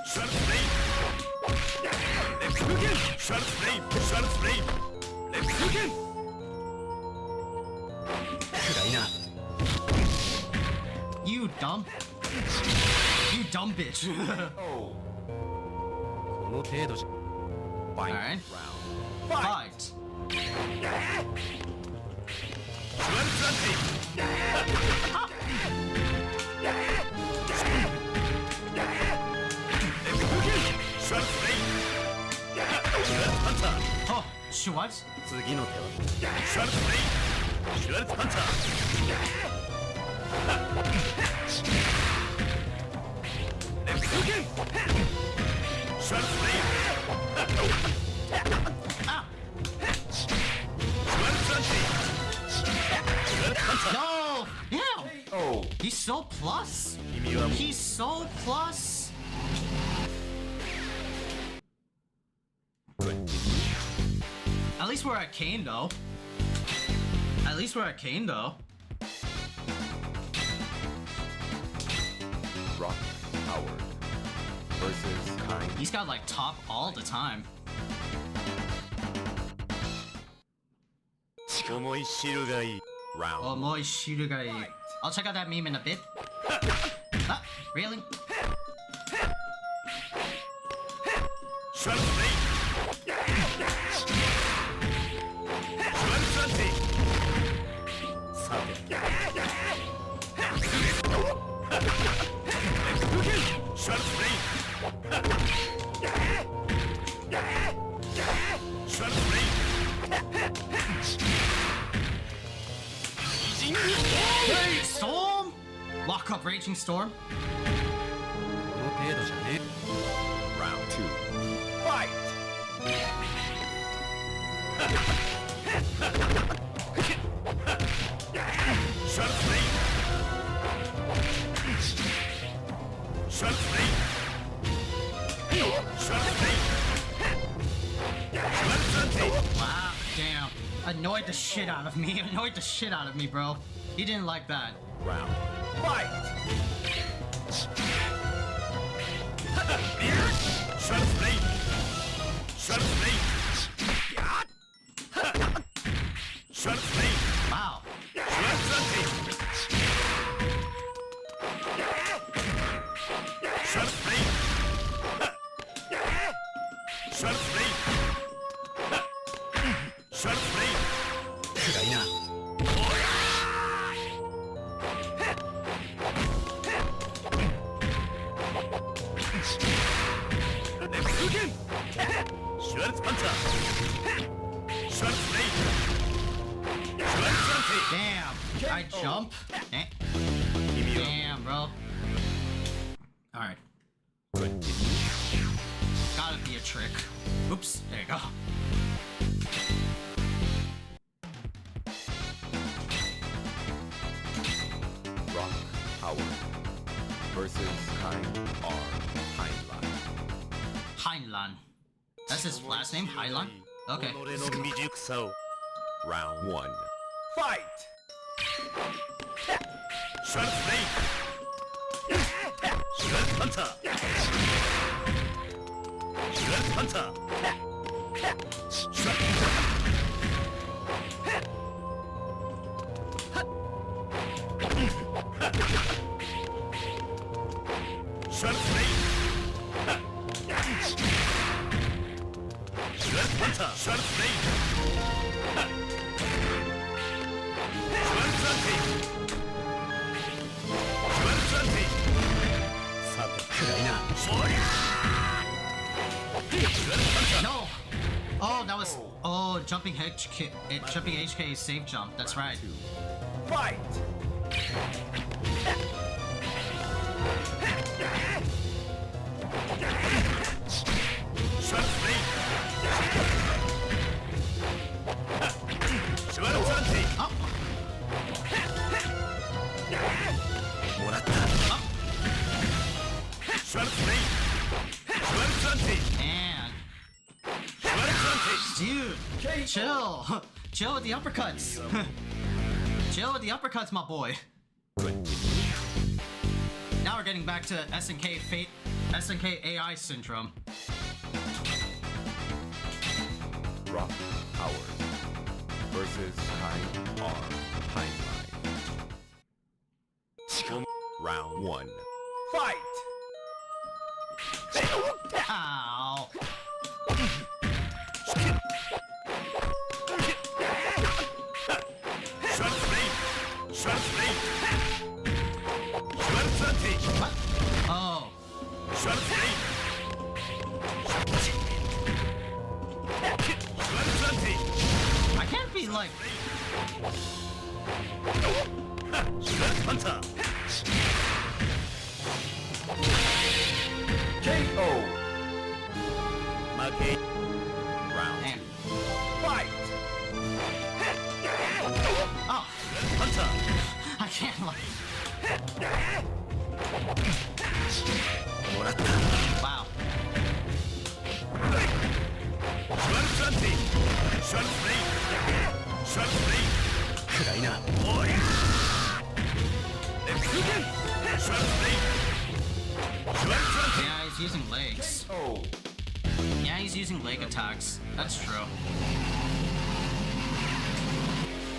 Shred Blade! Left hook in! Shred Blade! Shred Blade! Left hook in! You dumb bitch. Oh! この程度じゃ Alright. Fight. Shred Santi! Left hook in! Shred Blade! Shred Hunter! Oh, shoot, what? 次の手は Shred Blade! Shred Hunter! Left hook in! Shred Blade! Ah. Shred Santi! Shred Hunter! No. Yeah. Oh! He's so plus. 君は He's so plus. At least we're at Kane though. At least we're at Kane though. Rock Howard versus Kind. He's got like top all the time. 思い知るがいい Round Oh, moi shirugai. I'll check out that meme in a bit. Ah, really? Shred Blade! Shred Santi! さて Shred Blade! Shred Blade! Hey, Storm! Lock up Raging Storm. この程度じゃね Round 2 Fight! Shred Blade! Shred Blade! Shred Blade! Shred Santi! Wow, damn. Annoyed the shit out of me. Annoyed the shit out of me, bro. He didn't like that. Round Fight! Shred Blade! Shred Blade! Shred Blade! Wow. Shred Santi! Shred Blade! Shred Blade! Shred Blade! 暗いな Left hook in! Shred Hunter! Shred Blade! Shred Santi! Damn. I jump. Eh. Damn, bro. Alright. Gotta be a trick. Oops. There you go. Rock Howard versus Kind R Heinlein. Heinlein. That's his last name? Heinlein? Okay. 己の未熟さを Round 1 Fight! Shred Blade! Shred Hunter! Shred Hunter! Hunter! Sharp blade! No! Oh, that was... Oh, jumping HK is safe jump. That's right. Fight! Sharp blade! Oh! Man. Dude, chill. Chill with the uppercuts. Chill with the uppercuts, my boy. Now we're getting back to SNK AI syndrome. Rock Howard versus Kind Arm Timeline. Round 1. Fight! Ow. Sharp blade! Sharp blade! What? Oh. Sharp blade! I can't be like... Hunter! KO. Mage. Round Man. 2. Fight! Oh. Hunter! I can't like... Wow. Sharp blade! Sharp blade! Sharp blade! Yeah, he's using legs. Oh. Yeah, he's using leg attacks. That's true.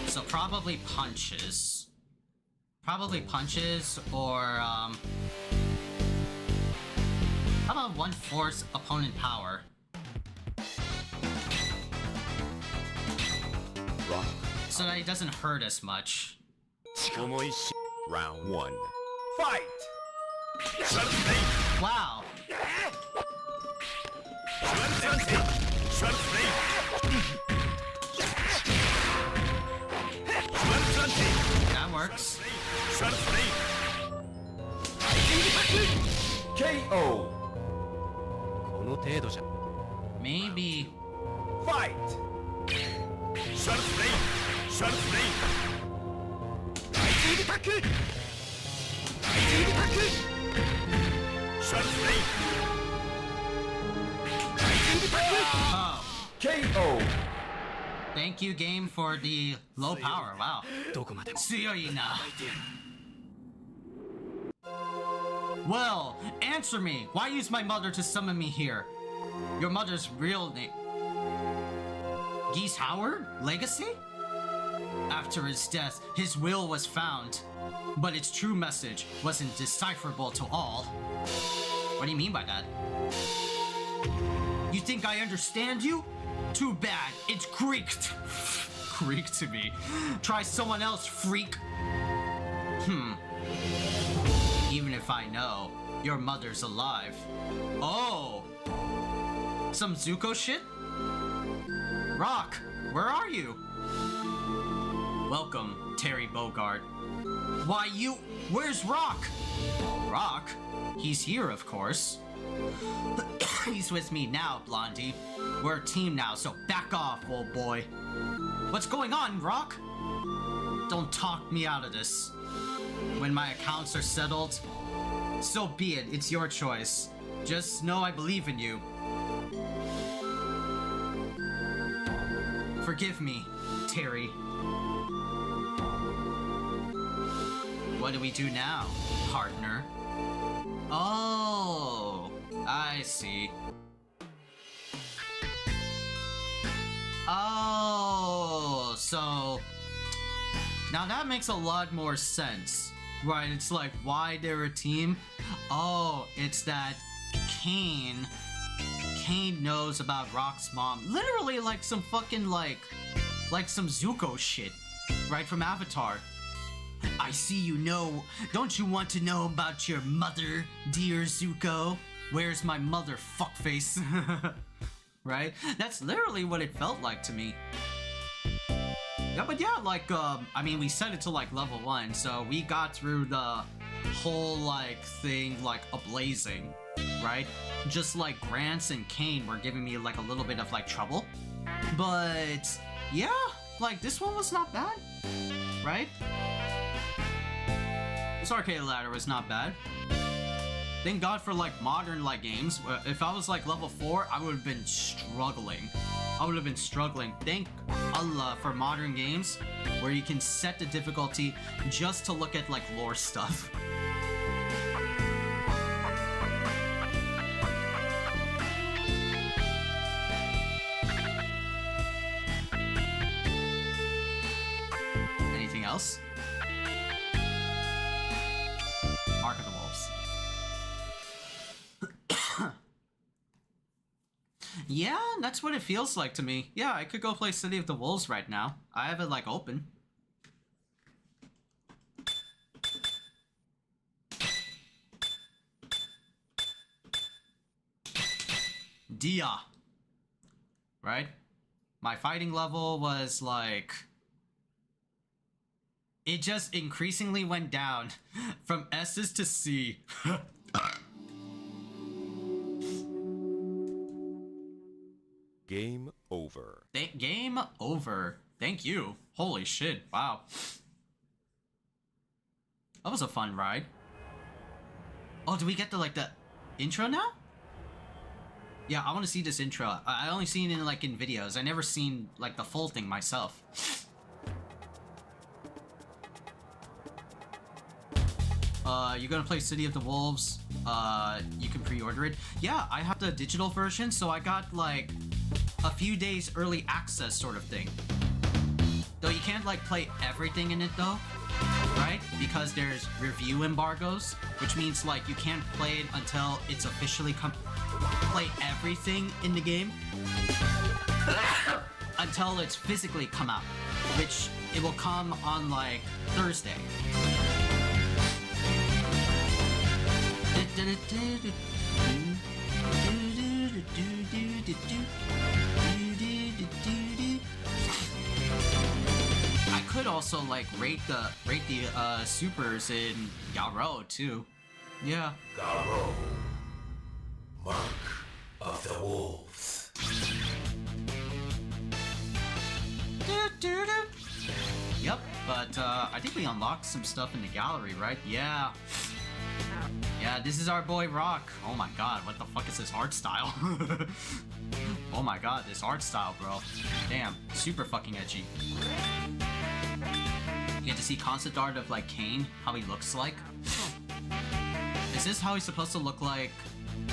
So probably punches. Probably punches or, how about 1/4 opponent power? Rock. So that he doesn't hurt as much. Round 1. Fight! Wow. That works. KO. Maybe. Fight! Sharp blade! Sharp blade! Sharp blade! Oh. KO. Thank you, game, for the low power. Wow. 強いな. Well, answer me. Why use my mother to summon me here? Your mother's real name. Geese Howard? Legacy? After his death, his will was found, but its true message wasn't decipherable to all. What do you mean by that? You think I understand you? Too bad, it's Greek. Greek to me. Try someone else, freak. Even if I know, your mother's alive. Oh! Some Zuko shit? Rock, where are you? Welcome, Terry Bogard. Why where's Rock? Rock? He's here, of course. He's with me now, Blondie. We're a team now, so back off, old boy. What's going on, Rock? Don't talk me out of this. When my accounts are settled, so be it, it's your choice. Just know I believe in you. Forgive me, Terry. What do we do now, partner? Oh, I see. Oh, so now that makes a lot more sense, right? It's like why they're a team. Oh, it's that Kane Kane knows about Rock's mom. Literally like some fucking like some Zuko shit. Right from Avatar. I see you know. Don't you want to know about your mother, dear Zuko? Where's my mother, fuckface? Right? That's literally what it felt like to me. Yeah, but yeah, like, I mean, we set it to like level 1, so we got through the whole like thing like ablazing, right? Just like Grants and Kane were giving me like a little bit of like trouble. But yeah, like this one was not bad, right? This arcade ladder was not bad. Thank God for like modern like games. If I was like level 4, I would have been struggling. Thank Allah for modern games where you can set the difficulty just to look at like lore stuff. Anything else? Mark of the Wolves. Yeah, that's what it feels like to me. Yeah, I could go play City of the Wolves right now. I have it like open. Dia. Right? My fighting level was like... It just increasingly went down from S's to C. Game over. Game over. Thank you. Holy shit. Wow. That was a fun ride. Oh, do we get the like the intro now? Yeah, I want to see this intro. I only seen it in like in videos. I never seen like the full thing myself. You're gonna play City of the Wolves. You can pre-order it. Yeah, I have the digital version, so I got like a few days early access sort of thing. Though you can't like play everything in it though, right? Because there's review embargoes, which means like you can't play it until it's officially play everything in the game until it's physically come out, which it will come on like Thursday. I could also like rate the supers in Garou too. Yeah. Garou, Mark of the Wolves. Yep, but I think we unlocked some stuff in the gallery, right? Yeah. Yeah, this is our boy Rock. Oh my god, what the fuck is this art style? Oh my god, this art style, bro. Damn, super fucking edgy. You get to see concept art of like Kane, how he looks like. Is this how he's supposed to look like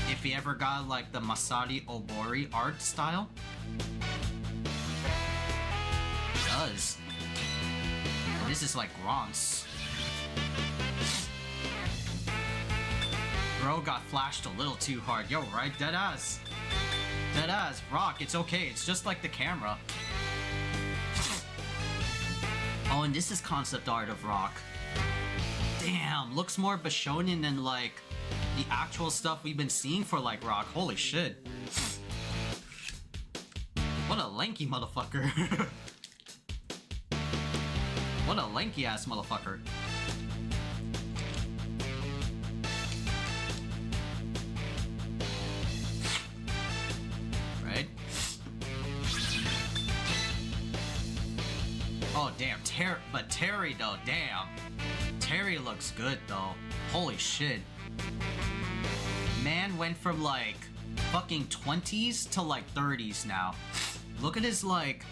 if he ever got like the Masari Obori art style? It does. And this is like Grants. Bro got flashed a little too hard. Yo, right? Deadass. Deadass. Rock, it's okay. It's just like the camera. Oh, and this is concept art of Rock. Damn, looks more Bishonen than like the actual stuff we've been seeing for like Rock. Holy shit. What a lanky motherfucker. What a lanky ass motherfucker. Right? Oh damn, but Terry though, damn. Terry looks good though. Holy shit. Man went from like fucking 20s to like 30s now. Look at his like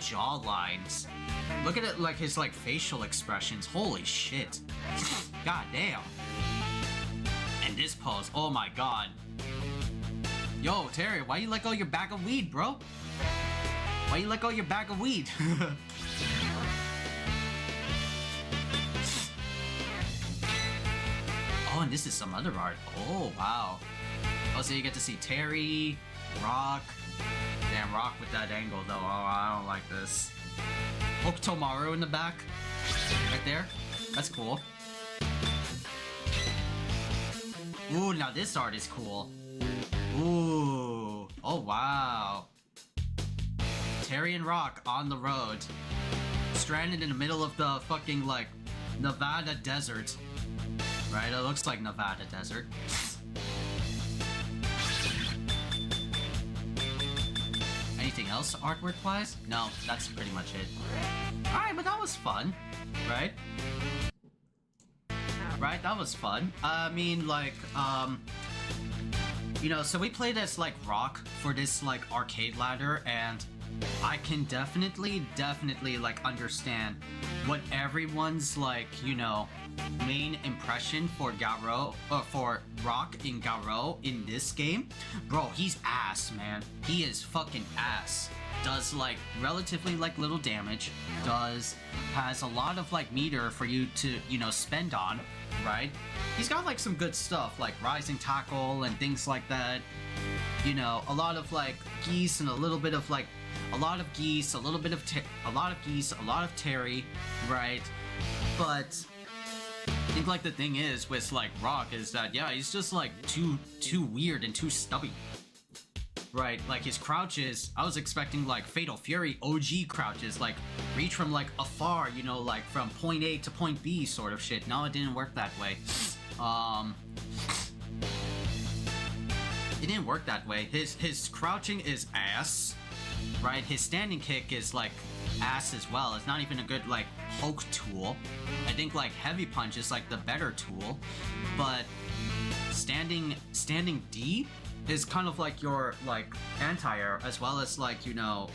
jaw lines. Look at it like his like facial expressions. Holy shit. God damn. And this pose, oh my god. Yo, Terry, why you let go your bag of weed, bro? Why you let go your bag of weed? Oh, and this is some other art. Oh, wow. Also, you get to see Terry, Rock. Damn, Rock with that angle though. Oh, I don't like this. Oktomaru in the back. Right there. That's cool. Ooh, now this art is cool. Ooh. Oh, wow. Terry and Rock on the road. Stranded in the middle of the fucking, like, Nevada desert. Right? It looks like Nevada desert. Anything else artwork-wise? No, that's pretty much it. Alright, but that was fun. Right? Right, that was fun. I mean, like, you know, so we played as, like, Rock for this, like, arcade ladder, and I can definitely, like, understand what everyone's, like, you know, main impression for Garou, for Rock in Garou in this game. Bro, he's ass, man. He is fucking ass. Does, like, relatively, like, little damage. Has a lot of, like, meter for you to, you know, spend on, right? He's got, like, some good stuff, like rising tackle and things like that. You know, a lot of, like, Geese and a little bit of, like, a lot of Geese, a little bit of a lot of Geese, a lot of Terry, right? But I think, like, the thing is with, like, Rock is that, yeah, he's just, like, too weird and too stubby. Right, like his crouches, I was expecting like Fatal Fury OG crouches, like reach from like afar, you know, like from point A to point B sort of shit. No, it didn't work that way. It didn't work that way. His crouching is ass, right? His standing kick is like ass as well. It's not even a good like poke tool. I think like heavy punch is like the better tool, but standing D is kind of like your like anti-air, as well as like, you know,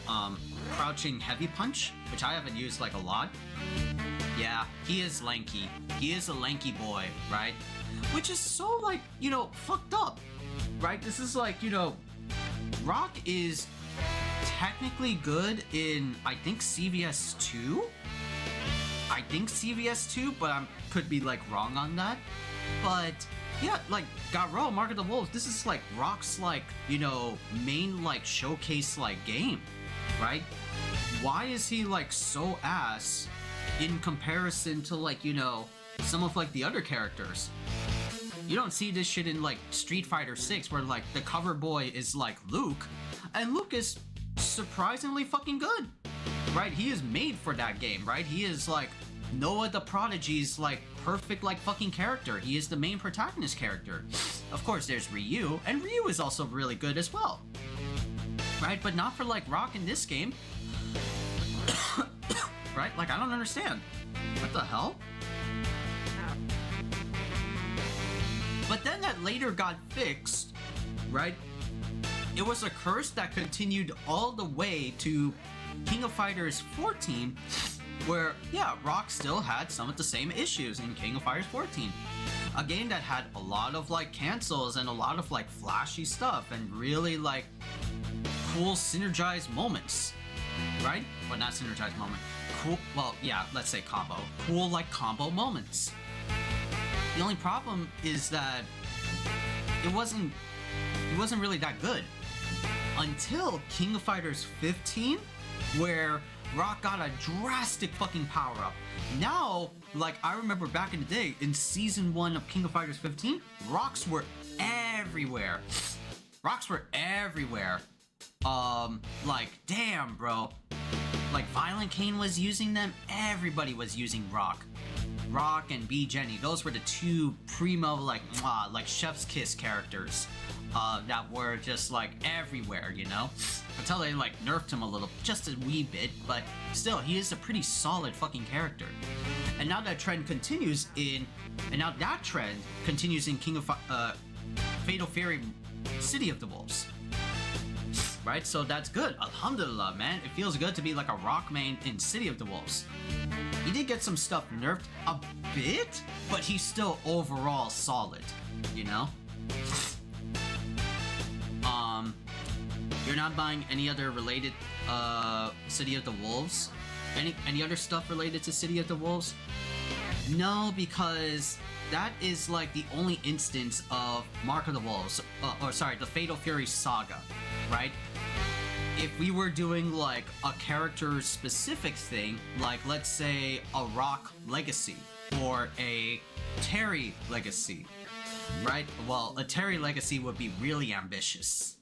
crouching heavy punch, which I haven't used like a lot. Yeah, he is lanky. He is a lanky boy, right? Which is so like, you know, fucked up, right? This is like, you know, Rock is technically good in, I think, CVS 2? I think CVS 2, but I could be like wrong on that. But yeah, like, Garou, Mark of the Wolves, this is, like, Rock's, like, you know, main, like, showcase, like, game, right? Why is he, like, so ass in comparison to, like, you know, some of, like, the other characters? You don't see this shit in, like, Street Fighter 6, where, like, the cover boy is, like, Luke, and Luke is surprisingly fucking good, right? He is made for that game, right? He is, like, Noah the Prodigy's, like, perfect, like, fucking character. He is the main protagonist character. Of course, there's Ryu, and Ryu is also really good as well. Right? But not for, like, Rock in this game. Right? Like, I don't understand. What the hell? But then that later got fixed, right? It was a curse that continued all the way to King of Fighters 14, where, yeah, Rock still had some of the same issues in King of Fighters 14. A game that had a lot of, like, cancels and a lot of, like, flashy stuff and really, like, cool synergized moments, right? Well, not synergized moment. Cool, well, yeah, let's say combo. Cool, like, combo moments. The only problem is that it wasn't really that good until King of Fighters 15, where Rock got a drastic fucking power up. Now, like, I remember back in the day, in Season 1 of King of Fighters 15, rocks were everywhere. Rocks were everywhere. Like, damn, bro. Like, Violent Kane was using them, everybody was using Rock. Rock and B. Jenny, those were the two primo, like, mwah, like, chef's kiss characters. That were just, like, everywhere, you know? Until they, like, nerfed him a little, just a wee bit, but still, he is a pretty solid fucking character. And now that trend continues in King of Fatal Fury City of the Wolves. Right? So that's good. Alhamdulillah, man. It feels good to be like a Rock main in City of the Wolves. He did get some stuff nerfed a bit, but he's still overall solid, you know? You're not buying any other related City of the Wolves? Any other stuff related to City of the Wolves? No, because that is like the only instance of Mark of the Wolves, or sorry, the Fatal Fury saga, right? If we were doing like a character specific thing, like let's say a Rock legacy or a Terry legacy, right? Well, a Terry legacy would be really ambitious.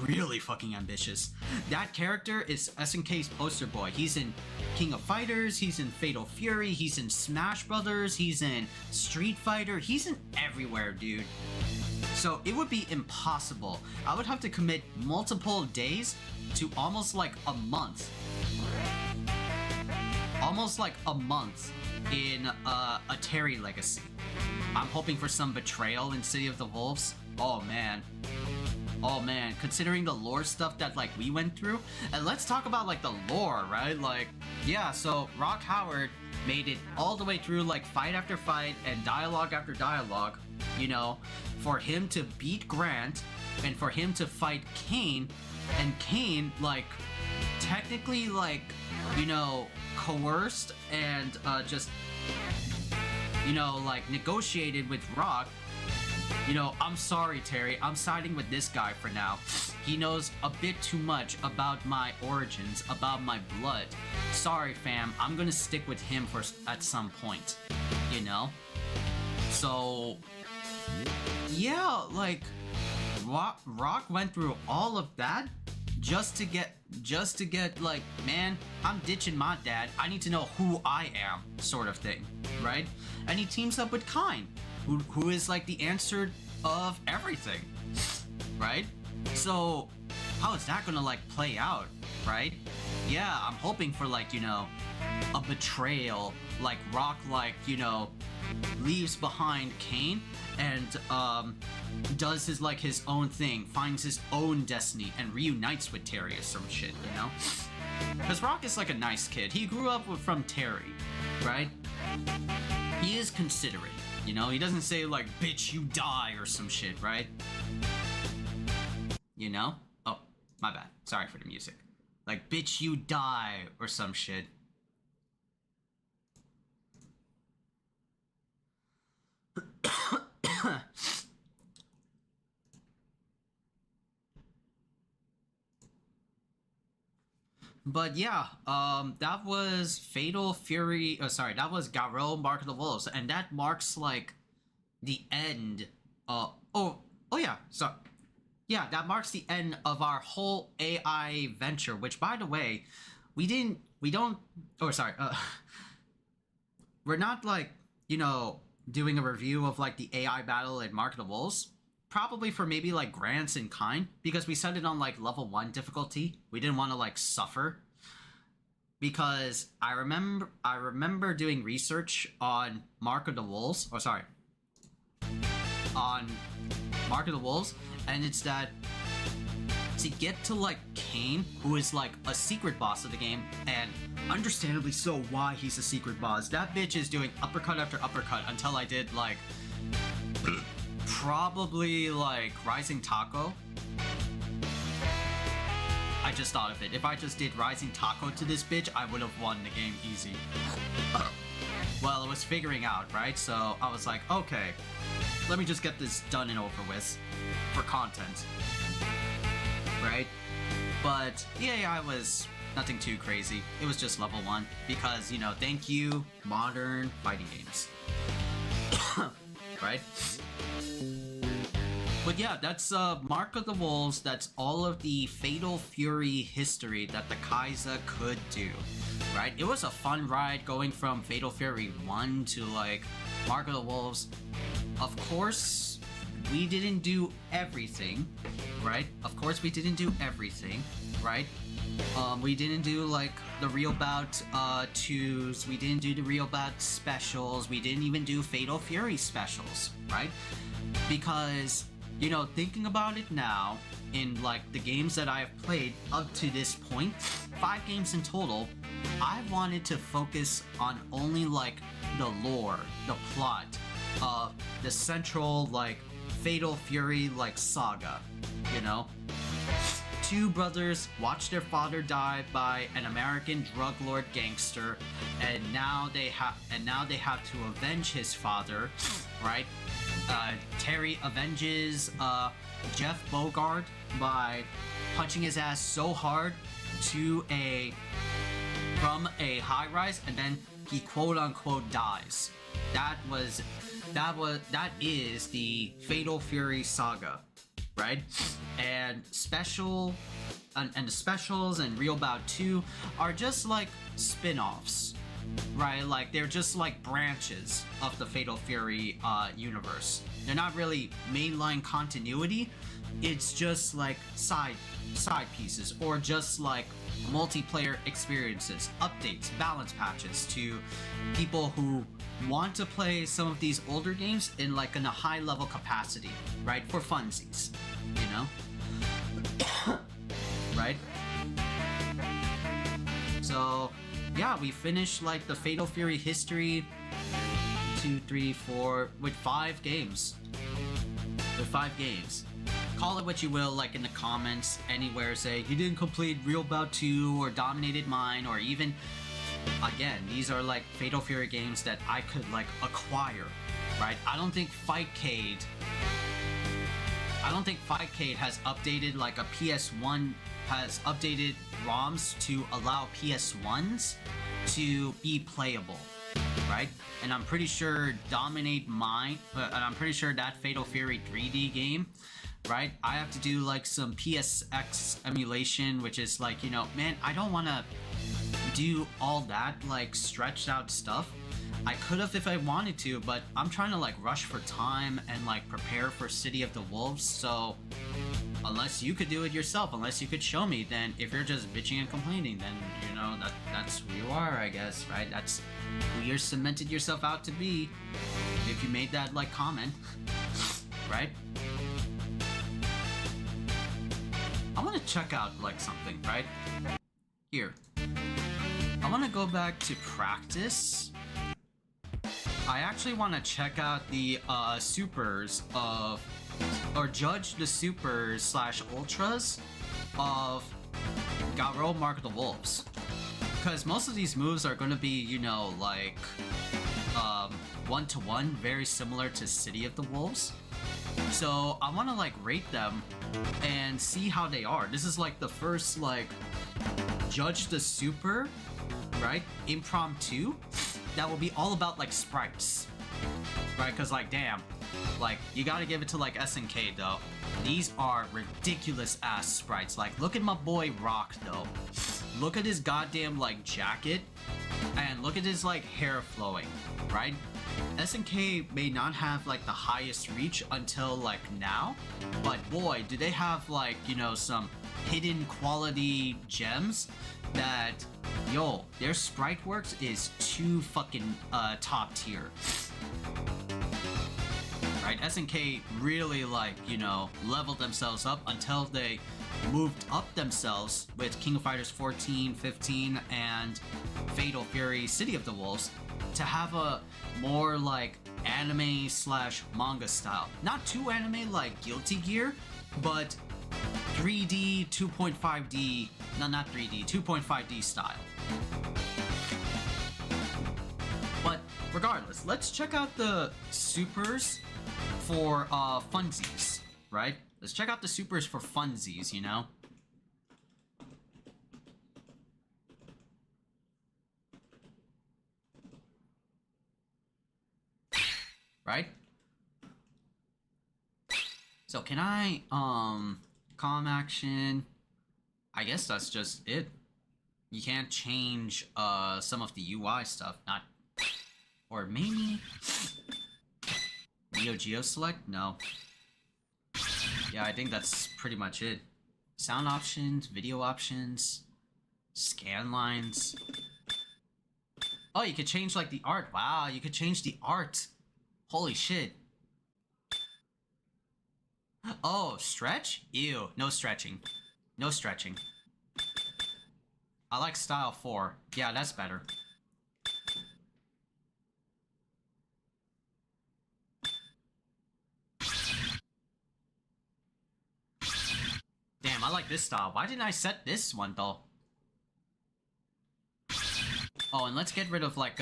Really fucking ambitious. That character is SNK's poster boy. He's in King of Fighters, he's in Fatal Fury, he's in Smash Brothers, he's in Street Fighter, he's in everywhere, dude. So it would be impossible. I would have to commit multiple days to almost like a month. Almost like a month in a Terry legacy. I'm hoping for some betrayal in City of the Wolves. Oh man. Oh man, considering the lore stuff that like we went through, and let's talk about like the lore, right? Like, yeah, so Rock Howard made it all the way through like fight after fight and dialogue after dialogue, you know, for him to beat Grant and for him to fight Kane, and Kane like technically like, you know, coerced and just, you know, like negotiated with Rock. You know, I'm sorry, Terry. I'm siding with this guy for now. He knows a bit too much about my origins, about my blood. Sorry, fam. I'm gonna stick with him for at some point. You know? So, yeah, like, Rock went through all of that just to get like, man, I'm ditching my dad. I need to know who I am, sort of thing, right? And he teams up with Kain, who is like the answer of everything, right? So how is that gonna like play out, right? Yeah, I'm hoping for like, you know, a betrayal, like Rock, like, you know, leaves behind Kane and does his like his own thing, finds his own destiny and reunites with Terry or some shit, you know? Because Rock is like a nice kid. He grew up from Terry, right? He is considerate. You know, he doesn't say like, bitch, you die or some shit, right? You know? Oh, my bad. Sorry for the music. Like, bitch, you die or some shit. But yeah, that was Fatal Fury, that was Garou Mark of the Wolves, and that marks, like, the end, that marks the end of our whole AI venture, which, by the way, we're not, like, you know, doing a review of, like, the AI battle in Mark of the Wolves. Probably for maybe like Grants and Kain, because we set it on like level 1 difficulty. We didn't want to like suffer, because I remember doing research on Mark of the Wolves, and it's that to get to like Kane, who is like a secret boss of the game, and understandably so why he's a secret boss. That bitch is doing uppercut after uppercut until I did like probably like Rising Taco. I just thought of it. If I just did Rising Taco to this bitch, I would have won the game easy. Well, I was figuring out, right? So I was like, okay, let me just get this done and over with for content, right? But yeah, I was nothing too crazy. It was just level 1 because, you know, thank you, modern fighting games. Right? But yeah, that's Mark of the Wolves. That's all of the Fatal Fury history that the Khaiza could do, right? It was a fun ride going from Fatal Fury 1 to like Mark of the Wolves. Of course, we didn't do everything, right? Of course, we didn't do everything, right? We didn't do like the Real Bout 2s, we didn't do the Real Bout specials, we didn't even do Fatal Fury specials, right? Because, you know, thinking about it now, in like the games that I have played up to this point, 5 games in total, I wanted to focus on only like the lore, the plot of the central like Fatal Fury like saga, you know? two brothers watched their father die by an American drug lord gangster, and now they have to avenge his father, right? Terry avenges Jeff Bogart by punching his ass so hard from a high rise, and then he quote unquote dies. That is the Fatal Fury saga, right? And the specials and Real Bout 2 are just like spin-offs, right? Like they're just like branches of the Fatal Fury universe. They're not really mainline continuity. It's just like side pieces, or just like multiplayer experiences, updates, balance patches to people who want to play some of these older games in like in a high level capacity, right? For funsies, you know? Right? So yeah, we finished like the Fatal Fury history 2, 3, 4 with 5 games. Call it what you will, like in the comments anywhere, say you didn't complete Real Bout 2 or Dominated Mine, or even, again, these are like Fatal Fury games that I could like acquire, right? I don't think Fightcade has updated like a PS1 has updated ROMs to allow PS1s to be playable, right? And I'm pretty sure Dominate Mine, and I'm pretty sure that Fatal Fury 3D game, right? I have to do like some PSX emulation, which is like, you know, man, I don't want to do all that like stretched out stuff. I could have if I wanted to, but I'm trying to like rush for time and like prepare for City of the Wolves. So unless you could do it yourself, unless you could show me, then if you're just bitching and complaining, then you know that's who you are, I guess, right? That's who you're cemented yourself out to be if you made that like comment, right? I want to check out like something, right? Here. I want to go back to practice. I actually want to check out the supers of, or judge the supers / ultras of Garou MotW. Because most of these moves are going to be, you know, like 1-to-1, very similar to City of the Wolves. So I want to like rate them and see how they are. This is like the first like judge the super, right? Impromptu. That will be all about like sprites, right? Because like damn, like you gotta give it to like SNK though. These are ridiculous ass sprites. Like look at my boy Rock though. Look at his goddamn like jacket, and look at his like hair flowing, right? SNK may not have like the highest reach until like now, but boy, do they have like, you know, some hidden quality gems that, yo, their sprite works is too fucking top tier. Right? SNK really like, you know, leveled themselves up until they moved up themselves with King of Fighters 14, 15, and Fatal Fury City of the Wolves to have a more like anime / manga style. Not too anime like Guilty Gear, but 3D, 2.5D, no, not 3D, 2.5D style. But regardless, let's check out the supers for funsies, right? Let's check out the supers for funsies, you know? Right? So can I, calm action, I guess that's just it. You can't change, some of the UI stuff, not, or maybe, Neo Geo Select? No. Yeah, I think that's pretty much it. Sound options, video options, scan lines. Oh, you could change, like, the art. Wow, you could change the art. Holy shit. Oh, stretch? Ew, no stretching. No stretching. I like style 4. Yeah, that's better. Damn, I I like this style. Why didn't I set this one though? Oh, and let's get rid of like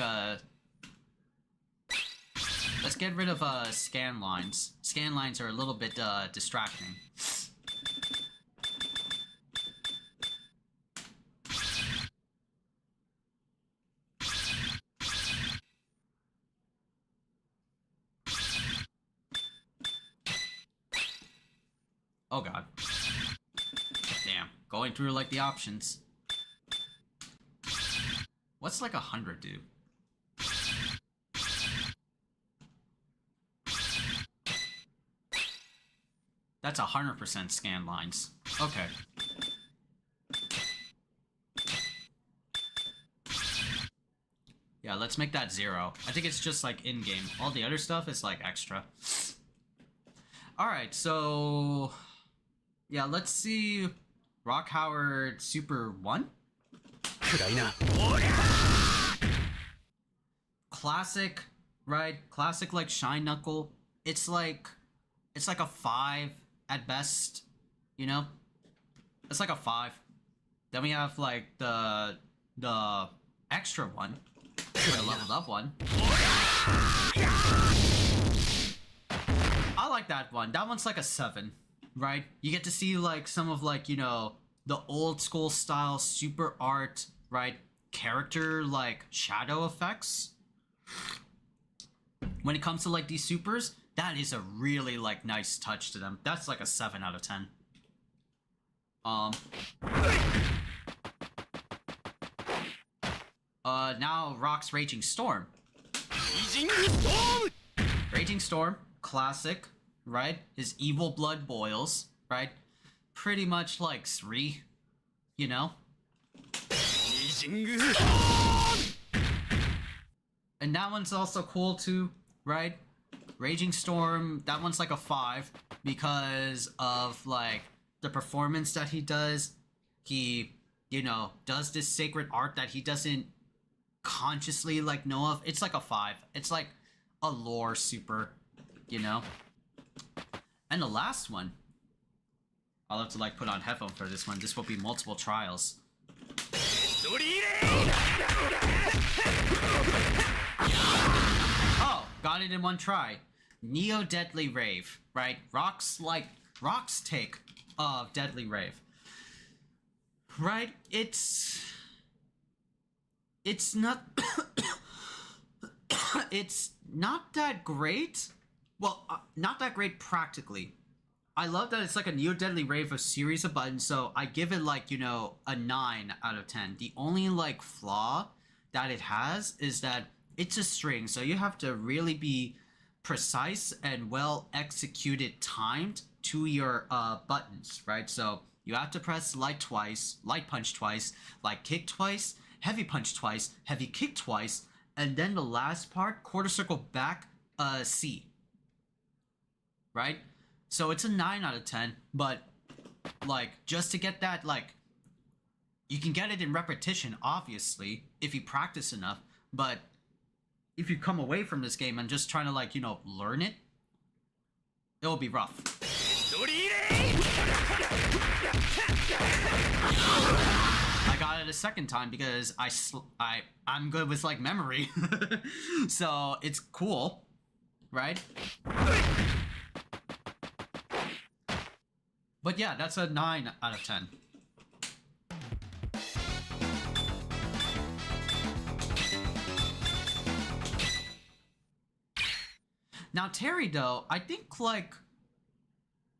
let's get rid of scan lines. Scan lines are a little bit distracting. Oh god. Damn. Going through like the options. What's like 100 do? That's 100% scan lines. Okay. Yeah, let's make that 0. I think it's just like in-game. All the other stuff is like extra. Alright, so... yeah, let's see... Rock Howard Super 1? Classic, right? Classic like Shine Knuckle. It's like a 5 at best, you know? It's like a 5. Then we have like the extra one, the leveled up one. I like that one. That one's like a 7, right? You get to see like some of like, you know, the old school style super art, right? Character like shadow effects. When it comes to like these supers, that is a really like nice touch to them. That's like a 7 out of 10. Now Rock's Raging Storm. Raging Storm, classic, right? His evil blood boils, right? Pretty much like Sri, you know? And that one's also cool too, right? Raging Storm, that one's like a 5 because of like the performance that he does. He, you know, does this sacred art that he doesn't consciously like know of. It's like a 5. It's like a lore super, you know? And the last one, I'll have to like put on headphone for this one. This will be multiple trials. Oh, got it in one try. Neo Deadly Rave, right? Rock's take of Deadly Rave. Right? It's not it's not that great. Well, not that great practically. I love that it's like a Neo Deadly Rave, a series of buttons, so I give it like, you know, a 9 out of 10. The only like flaw that it has is that it's a string, so you have to really be precise and well executed, timed to your buttons, right? So you have to press light twice, light punch twice, light kick twice, heavy punch twice, heavy kick twice, and then the last part, quarter circle back, C. Right? So it's a 9 out of 10, but like just to get that, like you can get it in repetition, obviously, if you practice enough, but if you come away from this game and just trying to like, you know, learn it, it will be rough. I got it a second time because I'm good with like memory. So it's cool, right? But yeah, that's a 9 out of 10. Now Terry though, I think like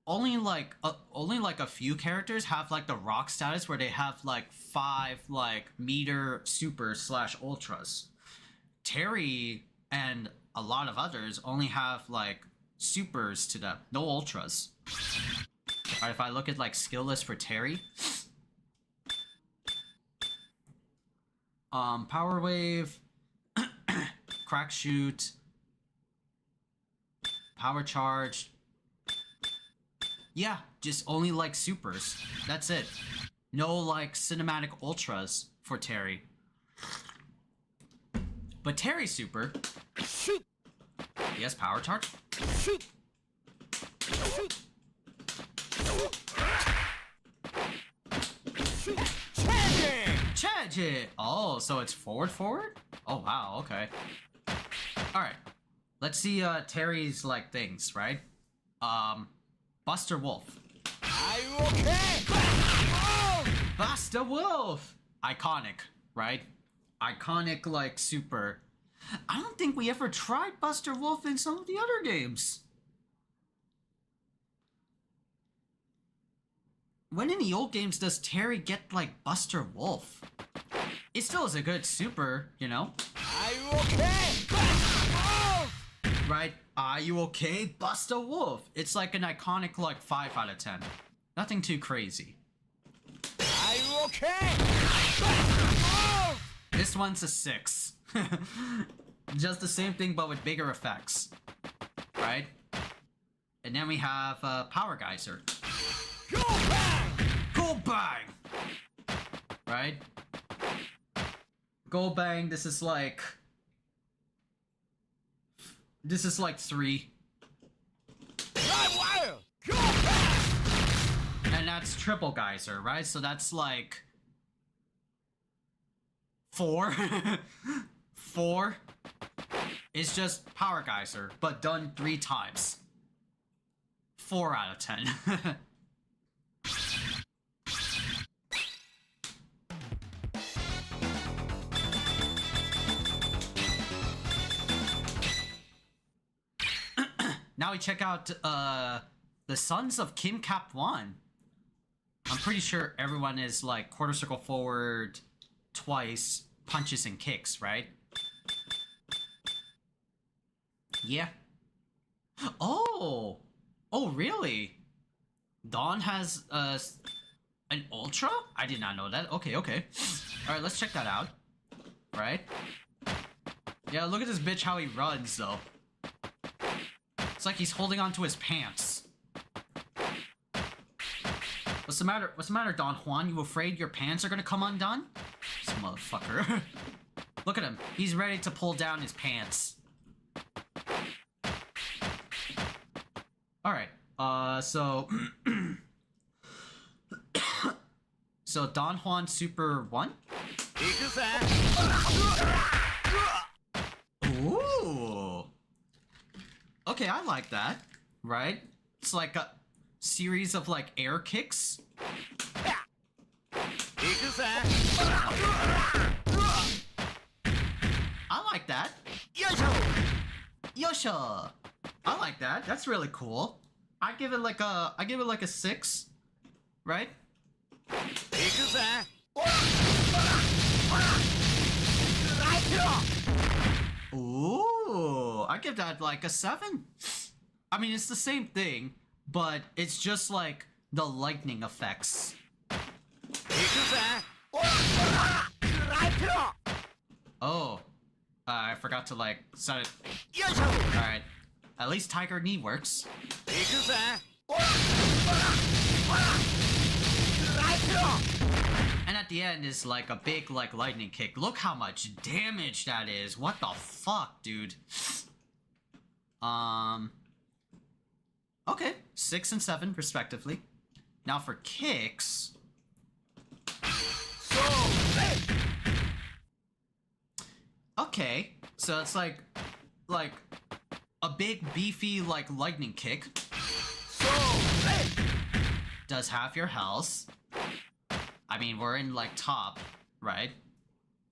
only like a few characters have like the rock status where they have like 5 like meter super / ultras. Terry and a lot of others only have like supers to them, no ultras. Alright, if I look at like skill list for Terry, Power Wave, Crack Shoot, Power Charge. Yeah, just only like supers. That's it. No like cinematic ultras for Terry. But Terry super, he has Power Charge. Charge it! Oh, so it's forward? Oh, wow, okay. Alright. Let's see, Terry's, like, things, right? Buster Wolf. Buster Wolf! Iconic, right? Iconic, like, super. I don't think we ever tried Buster Wolf in some of the other games. When in the old games does Terry get, like, Buster Wolf? It still is a good super, you know? Are you okay? Right? Are you okay? Buster Wolf! It's like an iconic, like, 5 out of 10. Nothing too crazy. Are you okay? This one's a 6. Just the same thing, but with bigger effects. Right? And then we have, Power Geyser. Go bang! Go bang! Right? Go bang, this is like 3. Go bang! And that's triple geyser, right? So that's like 4. 4 is just power geyser, but done 3 times. 4 out of 10. Now we check out the Sons of Kim Cap 1. I'm pretty sure everyone is like quarter circle forward twice, punches and kicks, right? Yeah. Oh! Oh, really? Dawn has an ultra? I did not know that. Okay, okay. Alright, let's check that out. Right? Yeah, look at this bitch how he runs, though. It's like he's holding on to his pants. What's the matter? What's the matter, Don Juan? You afraid your pants are gonna come undone? This motherfucker. Look at him. He's ready to pull down his pants. Alright. So... So, Don Juan Super 1? Ooh! Okay, I like that. Right? It's like a series of, like, air kicks. I like that. Yosha! I like that. That's really cool. I give it like a 6. Right? Ooh, I give that like a 7. I mean, it's the same thing, but it's just like the lightning effects. Oh, I forgot to like set it. Alright, at least Tiger Knee works. And at the end is like a big like lightning kick. Look how much damage that is. What the fuck, dude? Okay, 6 and 7 respectively. Now for kicks. Okay, so it's like a big beefy like lightning kick. Does half your health. I mean, we're in like top, right?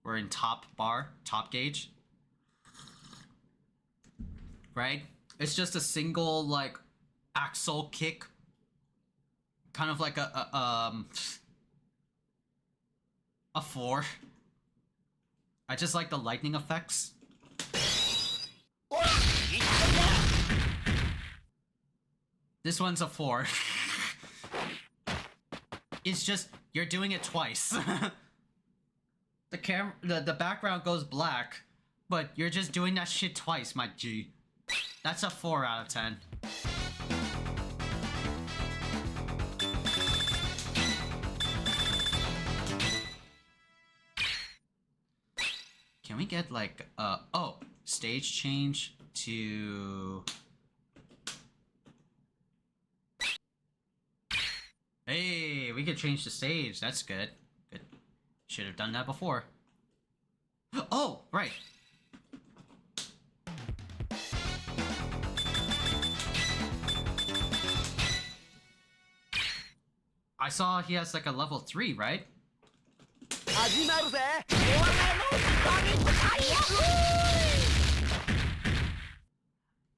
We're in top bar, top gauge. Right? It's just a single like axle kick. Kind of like a 4. I just like the lightning effects. This one's a 4. It's just you're doing it twice. The background goes black, but you're just doing that shit twice, my G. That's a 4 out of 10. Can we get like oh, stage change to... Hey, we could change the stage. That's good. Should have done that before. Oh, right. I saw he has like a level 3, right?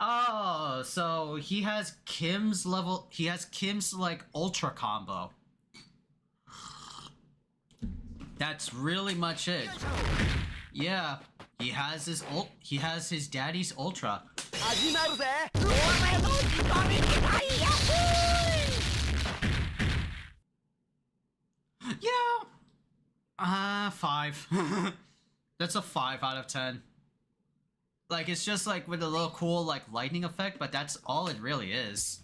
Oh, so he has Kim's level. He has Kim's like ultra combo. That's really much it. Yeah, he has his He has his daddy's ultra. Yeah. 5. That's a 5 out of 10. Like, it's just like with a little cool like lightning effect, but that's all it really is.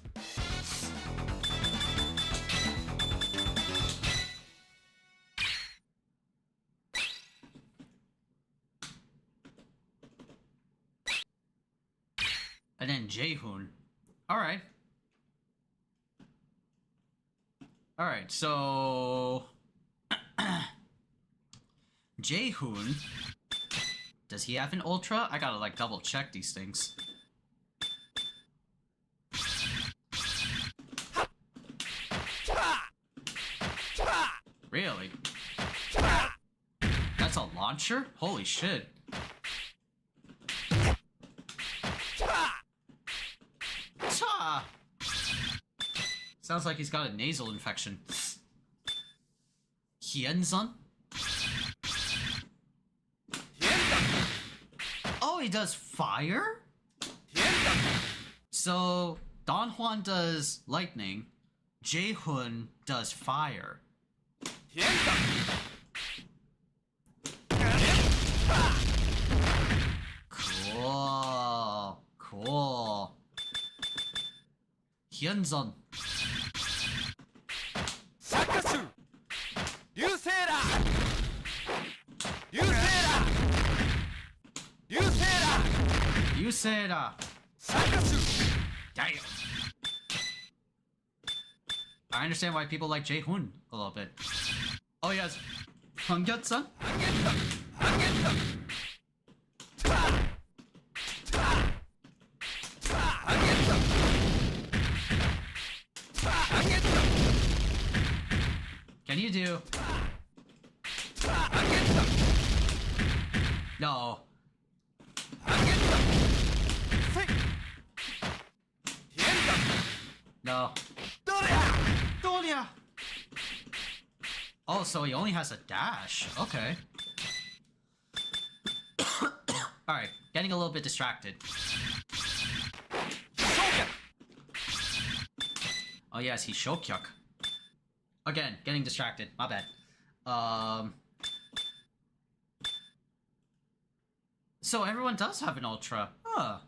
And then Jaehoon. Alright. Alright, so... Jaehoon... Does he have an ultra? I gotta like double check these things. Really? That's a launcher? Holy shit. Ta! Sounds like he's got a nasal infection. Hyunsun? Oh, he does fire? So, Don Juan does lightning, Jaehoon does fire. Cool. Cool. Hyunsun. Sakasu! Yusera! Yusera! Sakasu! Damn. I understand why people like Jaehoon a little bit. Oh yes. Hangyatsun? Can you do? No. No. Doria! Oh, so he only has a dash. Okay. Alright, getting a little bit distracted. Oh yes, he's Shokyuk. Again, getting distracted. My bad. So everyone does have an ultra. Huh.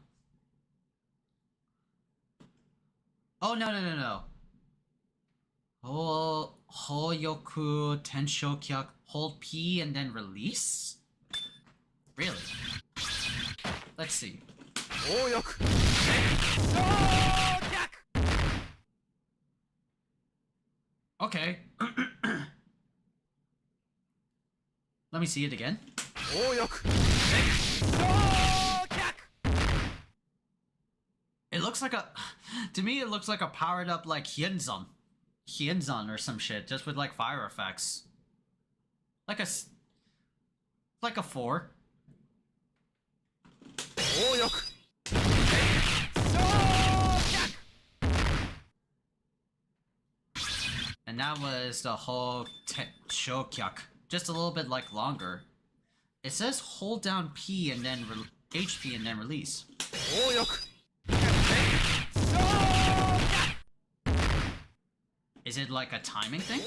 Oh, no. Hoyoku Tenshokyuk. Hold P and then release? Really? Let's see. Okay. Let me see it again. It looks like a... To me, it looks like a powered up, like, Hyunsun or some shit, just with, like, fire effects. Like a 4. And that was the whole Shokyuk. Just a little bit, like, longer. It says hold down P and then HP and then release. Is it like a timing thing?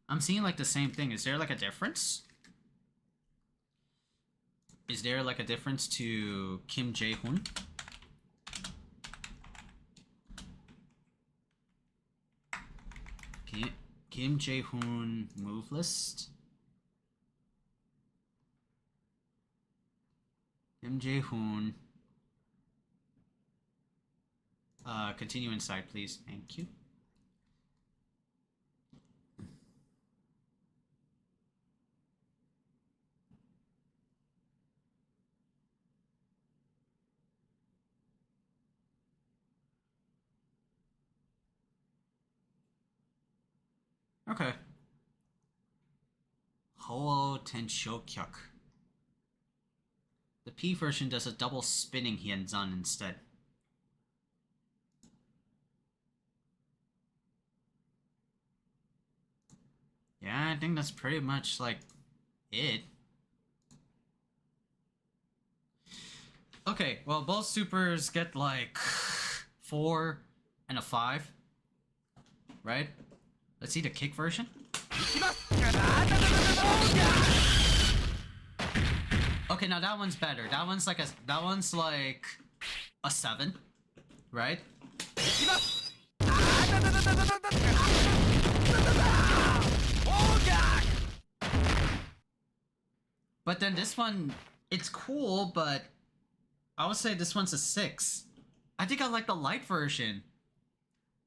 I'm seeing like the same thing. Is there like a difference? Is there like a difference to Kim Jae-hoon? Kim Jae-hoon move list. Kim Jae-hoon. Continue inside, please. Thank you. Okay. Holo Tenshokyuk. The P version does a double spinning Hyenzan instead. Yeah, I think that's pretty much like it. Okay, well, both supers get like 4 and a 5, right? Let's see the kick version. Okay, now that one's better. That one's like a 7, right? But then this one, it's cool, but I would say this one's a 6. I think I like the light version.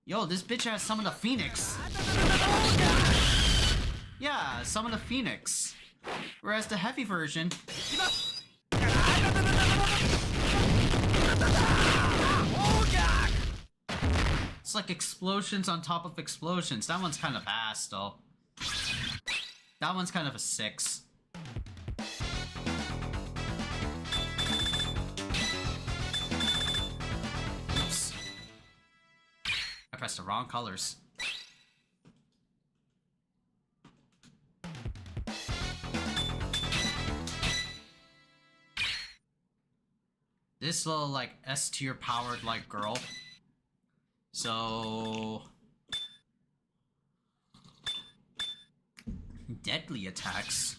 Yo, this bitch has some of the Phoenix. Yeah, some of the Phoenix. Whereas the heavy version... It's like explosions on top of explosions. That one's kind of ass, though. That one's kind of a 6. Oops. I pressed the wrong colors. This little, like, S-tier powered, like, girl. So... deadly attacks.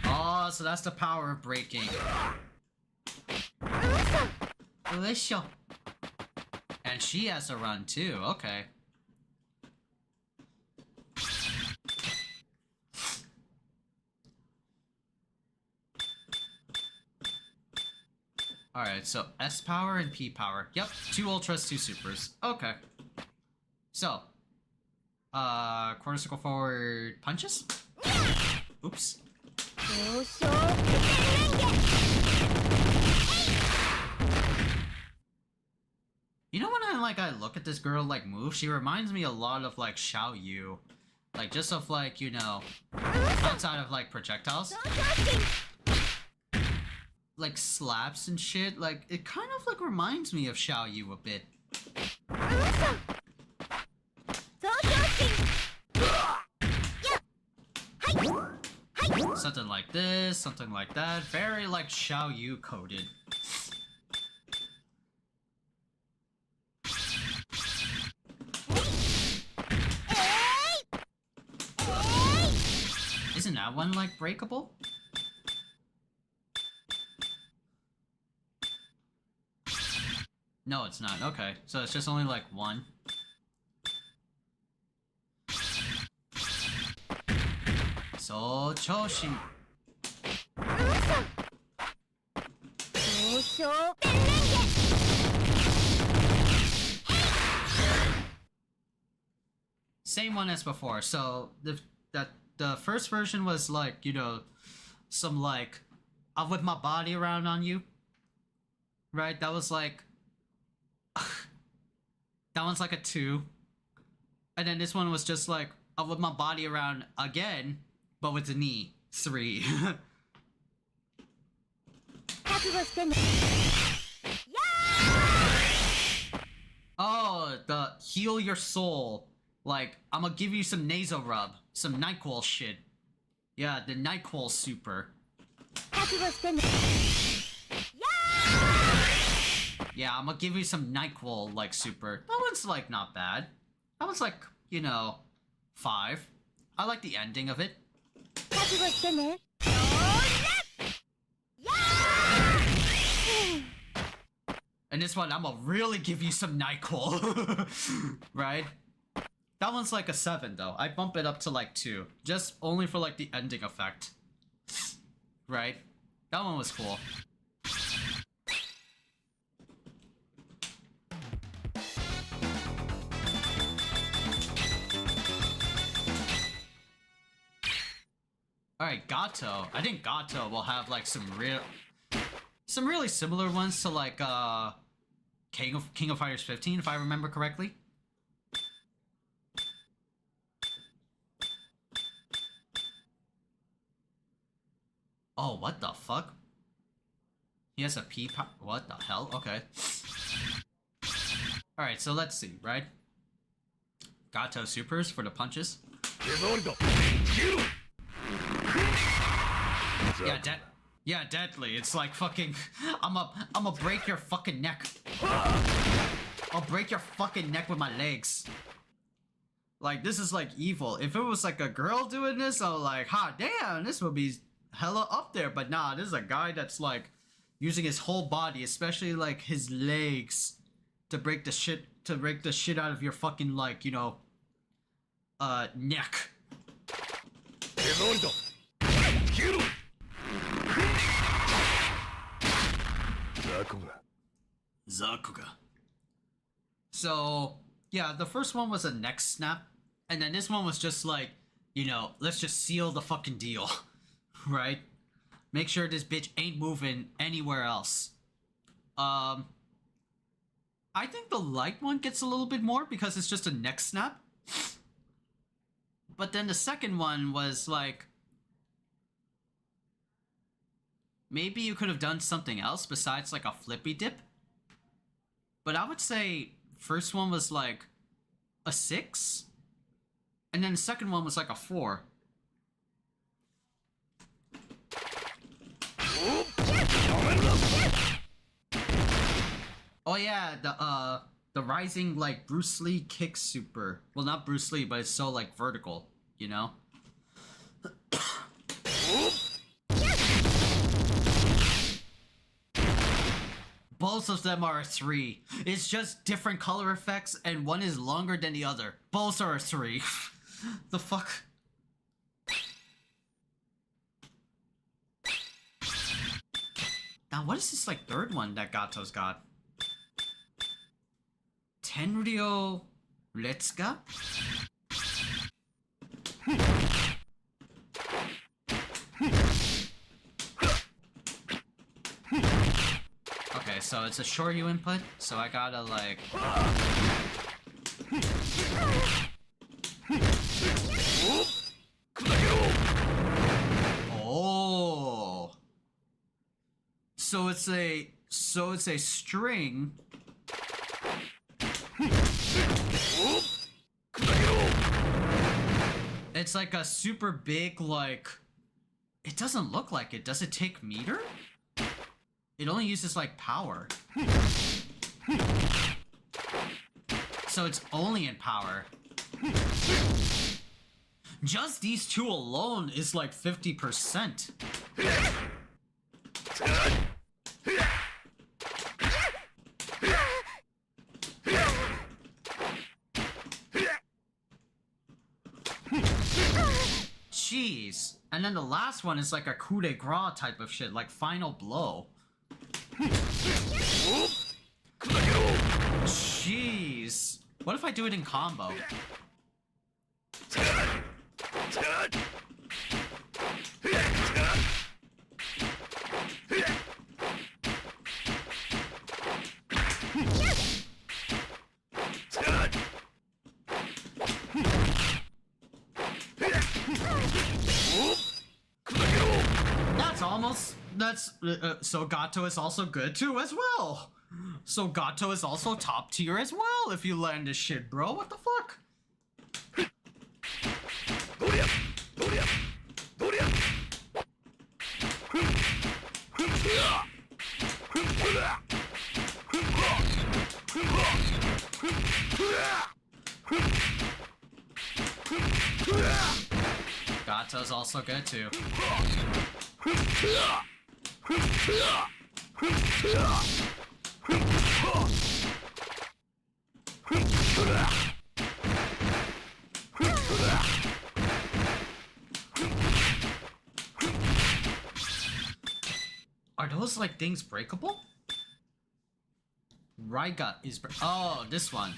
Oh, so that's the power of breaking. Delicious. And she has a run too, okay. Alright, so S power and P power. Yep, 2 ultras, 2 supers. Okay. So, quarter circle forward punches? Oops. You know when I look at this girl like move, she reminds me a lot of like Xiao Yu. Like just of like, you know, outside of like projectiles. Like slaps and shit, like it kind of like reminds me of Xiao Yu a bit. Something like this, something like that. Very like Xiao Yu coded. Isn't that one like breakable? No, it's not. Okay, so it's just only like 1. So Choshin. Same one as before. So the first version was like, you know, some like I'll whip my body around on you. Right? That was like that one's like a 2. And then this one was just like I'll whip my body around again, but with the knee. 3. Oh, the heal your soul. Like, I'm gonna give you some nasal rub. Some NyQuil shit. Yeah, the NyQuil super. Yeah, I'm gonna give you some NyQuil, like, super. That one's, like, not bad. That one's, like, you know, 5. I like the ending of it. And this one, I'm gonna really give you some NyQuil. Right? That one's like a 7 though. I bump it up to like 2. Just only for like the ending effect. Right? That one was cool. Alright, Gato. I think Gato will have like some really similar ones to like King of Fighters 15, if I remember correctly. Oh, what the fuck? He has a P power. What the hell? Okay. Alright, so let's see, right? Gato supers for the punches. Yeah, deadly. It's like fucking. I'ma break your fucking neck. I'll break your fucking neck with my legs. Like, this is like evil. If it was like a girl doing this, I was like, ha, damn, this would be hella up there. But nah, this is a guy that's like using his whole body, especially like his legs, to break the shit out of your fucking, like, you know, neck. Zakuga. So, yeah, the first one was a neck snap, and then this one was just like, you know, let's just seal the fucking deal, right? Make sure this bitch ain't moving anywhere else. I think the light one gets a little bit more because it's just a neck snap. But then the second one was like, maybe you could have done something else besides like a flippy dip. But I would say first one was like a 6. And then the second one was like a 4. Oh yeah, the rising like Bruce Lee kick super. Well, not Bruce Lee, but it's so like vertical, you know? Both of them are a 3. It's just different color effects, and one is longer than the other. Both are a 3. The fuck? Now, what is this, like, third one that Gato's got? Tenryo Letsuga? Okay, so it's a Shoryu input, so I gotta, like... Oh! So it's a string. It's like a super big, like... It doesn't look like it. Does it take meter? It only uses, like, power. So it's only in power. Just these two alone is, like, 50%. Jeez. And then the last one is, like, a coup de grace type of shit, like final blow. Jeez. What if I do it in combo? So Gato is also good too as well. So Gato is also top tier as well if you land this shit, bro. What the fuck? Gato's also good too. Are those like things breakable? Raiga is oh, this one.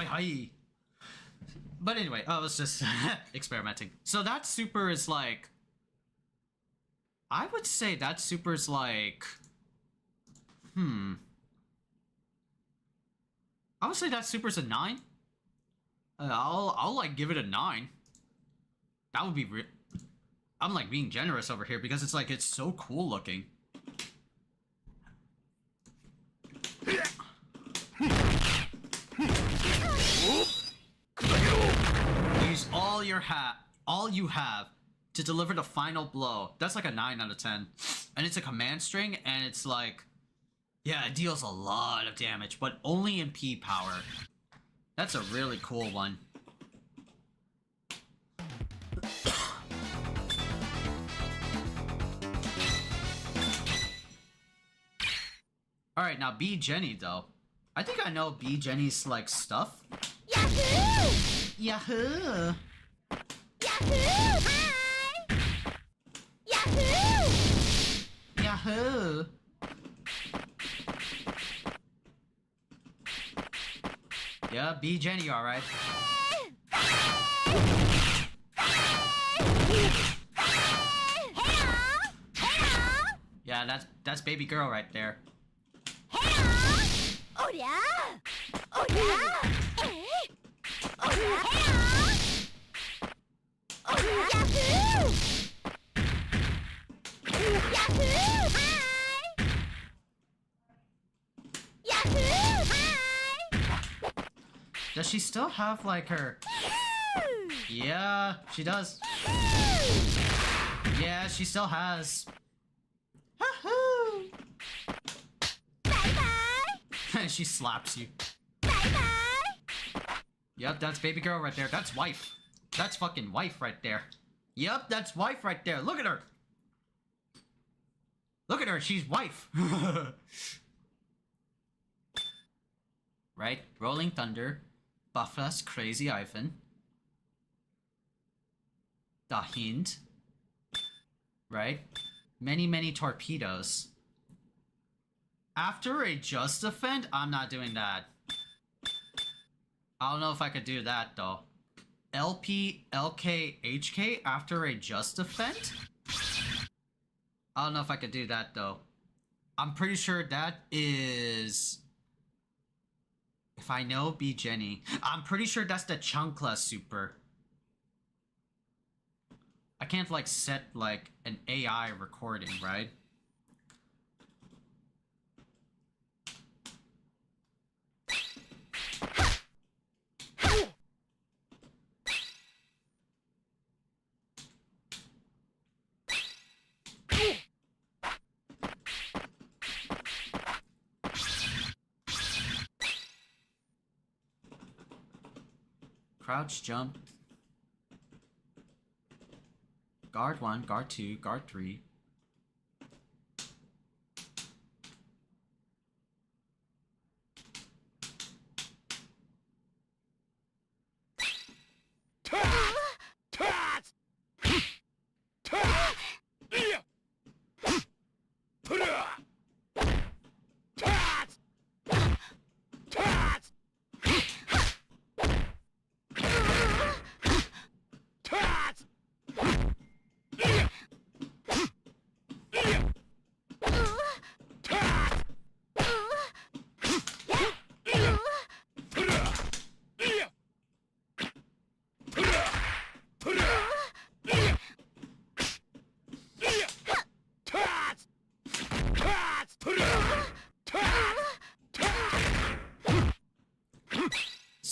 Hi. But anyway, I was just experimenting. So that super is like, I would say that super is like, I would say that super's a 9. I'll like give it a 9. That would be I'm like being generous over here because it's like it's so cool looking. Use all you have to deliver the final blow. That's like a 9 out of 10. And it's a command string, and it's like, yeah, it deals a lot of damage, but only in P power. That's a really cool one. Alright, now B Jenny though. I think I know B Jenny's like stuff. Yahoo! Yahoo! Yahoo! Hi! Yahoo! Yahoo! Yeah, B Jenny, alright. Yeah, that's baby girl right there. Oh yeah! Oh yeah! Oh yeah! Oh yeah! Yahoo! Yahoo! Hi! Yahoo! Hi! Does she still have like her? Yeah, she does. Yeah, she still has. She slaps you. Bye-bye. Yep, that's baby girl right there. That's wife. That's fucking wife right there. Yep, that's wife right there. Look at her. Look at her. She's wife. Right? Rolling Thunder. Buffas, Crazy Ivan. The Hint. Right? Many torpedoes. After a just defend, I'm not doing that. I don't know if I could do that though. LP, LK, HK after a just defend? I don't know if I could do that though. I'm pretty sure that is... If I know B Jenny, I'm pretty sure that's the Chancla super. I can't like set like an AI recording, right? Crouch jump. Guard 1, guard 2, guard 3.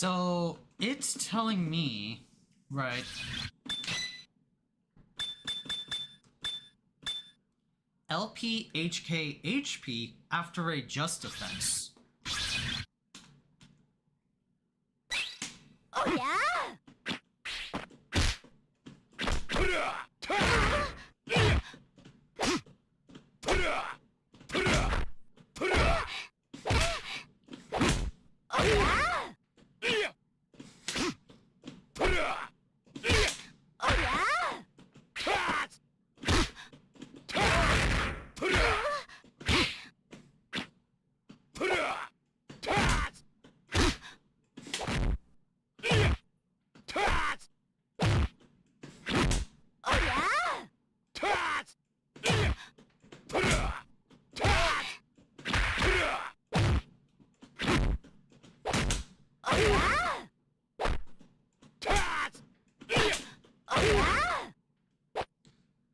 So it's telling me, right? LP, HK, HP after a just defense. Oh yeah?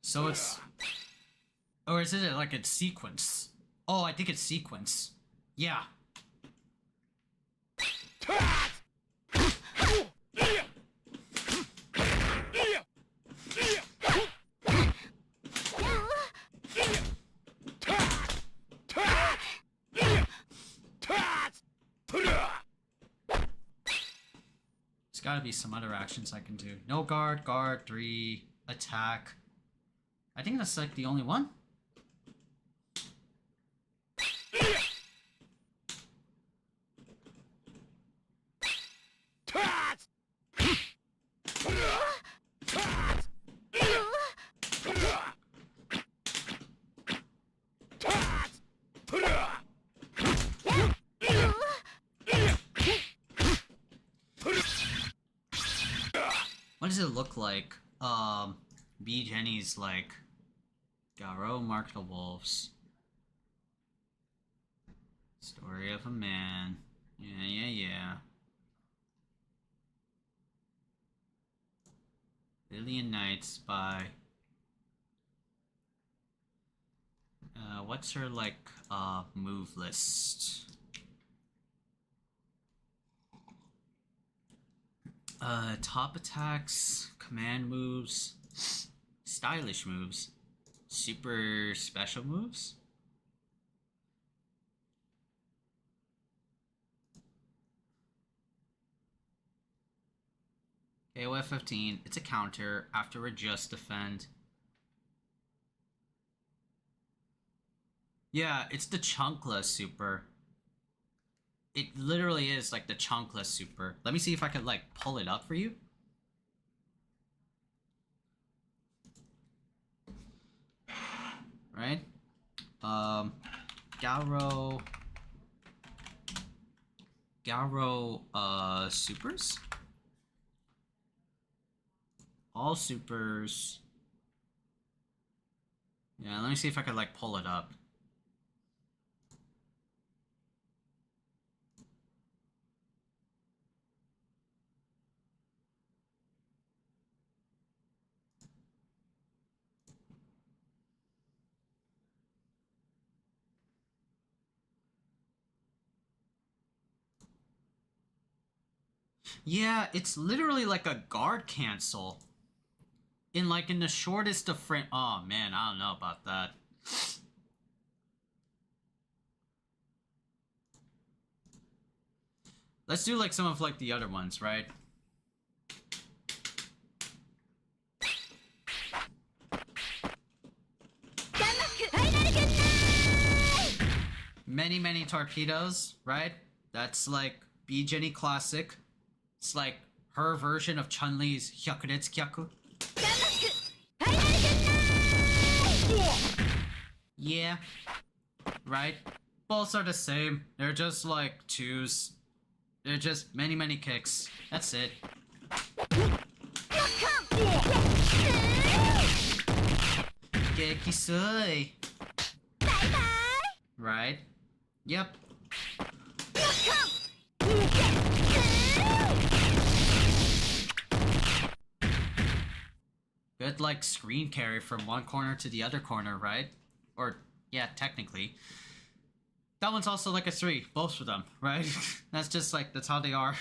So it's... Or is it like a sequence? Oh, I think it's sequence. Yeah. There's gotta be some other actions I can do. No guard, guard, 3, attack. I think that's like the only one. What does it look like? B. Jenny's like Garou MotW. Story of a man. Yeah. Billion Nights by... what's her, like, move list? Top attacks, command moves, stylish moves, super special moves? KOF 15, it's a counter after a just defend. Yeah, it's the chunkless super. It literally is like the chunkless super. Let me see if I can like pull it up for you. Right? Garou supers? All supers. Yeah, let me see if I could like pull it up. Yeah, it's literally like a guard cancel. In the shortest of frame. Oh man, I don't know about that. Let's do like some of like the other ones, right? Many torpedoes, right? That's like B Jenny Classic. It's like her version of Chun-Li's Hyakuretsu Kyaku. Yeah. Right? Both are the same. They're just like twos. They're just many kicks. That's it. Gekisui. Right? Yep. Good, like, screen carry from one corner to the other corner, right? Or, yeah, technically. That one's also like a 3, both of them, right? That's just like, that's how they are.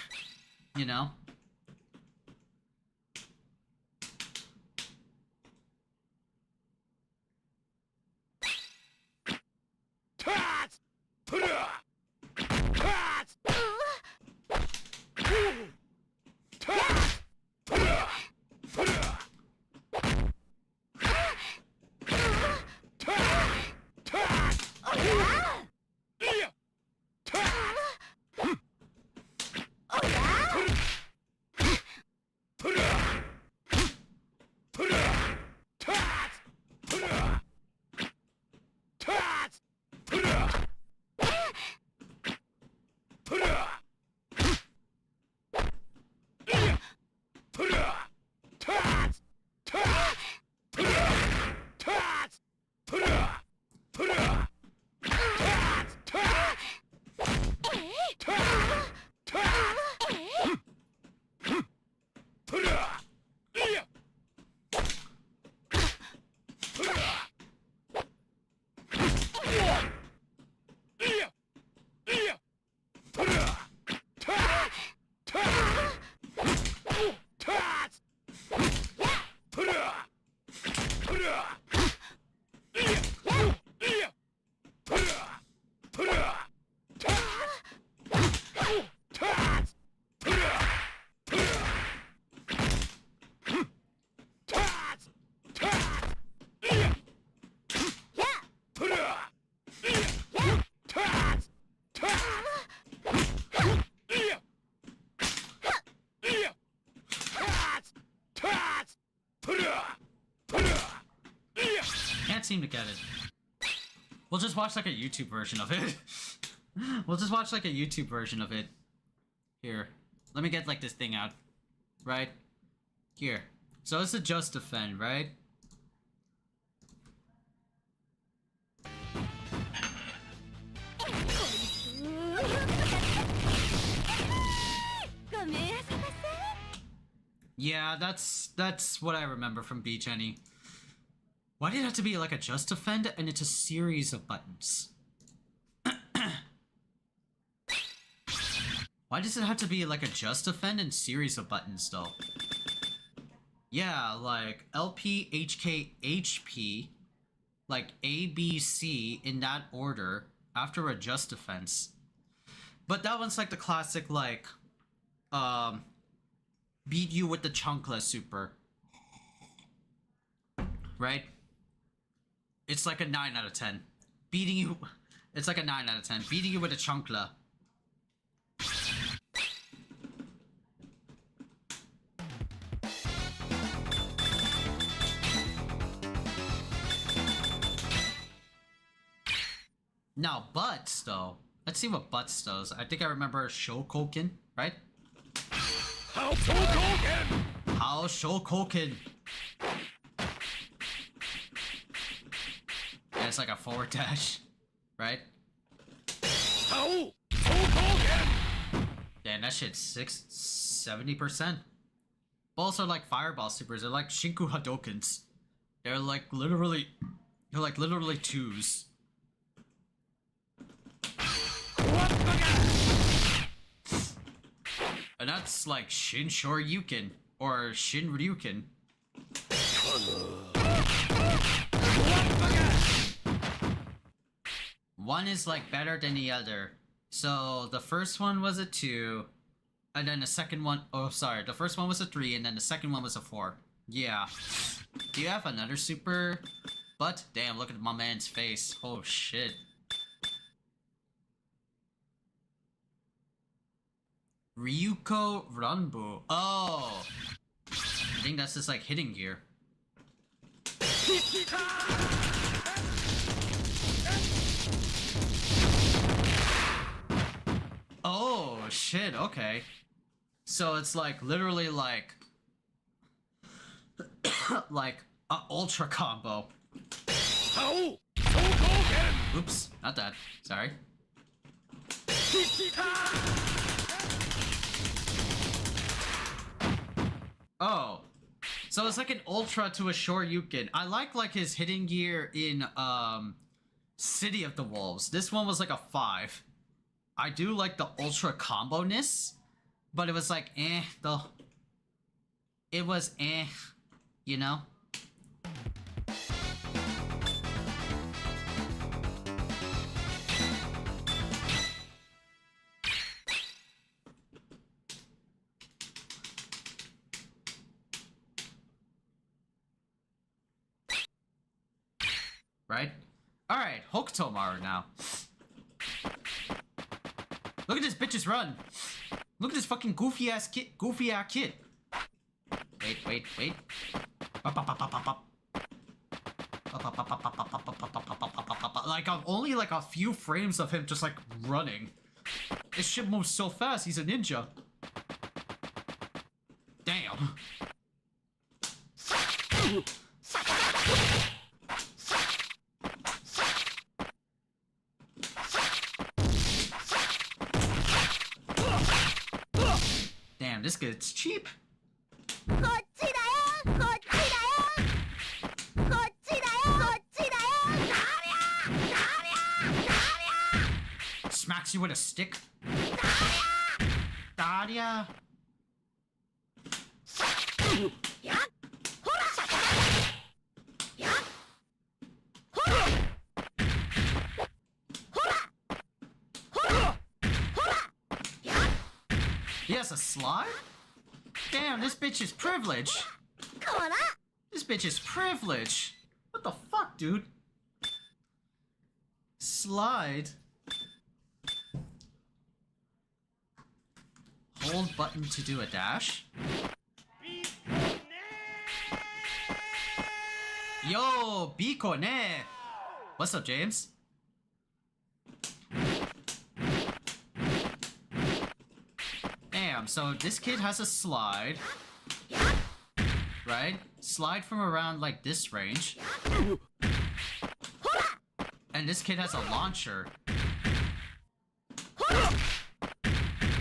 you know? Seem to get it. We'll just watch like a YouTube version of it. We'll just watch like a YouTube version of it. Here, let me get like this thing out. Right here. So it's a just defend, right? Yeah, that's what I remember from Beach Any. Why did it have to be like a just defend and it's a series of buttons? Why does it have to be like a just defend and series of buttons though? Yeah, like LP, HK, HP, like A, B, C in that order after a just defense. But that one's like the classic like, beat you with the Chunkla super. Right? It's like a 9 out of 10. Beating you... It's like a 9 out of 10. Beating you with a Chunkla. Now, Butts, though. Let's see what Butts does. I think I remember Shokoken, right? How Shokoken! How Shokoken! Yeah, it's like a forward dash, right? How Shokoken! Damn, that shit's 70%. Balls are like fireball supers. They're like Shinku Hadokens. They're like literally twos. And that's like Shin Shoryuken or Shin Ryuken. One is like better than the other. So the first one was a 2, and then the second one, oh sorry, the first one was a 3, and then the second one was a 4. Yeah. Do you have another super? But damn, look at my man's face. Oh shit. Ryuko Ranbu. Oh! I think that's just like hitting gear. Oh shit, okay. So it's like literally like like a ultra combo. Oops, not that. Sorry. Oh, so it's like an ultra to a Shoryuken. I like his hitting gear in City of the Wolves. This one was like a 5. I do like the ultra combo-ness, But it was like, though. It was you know? Right? Alright, Hokutomaru now. Look at this bitches run! Look at this fucking goofy ass kid. Wait. Like, I'm only like a few frames of him just like running. This shit moves so fast, he's a ninja. Damn. Damn, this gets cheap. Smacks you with a stick. Daria. He has a slide? Damn, this bitch is privileged. This bitch is privileged. What the fuck, dude? Slide. Hold button to do a dash. Yo, Biko ne. What's up, James? Damn, so this kid has a slide. Right? Slide from around like this range. And this kid has a launcher.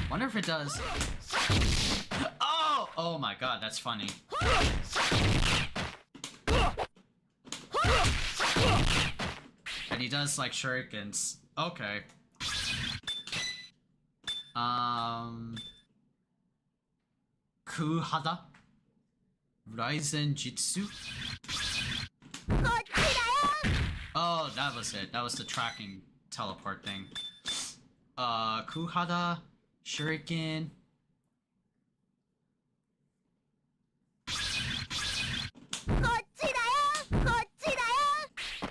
Wonder if it does. Oh! Oh my god, that's funny. And he does like shurikens. Okay. Kuhada? Ryzen Jitsu? Oh, that was it. That was the tracking teleport thing. Kuhada, Shuriken.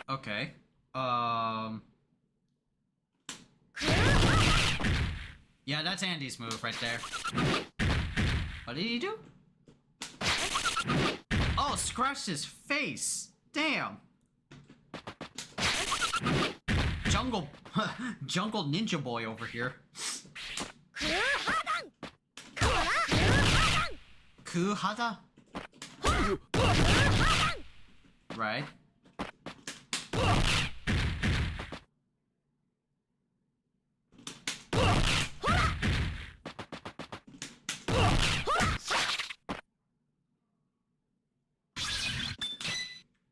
Okay. Yeah, that's Andy's move right there. What did he do? Oh, scratched his face. Damn. Jungle ninja boy over here. Kuhada? Right.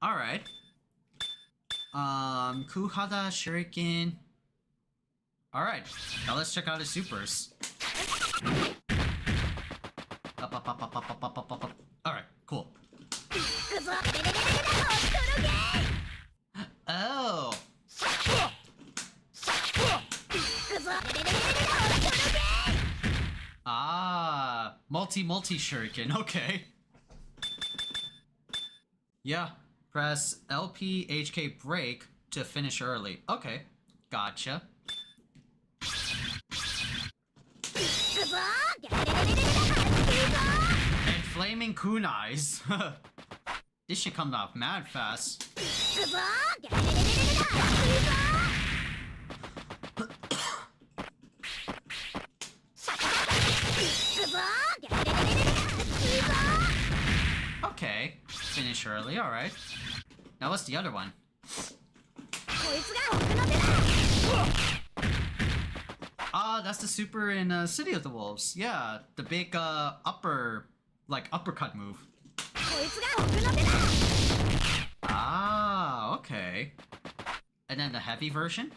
Alright. Kuhada, Shuriken. Alright, now let's check out his supers. Up. Alright, cool. Oh! Ah, multi shuriken, okay. Yeah, press LP HK break to finish early. Okay, gotcha. And flaming kunais. This shit comes off mad fast. Okay, finish early, alright. Now what's the other one? Ah, that's the super in City of the Wolves. Yeah, the big uppercut move. Ah, okay. And then the heavy version?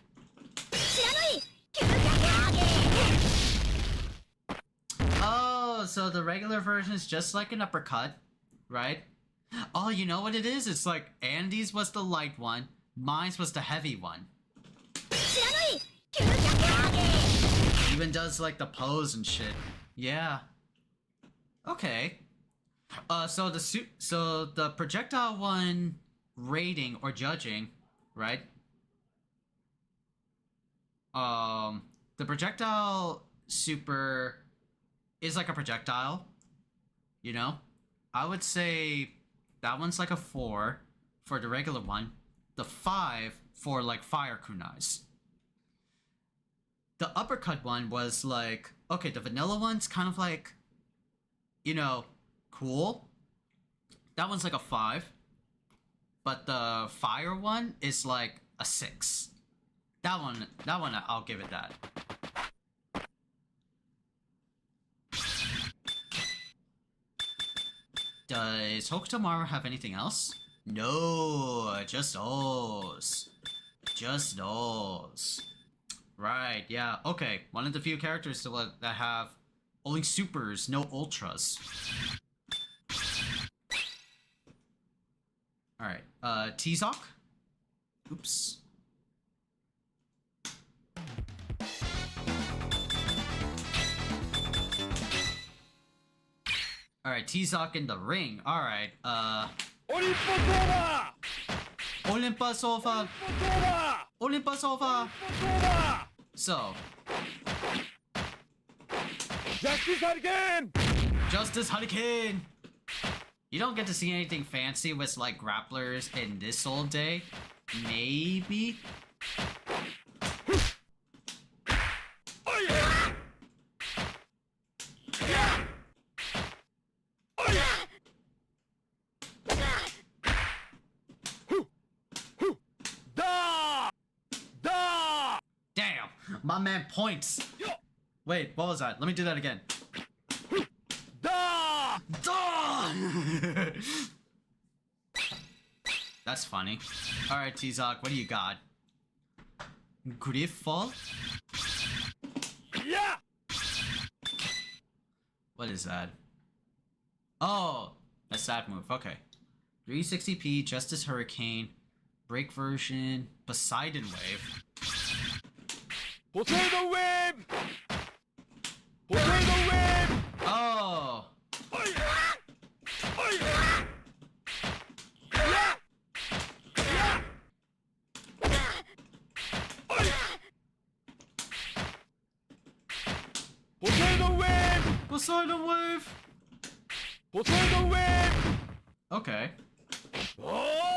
So the regular version is just like an uppercut, right? Oh, you know what it is? It's like Andy's was the light one, mine's was the heavy one. Even does like the pose and shit. Yeah. Okay. So the projectile one rating or judging, right? The projectile super is like a projectile, you know? I would say that one's like a 4 for the regular one. The 5 for like fire kunais. The uppercut one was like, okay, the vanilla one's kind of like, you know, cool. That one's like a 5. But the fire one is like a 6. That one I'll give it that. Does Hokutomaru have anything else? No, just those. Just those. Right, yeah, okay. One of the few characters that have only supers, no ultras. Alright, T-Zoc? Oops. Alright, T-Zoc in the ring. Alright, Olympus over! Olympus over! So. Justice Hurricane! Justice Hurricane! You don't get to see anything fancy with like grapplers in this old day. Maybe? Damn! My man points! Wait, what was that? Let me do that again. That's funny. Alright, T-Zoc, what do you got? Griff fall? Yeah! What is that? Oh, that's that move. Okay. 360p, Justice Hurricane, break version, Poseidon Wave. Potato Wave! Potato Wave! Oh! Potato Wave! Poseidon Wave! Potato Wave! Okay. Oh,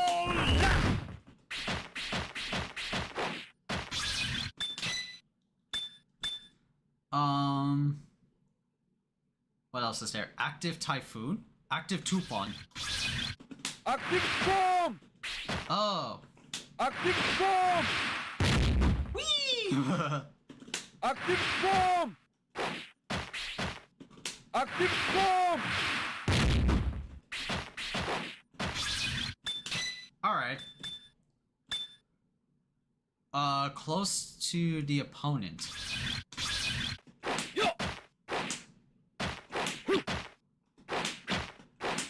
What else is there? Active Typhoon? Active Tupon. Active Storm! Oh. Active Storm! Whee! Active Storm! Active Storm! Alright. Close to the opponent. Yo!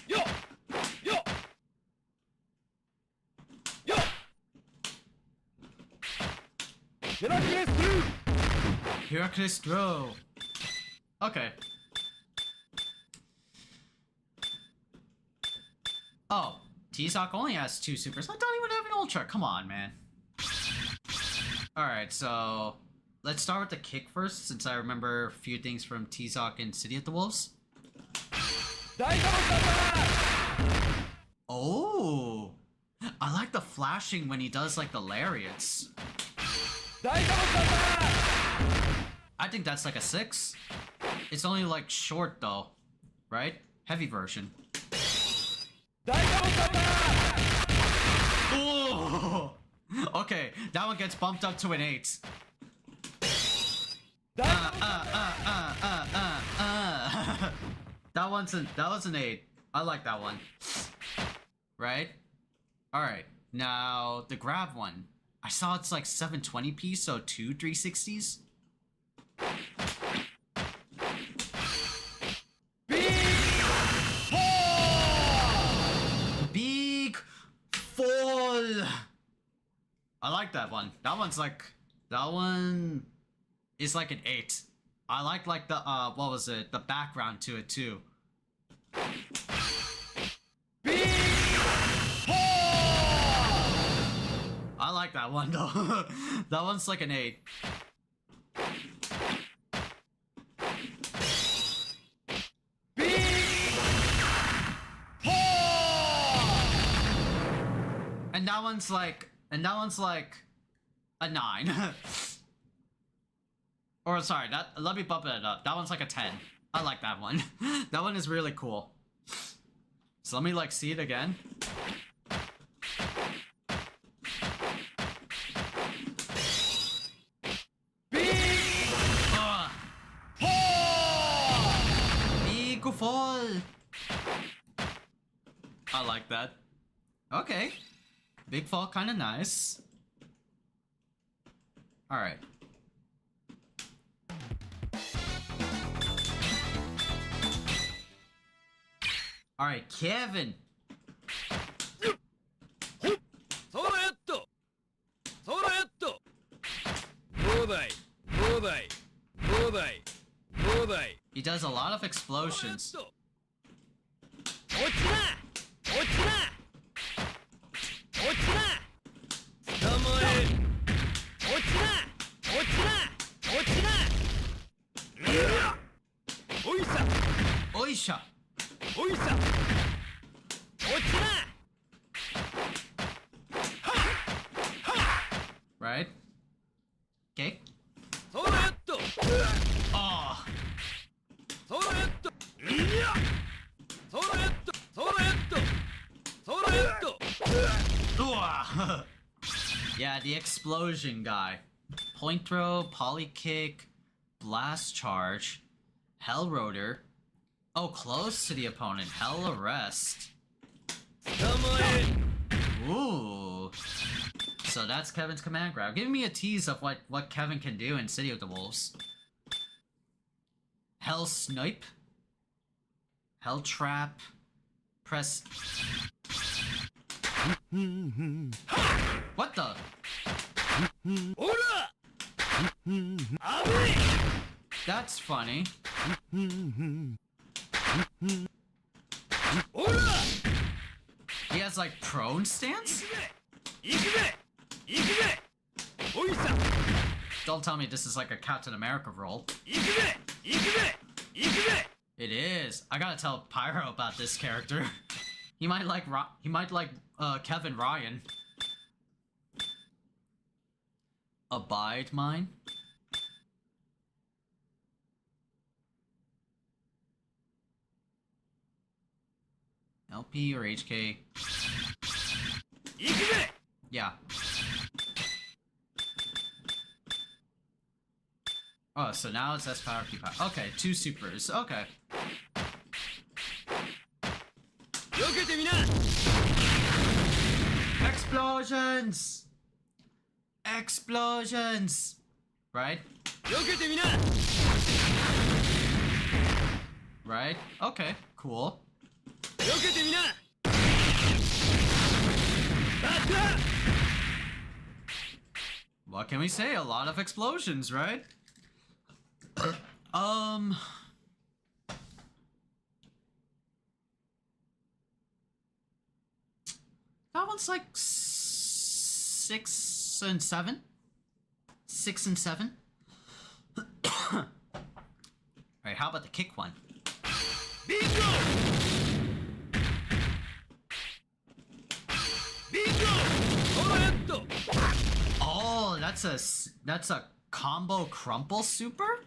Yo! Yo! Yo! Heracles through! Heracles throw. Okay. Oh, T-Zoc only has 2 supers. I don't even have an ultra. Come on, man. Alright, so let's start with the kick first, since I remember a few things from T-Zoc and City of the Wolves. Oh! I like the flashing when he does like the lariats. I think that's like a 6. It's only like short though, right? Heavy version. Oh! Okay, that one gets bumped up to an 8. That was an 8. I like that one. Right? Alright, now the grab one. I saw it's like 720p, so 2 360s. I like that one. That one is like an 8. I like the what was it? The background to it too. I like that one though. That one's like an 8. And that one's like a 9. Or sorry, let me bump it up. That one's like a 10. I like that one. That one is really cool. So let me like see it again. Big fall. I like that. Okay. Big fall, kind of nice. All right. All right, Kevin. He does a lot of explosions. Oisha. Right? Okay. Oh. Yeah, the explosion guy. Point throw, poly kick, blast charge, hell rotor. Oh, close to the opponent. Hell arrest. Ooh. So that's Kevin's command grab. Give me a tease of what Kevin can do in City of the Wolves. Hell snipe. Hell trap. Press. What the? That's funny. He has like prone stance? Don't tell me this is like a Captain America role. It is. I gotta tell Pyro about this character. He might like Kevin Ryan. Abide mine. LP or HK? Yeah. Oh, so now it's S power, Q power. Okay, 2 supers. Okay. Explosions! Explosions! Right? Right? Okay, cool. What can we say? A lot of explosions, right? That one's like 6 and 7. 6 and 7. Alright, how about the kick one? Oh, that's a combo crumple super?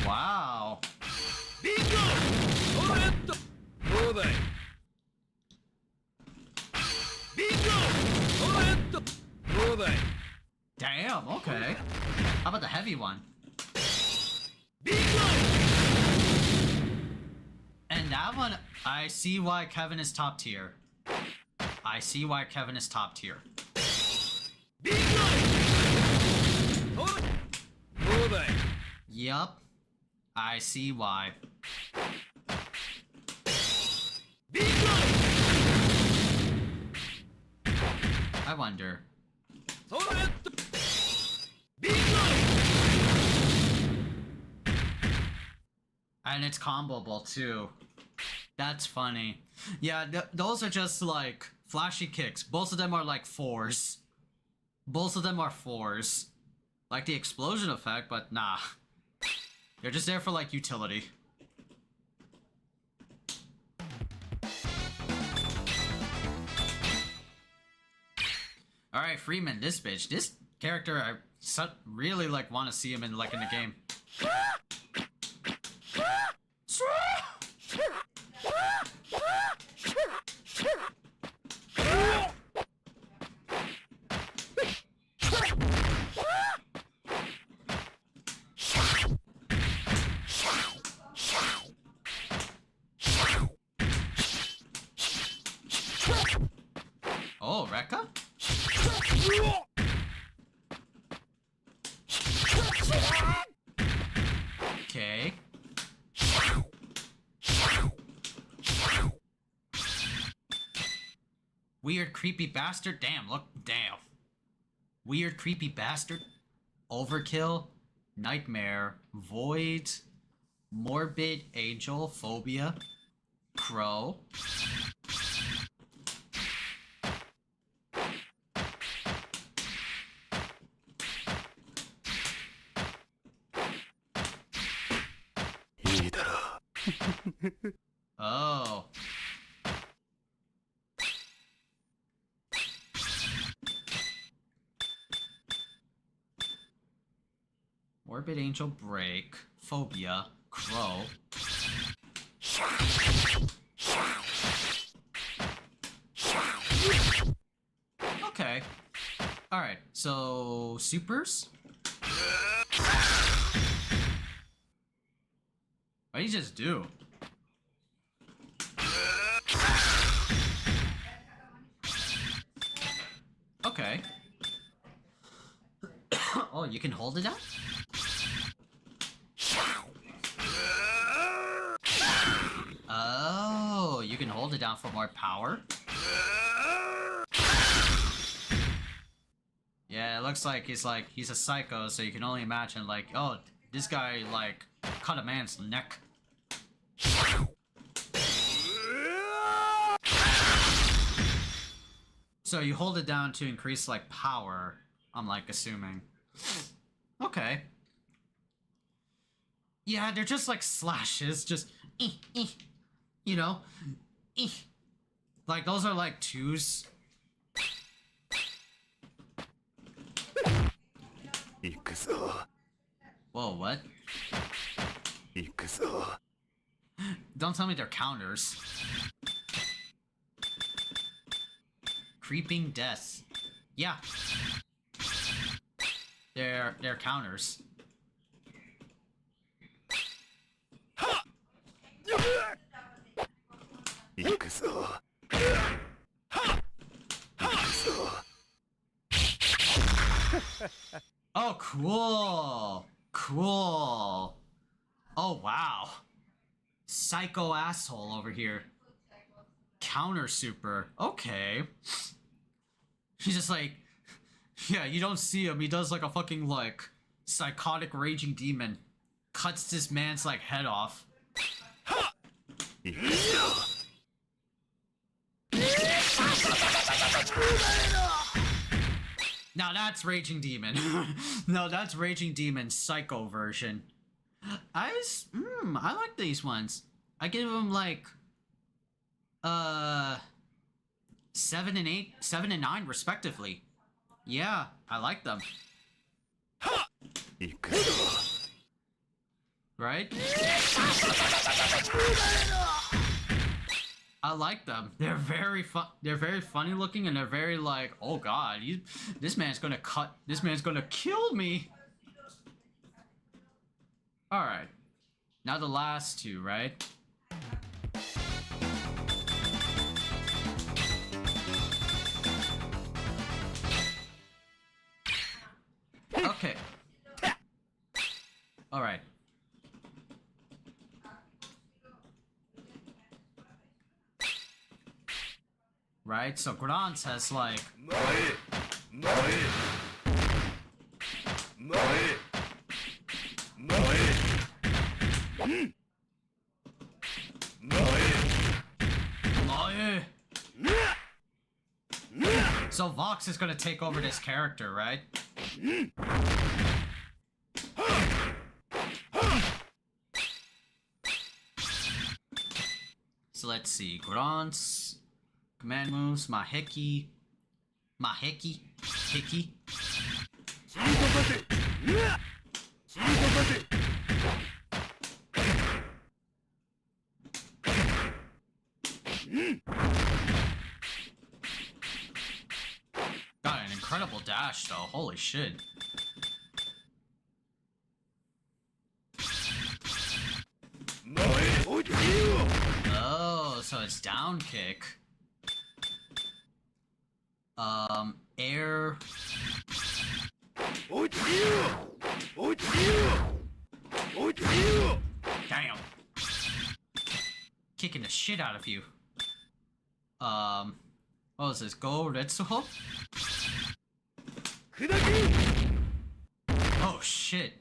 Wow. Damn, okay. How about the heavy one? And that one, I see why Kevin is top tier. I see why Kevin is top tier. Yup. I see why. I wonder. And it's comboable too. That's funny. Yeah, those are just like flashy kicks. Both of them are like 4s. Both of them are 4s. Like the explosion effect, but nah. They're just there for like utility. Alright, Freeman, this bitch. This character, I really like want to see him in like in the game. Oh, Rekka? Okay. Weird creepy bastard. Damn, look, damn. Weird creepy bastard. Overkill. Nightmare. Void. Morbid angel. Phobia. Crow. Oh. Morbid Angel Break, Phobia, Crow. Okay. Alright, so supers? What did he just do? Okay. Oh, you can hold it down? Oh, you can hold it down for more power? Yeah, it looks like he's a psycho, so you can only imagine like, oh, this guy like cut a man's neck. So you hold it down to increase like power, I'm like assuming. Okay. Yeah, they're just like slashes, just you know, like those are like 2s. Whoa, what? Don't tell me they're counters. Creeping death. Yeah. They're counters. Oh, cool. Cool. Oh, wow. Psycho asshole over here. Counter super. Okay. He's just like, yeah, you don't see him. He does like a fucking like psychotic raging demon. Cuts this man's like head off. Now that's Raging Demon. No, that's Raging Demon Psycho version. I like these ones. I give them like 7 and 8, 7 and 9 respectively. Yeah, I like them. Right? I like them. They're very funny looking, and they're very like, oh god, this man's gonna kill me. Alright. Now the last 2, right? Okay. Alright. Right, so Grant has like... So Vox is gonna take over this character, right? So let's see, Grant's command moves, Maheki, Hickey. Got an incredible dash though, holy shit. Oh, so it's down kick. Air. Damn. Kicking the shit out of you. What was this? Go Retsuho? Oh shit.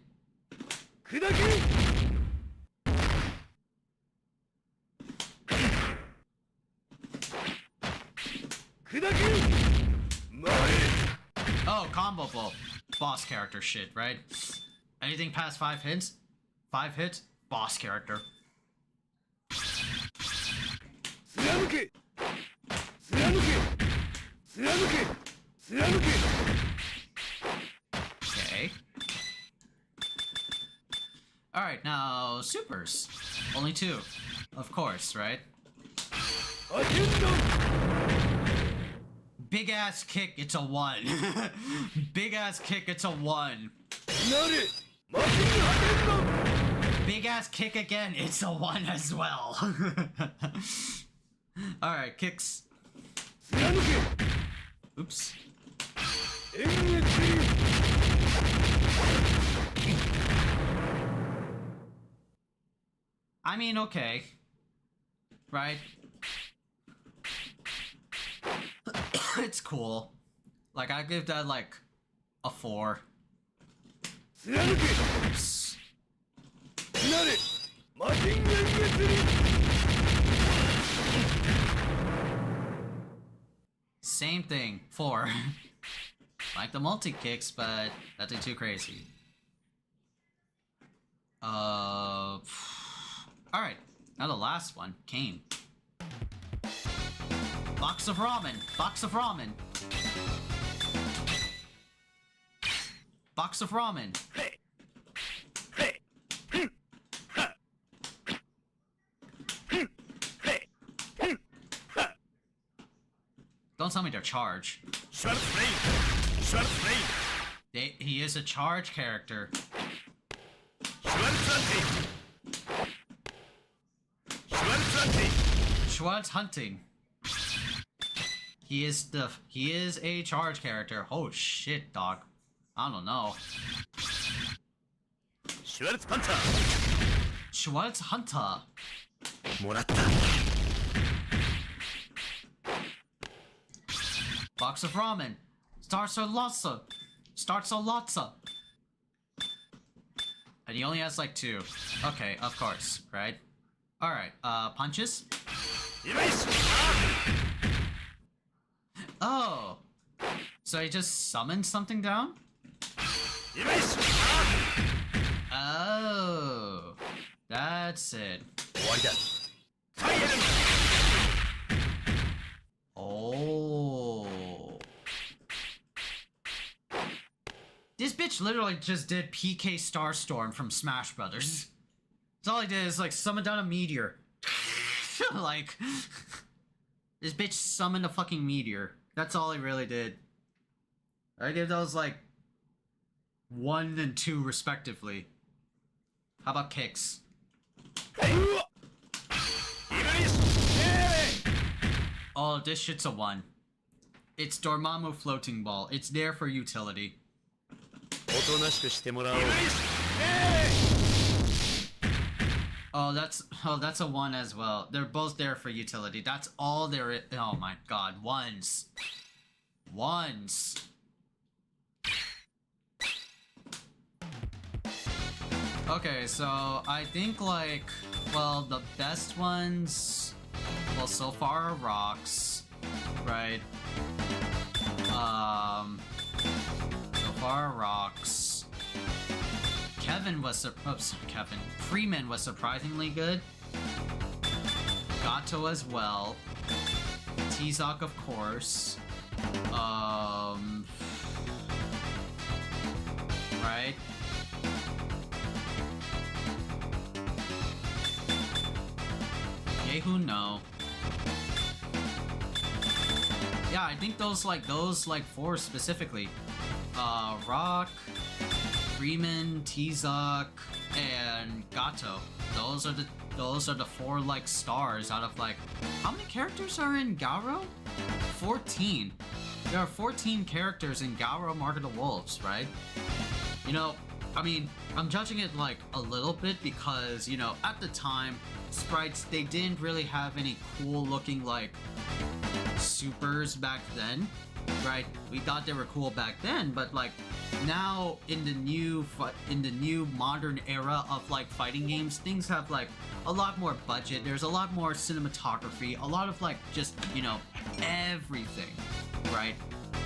Oh, combo blow. Boss character shit, right? Anything past 5 hits? 5 hits? Boss character. Okay. Alright, now supers. Only 2. Of course, right? Big ass kick, it's a 1. Big ass kick, it's a 1. Big ass kick again, it's a 1 as well. Alright, kicks. Oops. I mean, okay. Right? It's cool. Like, I give that, like, a 4. Oops. Same thing, 4. Like the multi-kicks, but nothing too crazy. Alright, now the last one, Kane. Box of ramen, box of ramen. Box of ramen. Don't tell me they're charge. He is a charge character. Schwartz hunting. He is a charge character. Oh shit, dog. I don't know. Schwartz Hunter. Schwartz Hunter. Box of ramen. Starts a lotsa. And he only has like 2. Okay, of course, right? Alright, punches? Oh! So he just summoned something down? Oh! That's it. Oh. This bitch literally just did PK Starstorm from Smash Brothers. That's all he did is like summon down a meteor. Like, this bitch summoned a fucking meteor. That's all he really did. I give those like 1 and 2 respectively. How about kicks? Oh, this shit's a 1. It's Dormammu floating ball. It's there for utility. that's a 1 as well. They're both there for utility. That's all there is. Oh my god, ones. Ones. Okay, so I think like, well, the best ones, well, so far are rocks, right? So far are rocks. Freeman was surprisingly good. Gato as well. T-Zoc, of course. Right? Yehu, no. Yeah, I think those 4 specifically. Rock, Freeman, T-Zoc, and Gato. Those are the 4 like stars out of like, how many characters are in Garou? 14. There are 14 characters in Garou Mark of the Wolves, right? You know, I mean, I'm judging it like a little bit because, you know, at the time, sprites, they didn't really have any cool looking like supers back then, right? We thought they were cool back then, but like now in the new modern era of like fighting games, things have like a lot more budget. There's a lot more cinematography, a lot of like just, you know, everything, right?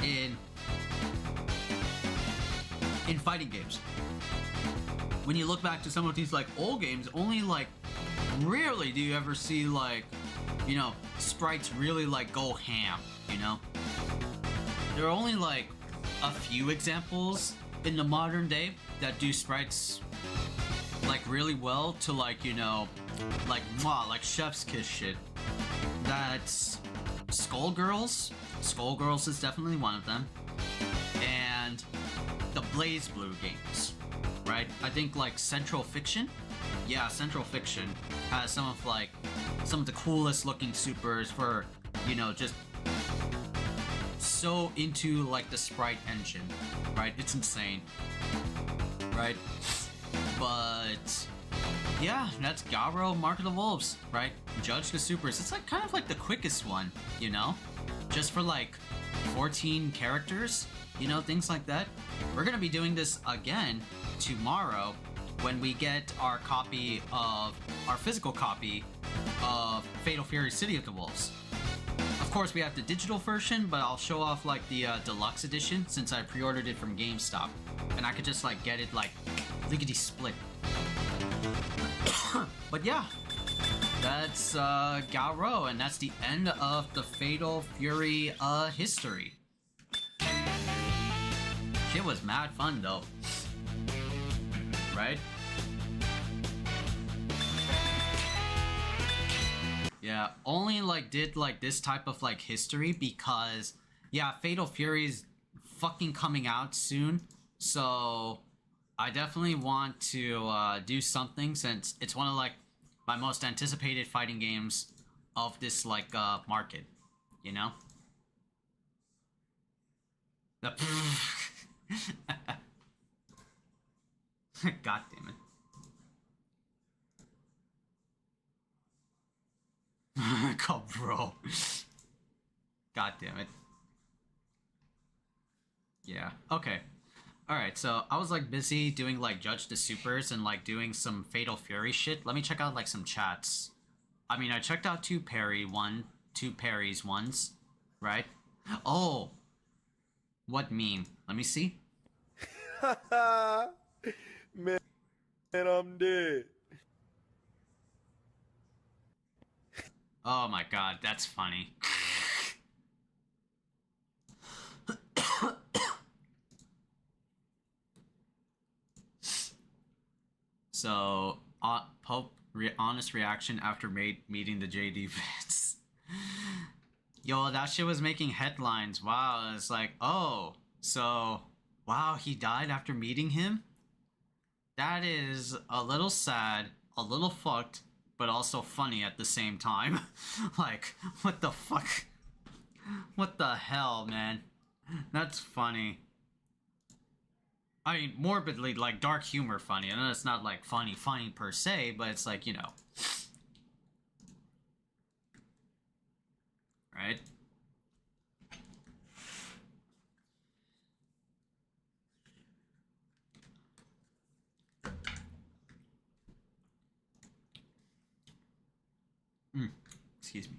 In fighting games. When you look back to some of these like old games, only like rarely do you ever see like, you know, sprites really like go ham, you know? There are only like a few examples in the modern day that do sprites like really well to like, you know, like mwah, like chef's kiss shit. That's Skullgirls. Skullgirls is definitely one of them. And the Blaze Blue games, right? I think like Central Fiction. Yeah, Central Fiction has some of the coolest looking supers for, you know, just so into like the sprite engine, right? It's insane, right? But yeah, that's Garou Mark of the Wolves, right? Judge the supers. It's like kind of like the quickest one, you know? Just for like 14 characters, you know, things like that. We're gonna be doing this again tomorrow when we get our physical copy of Fatal Fury City of the Wolves. Of course, we have the digital version, but I'll show off like the deluxe edition since I pre-ordered it from GameStop, and I could just like get it like lickety split. But yeah, that's Garou, and that's the end of the Fatal Fury history. Shit was mad fun though. Right? Yeah, only like did like this type of like history because yeah, Fatal Fury's fucking coming out soon, so I definitely want to do something since it's one of like my most anticipated fighting games of this like market, you know? The God damn it. God, bro. God damn it. Yeah, okay. Alright, so I was like busy doing like Judge the Supers and like doing some Fatal Fury shit. Let me check out like some chats. I mean, I checked out two parries once, right? Oh! What meme? Let me see. Man, I'm dead. Oh my god, that's funny. So, Pope honest reaction after meeting the JD Vets. Yo, that shit was making headlines. Wow, it's like, oh, so, wow, he died after meeting him? That is a little sad, a little fucked, but also funny at the same time. Like, what the fuck? What the hell, man? That's funny. I mean, morbidly, like, dark humor funny. I know it's not, like, funny per se, but it's like, you know. Right? Excuse me.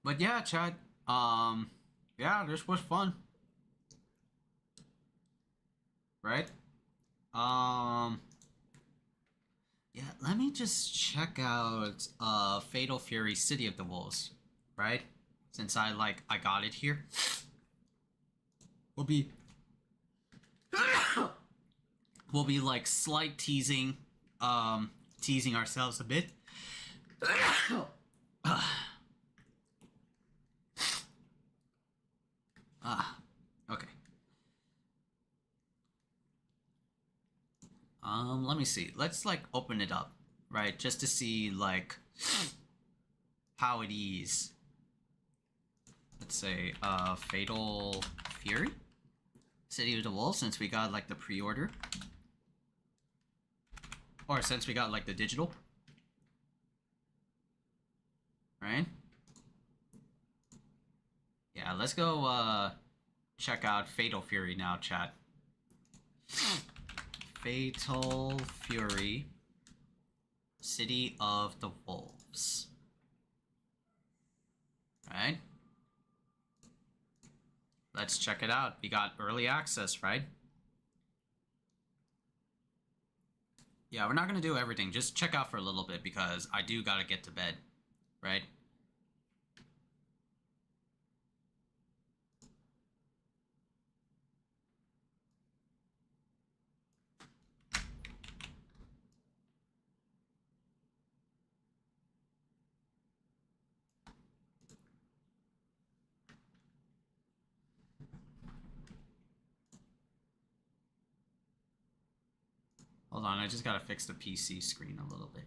But yeah, Chad. Yeah, this was fun. Right? Yeah, let me just check out Fatal Fury City of the Wolves, right? Since I got it here. We'll be like slight teasing teasing ourselves a bit. Okay. Let me see. Let's like open it up, right? Just to see like how it is. Let's say Fatal Fury City of the Wolves, since we got like the pre-order. Or since we got like the digital. Right? Yeah, let's go check out Fatal Fury now, chat. Fatal Fury City of the Wolves. Right? Let's check it out. We got early access, right? Yeah, we're not gonna do everything. Just check out for a little bit because I do gotta get to bed, right? Hold on, I just gotta fix the PC screen a little bit.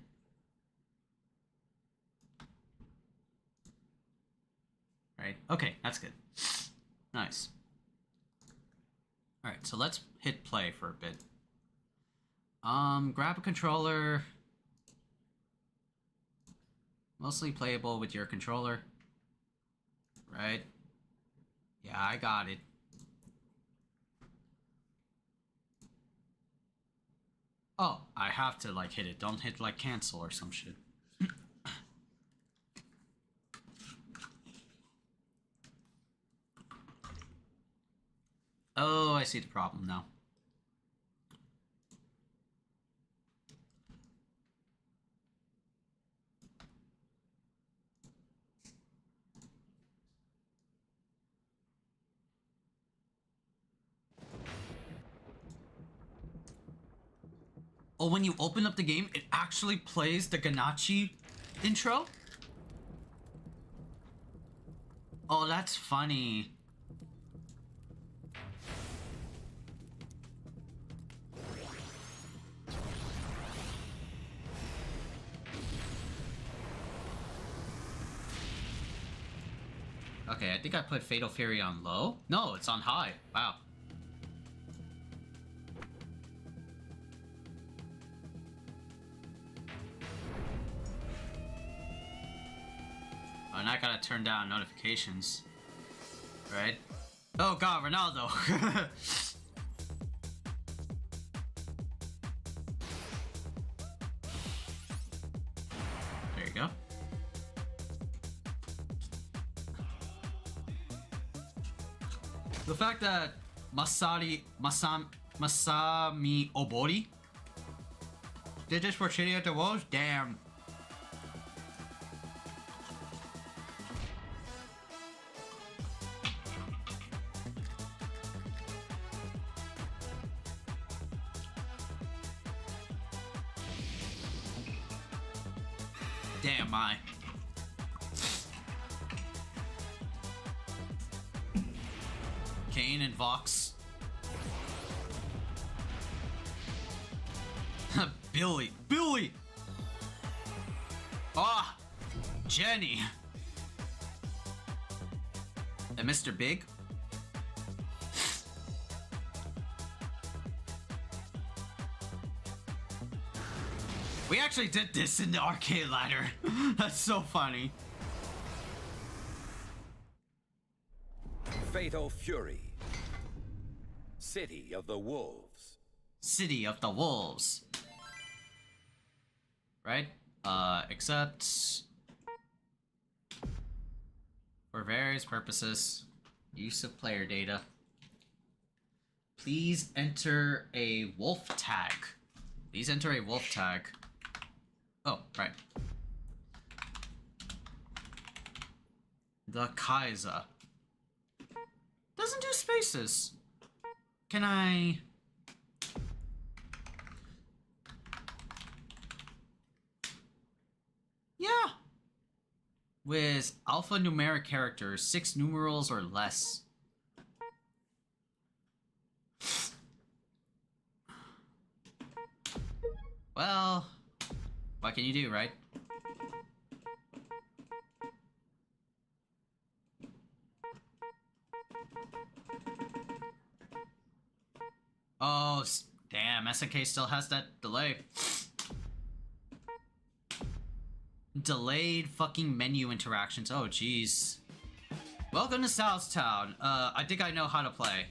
Right, okay, that's good. Nice. Alright, so let's hit play for a bit. Grab a controller. Mostly playable with your controller. Right? Yeah, I got it. Oh, I have to like hit it. Don't hit like cancel or some shit. Oh, I see the problem now. Oh, when you open up the game, it actually plays the Ganachi intro? Oh, that's funny. Okay, I think I put Fatal Fury on low. No, it's on high. Wow. Oh, and I gotta turn down notifications. Right? Oh god, Ronaldo! There you go. The fact that Masami Obori did this for City of the Wolves? Damn. Damn, my. Kane and Vox. Billy! Ah! Jenny! And Mr. Big? We actually did this in the arcade ladder. That's so funny. Fatal Fury. City of the Wolves. City of the Wolves. Right? Except for various purposes, use of player data. Please enter a wolf tag. Please enter a wolf tag. Oh, right. The Khaiza. Doesn't do spaces. Can I... Yeah. With alphanumeric characters, 6 numerals or less. Well, what can you do, right? Oh, damn, SNK still has that delay. Delayed fucking menu interactions. Oh, jeez. Welcome to Southtown. I think I know how to play.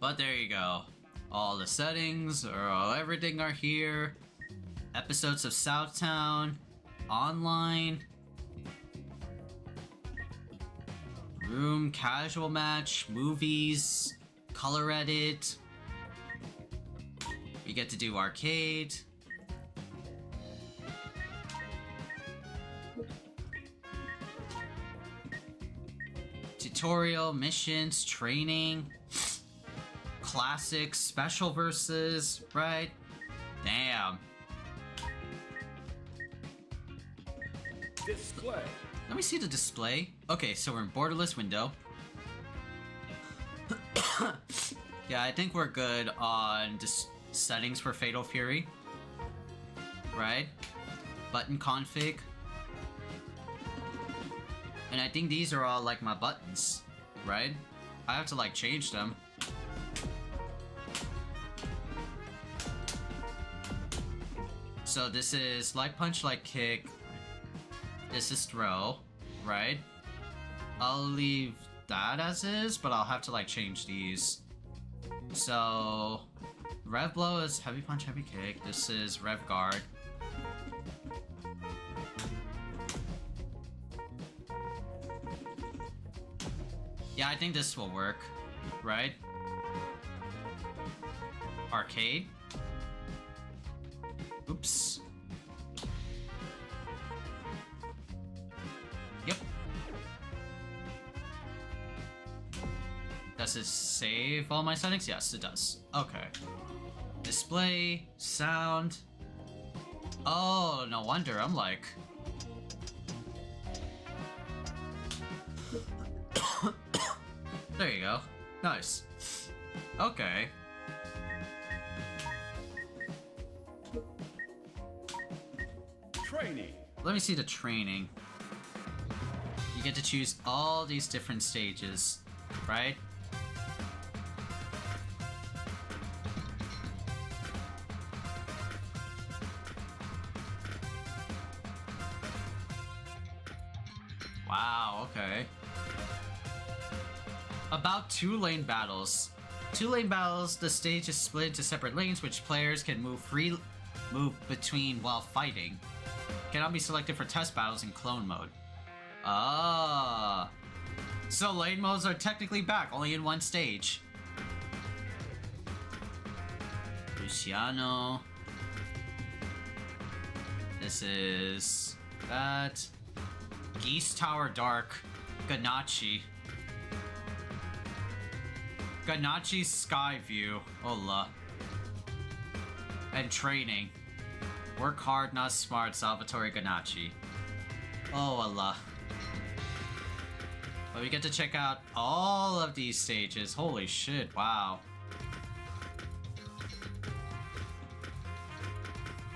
But there you go. All the settings, or everything are here. Episodes of Southtown. Online. Room, casual match, movies, color edit. We get to do arcade. Tutorial, missions, training, classics, special versus, right? Damn. Display. Let me see the display. Okay, so we're in borderless window. Yeah, I think we're good on settings for Fatal Fury. Right? Button config. And I think these are all like my buttons. Right? I have to like change them. So this is light punch, light kick. This is throw, right? I'll leave that as is, but I'll have to like change these. So, rev blow is heavy punch, heavy kick. This is rev guard. Yeah, I think this will work, right? Arcade. Oops. Yep. Does it save all my settings? Yes, it does. Okay. Display, sound. Oh, no wonder. I'm like... There you go. Nice. Okay. Training. Let me see the training. You get to choose all these different stages, right? Wow, okay. About 2-lane battles. 2-lane battles, the stage is split into separate lanes which players can move between while fighting. Cannot be selected for test battles in clone mode. Ah. So lane modes are technically back, only in one stage. Luciano. This is that. Geese Tower Dark. Ganachi. Ganachi's Sky View. Hola. And training. Work hard, not smart, Salvatore Ganachi. Oh Allah. But we get to check out all of these stages. Holy shit, wow.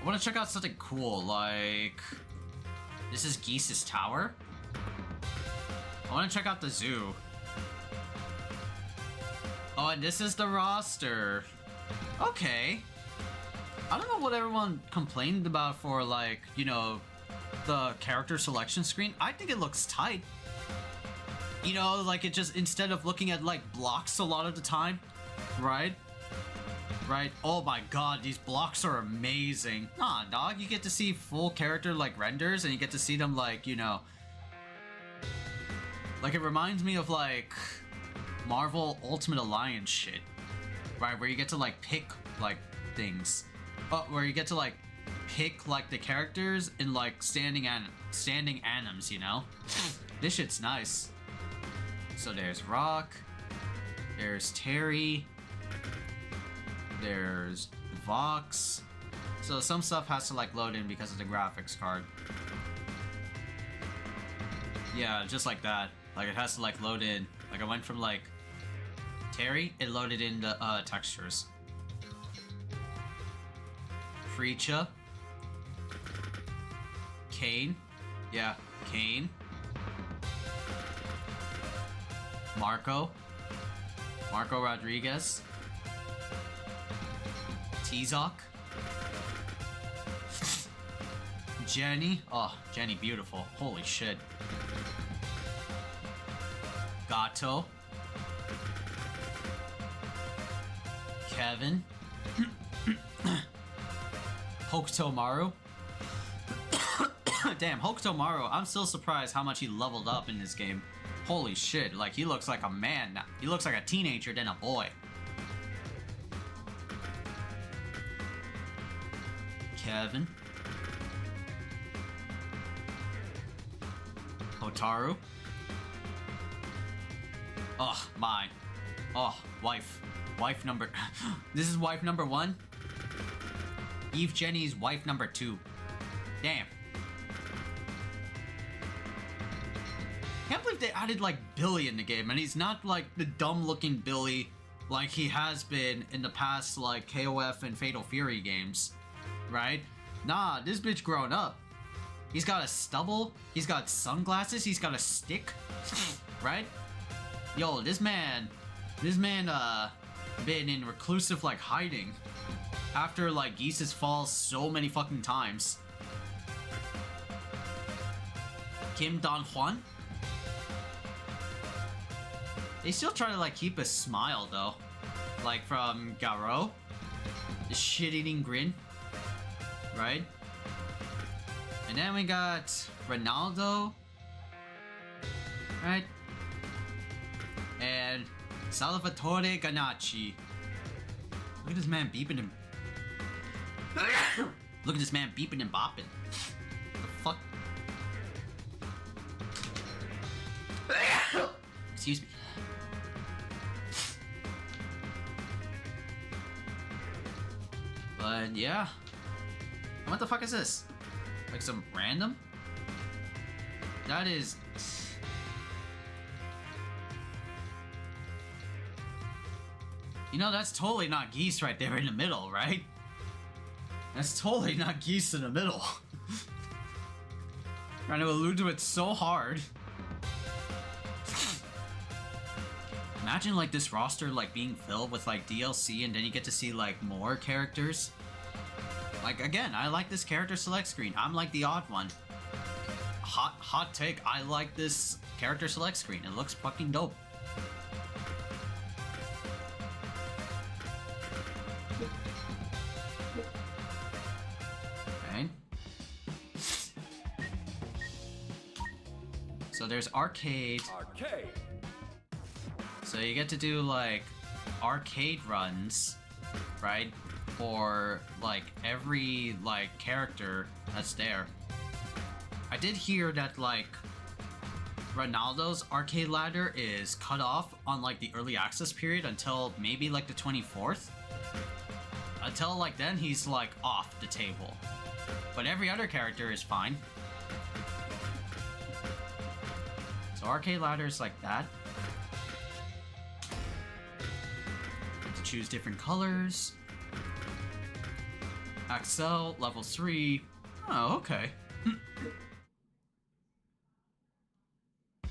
I want to check out something cool, like... This is Geese's Tower? I want to check out the zoo. Oh, and this is the roster. Okay. I don't know what everyone complained about for, like, you know, the character selection screen. I think it looks tight. You know, like it just, instead of looking at like blocks a lot of the time, right? Right? Oh my god, these blocks are amazing. Nah, dog, you get to see full character like renders and you get to see them like, you know, like it reminds me of like Marvel Ultimate Alliance shit, right? Where you get to like pick like things, where you get to like pick like the characters in like standing anims, you know? This shit's nice. So there's Rock, there's Terry, there's Vox. So some stuff has to like load in because of the graphics card. Yeah, just like that. Like it has to like load in. Like I went from like Terry, it loaded in the textures. Freecha. Kane. Yeah, Kane. Marco Rodriguez. T-Zoc. Jenny. Oh, Jenny, beautiful. Holy shit. Gato. Kevin. Hokutomaru. Damn, Hokutomaru, I'm still surprised how much he leveled up in this game. Holy shit, like he looks like a man now. He looks like a teenager than a boy. Kevin. Hotaru. Oh, my. Oh, wife. Wife number... This is wife number 1? Eve Jenny's wife number 2. Damn. Can't believe they added like Billy in the game, and he's not like the dumb-looking Billy like he has been in the past like KOF and Fatal Fury games, right? Nah, this bitch grown up. He's got a stubble, he's got sunglasses, he's got a stick, right? Yo, this man, been in reclusive like hiding after like Geese's falls so many fucking times. Kim Don Juan. They still try to like keep a smile though, like from Garou, the shit-eating grin, right? And then we got Ronaldo, right? And Salvatore Ganacci. Look at this man beeping and look at this man beeping and bopping. The fuck? Excuse me. But yeah. What the fuck is this? Like some random? That is... You know, that's totally not Geese right there in the middle, right? That's totally not Geese in the middle. Trying to allude to it so hard. Imagine like this roster like being filled with like DLC and then you get to see like more characters. Like again, I like this character select screen. I'm like the odd one. Hot take, I like this character select screen. It looks fucking dope. Okay. So there's arcade. Arcade. So you get to do like arcade runs, right? For like every like character that's there. I did hear that like Ronaldo's arcade ladder is cut off on like the early access period until maybe like the 24th. Until like then he's like off the table. But every other character is fine. So arcade ladders like that. Choose different colors. Axel, level 3. Oh, okay.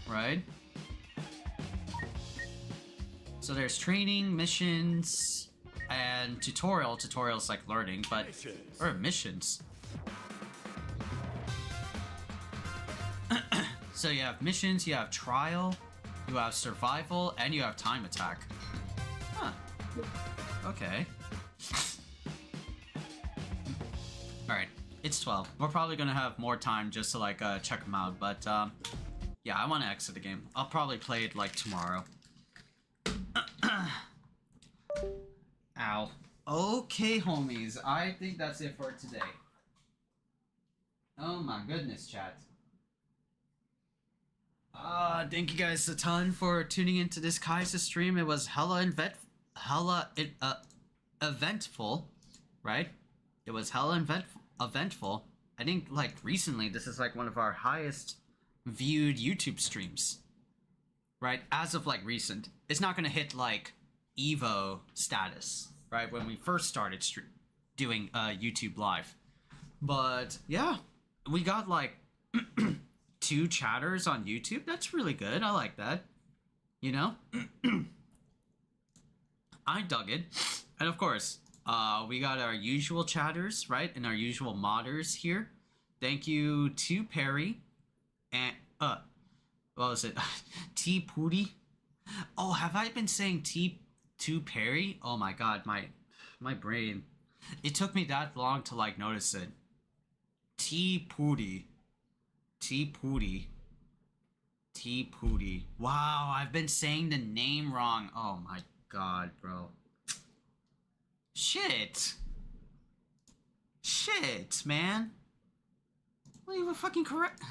Right. So there's training, missions. and tutorial. Tutorial's like learning, but or missions. So you have missions, you have trial, you have survival, and you have time attack. Huh. Okay. Alright, it's 12. We're probably gonna have more time just to like check them out, but yeah, I want to exit the game. I'll probably play it like tomorrow. Ow. Okay, homies, I think that's it for today. Oh my goodness, chat. Thank you guys a ton for tuning into this Khaiza stream. It was hella eventful, right? It was hella eventful. I think like recently this is like one of our highest viewed YouTube streams, right? As of like recent, it's not gonna hit like Evo status, right? When we first started doing YouTube live, but yeah, we got like 2 chatters on YouTube. That's really good. I like that. You know? I dug it. And of course, we got our usual chatters, right? And our usual modders here. Thank you to Perry and what was it? T Pooty. Oh, have I been saying T to Perry? Oh my god, my brain. It took me that long to like notice it. T Pooty. T Pooty. T Pooty. Wow, I've been saying the name wrong. Oh my god, bro. Shit. Shit, man. Well, you were fucking correct.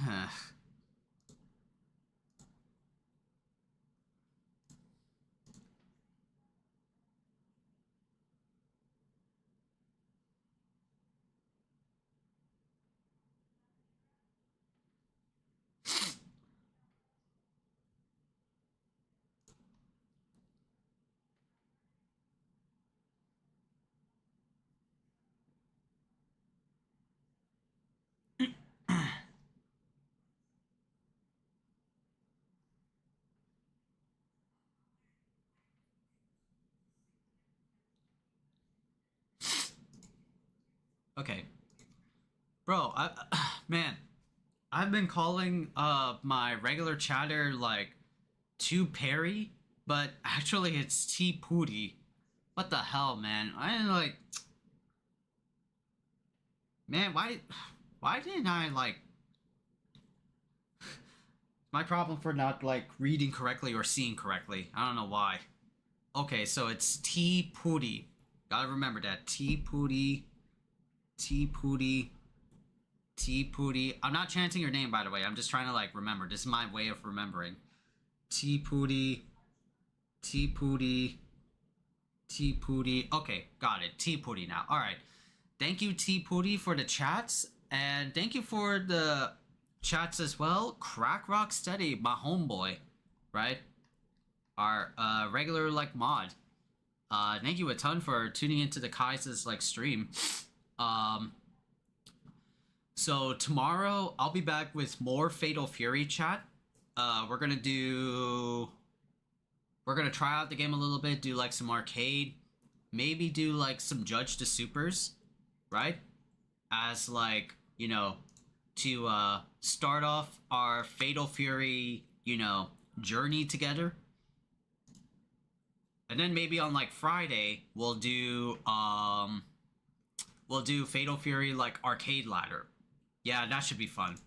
Okay. Bro, man, I've been calling my regular chatter like to Perry, but actually it's T Pooty. What the hell, man? I like, man, why didn't I like? My problem for not like reading correctly or seeing correctly. I don't know why. Okay, so it's T Pooty. Gotta remember that. T Pooty. T Pooty. T Pooty. I'm not chanting your name, by the way. I'm just trying to like remember. This is my way of remembering. T Pooty. T Pooty. T Pooty. Okay, got it. T Pooty now. Alright. Thank you, T Pooty, for the chats. And thank you for the chats as well. Crack Rock Steady, my homeboy. Right? Our regular like mod. Thank you a ton for tuning into the Khaiza's like stream. So tomorrow I'll be back with more Fatal Fury chat. We're gonna try out the game a little bit, do like some arcade, maybe do like some Judge the Supers, right? As like, you know, to start off our Fatal Fury, you know, journey together. And then maybe on like Friday we'll do Fatal Fury like arcade ladder. Yeah, that should be fun.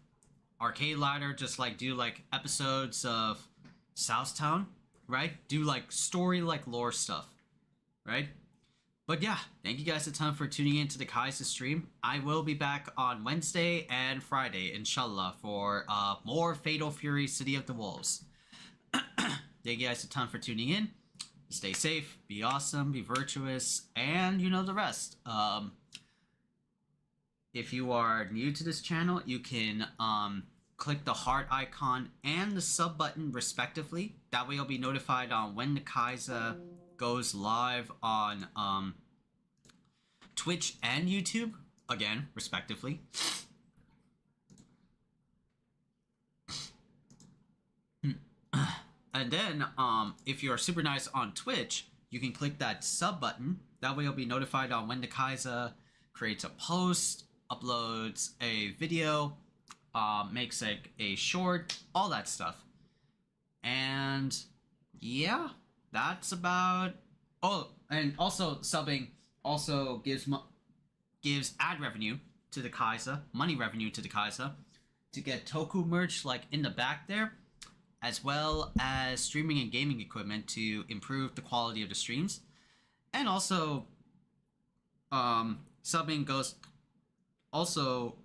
Arcade ladder, just like do like episodes of Southtown, right? Do like story like lore stuff, right? But yeah, thank you guys a ton for tuning in to the Khaiza stream. I will be back on Wednesday and Friday, inshallah, for more Fatal Fury City of the Wolves. Thank you guys a ton for tuning in. Stay safe, be awesome, be virtuous, and you know the rest. If you are new to this channel, you can click the heart icon and the sub button respectively. That way you'll be notified on when the Khaiza goes live on Twitch and YouTube, again, respectively. And then, if you're super nice on Twitch, you can click that sub button That way you'll be notified on when the Khaiza creates a post, uploads a video, makes a short, all that stuff. And yeah, that's about... Oh, and also subbing also gives ad revenue to the Khaiza, money revenue to the Khaiza, to get Toku merch like in the back there, as well as streaming and gaming equipment to improve the quality of the streams. And also, subbing goes also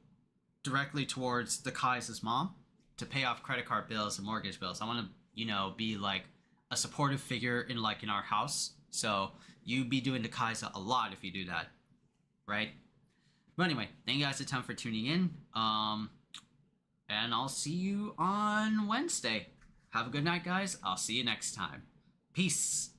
directly towards the Khaiza's mom to pay off credit card bills and mortgage bills. I want to, you know, be like a supportive figure in our house. So you be doing the Khaiza a lot if you do that, right? But anyway, thank you guys a ton for tuning in. And I'll see you on Wednesday. Have a good night, guys. I'll see you next time. Peace.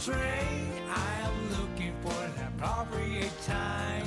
Train, I am looking for an appropriate time.